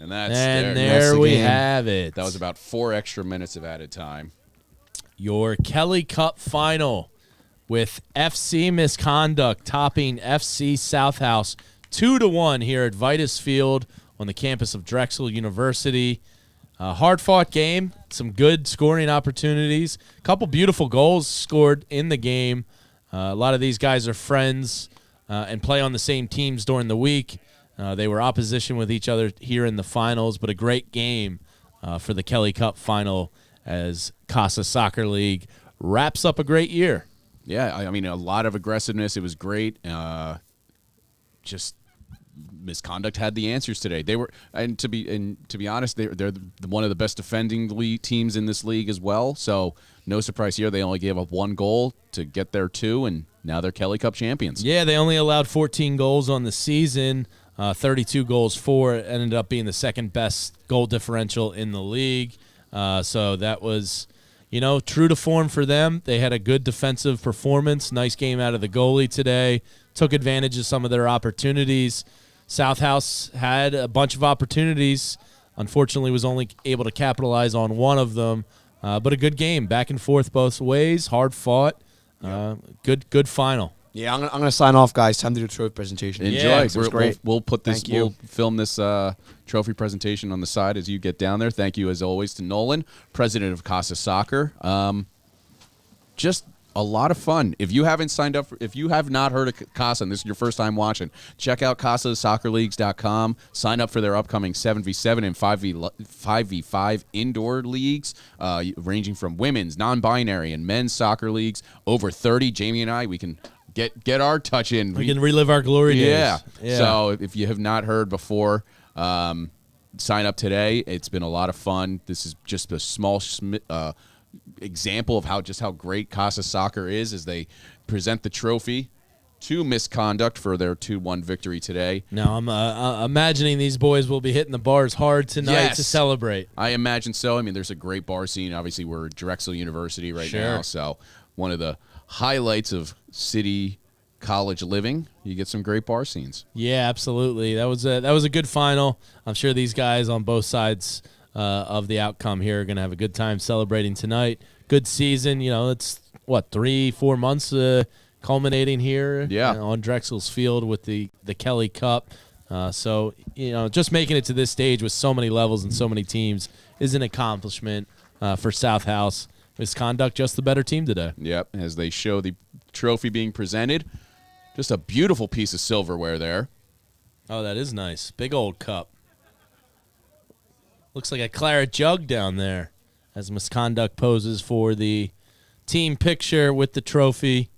Speaker 2: And that's
Speaker 1: and
Speaker 2: there.
Speaker 1: there
Speaker 3: the
Speaker 1: we
Speaker 3: game.
Speaker 1: have it.
Speaker 2: That was about 4 extra minutes of added time.
Speaker 1: Your Kelly Cup final with FC Misconduct topping FC SouthHouse 2-1 here at Vidas Field on the campus of Drexel University. Hard-fought game, some good scoring opportunities, a couple beautiful goals scored in the game. A lot of these guys are friends and play on the same teams during the week. They were opposition with each other here in the finals, but a great game for the Kelly Cup final as Casa Soccer League wraps up a great year.
Speaker 2: Yeah, I mean, a lot of aggressiveness. It was great. Just Misconduct had the answers today. They were, and to be honest, they're one of the best defending teams in this league as well. So no surprise here. They only gave up 1 goal to get their 2, and now they're Kelly Cup champions.
Speaker 1: Yeah, they only allowed 14 goals on the season, 32 goals for. It ended up being the second best goal differential in the league. So that was, true to form for them. They had a good defensive performance. Nice game out of the goalie today. Took advantage of some of their opportunities. SouthHouse had a bunch of opportunities. Unfortunately, was only able to capitalize on one of them. But a good game, back and forth both ways, hard fought. Good final.
Speaker 3: yeah, I'm gonna sign off, guys. Time to do a trophy presentation.
Speaker 2: Enjoy.
Speaker 1: Yeah,
Speaker 3: it was great.
Speaker 2: We'll put this.
Speaker 3: Thank you.
Speaker 2: We'll film this trophy presentation on the side as you get down there. Thank you, as always, to Nolan, president of Casa Soccer. Just a lot of fun. If you haven't signed up, if you have not heard of Casa and this is your first time watching, check out CasaSoccerLeagues.com. Sign up for their upcoming 7v7 and 5v5 indoor leagues, ranging from women's, non-binary, and men's soccer leagues. Over 30. Jamie and I, we can get our touch in.
Speaker 1: We can relive our glory days.
Speaker 2: Yeah. So if you have not heard before, sign up today. It's been a lot of fun. This is just a small example of how great Casa Soccer is as they present the trophy to Misconduct for their 2-1 victory today.
Speaker 1: Now I'm imagining these boys will be hitting the bars hard tonight
Speaker 2: Yes.
Speaker 1: to celebrate.
Speaker 2: I imagine so. I mean, there's a great bar scene. Obviously, we're at Drexel University right now, so one of the highlights of city college living. You get some great bar scenes.
Speaker 1: Yeah, absolutely. That was a good final. I'm sure these guys on both sides of the outcome here are going to have a good time celebrating tonight. Good season. It's 3-4 months culminating here on Drexel's field with the Kelly Cup. So just making it to this stage with so many levels and so many teams is an accomplishment for SouthHouse. Misconduct just the better team today.
Speaker 2: Yep, as they show the trophy being presented. Just a beautiful piece of silverware there.
Speaker 1: Oh, that is nice. Big old cup. Looks like a claret jug down there as Misconduct poses for the team picture with the trophy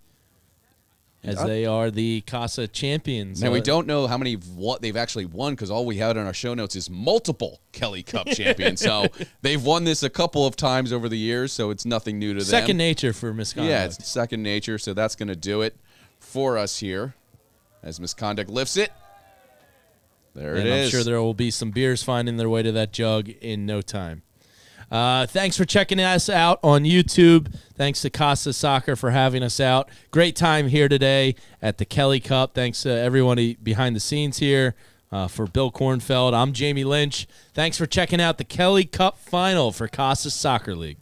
Speaker 1: as they are the Casa champions.
Speaker 2: Now, we don't know how many what they've actually won because all we had on our show notes is multiple Kelly Cup champions. So they've won this a couple of times over the years, so it's nothing new to them.
Speaker 1: Second nature for Misconduct.
Speaker 2: Yeah, it's second nature, so that's going to do it for us here as Misconduct lifts it. There it
Speaker 1: And
Speaker 2: is.
Speaker 1: I'm sure there will be some beers finding their way to that jug in no time. Thanks for checking us out on YouTube. Thanks to Casa Soccer for having us out. Great time here today at the Kelly Cup. Thanks to everyone behind the scenes here. For Bill Kornfeld, I'm Jamie Lynch. Thanks for checking out the Kelly Cup final for Casa Soccer League.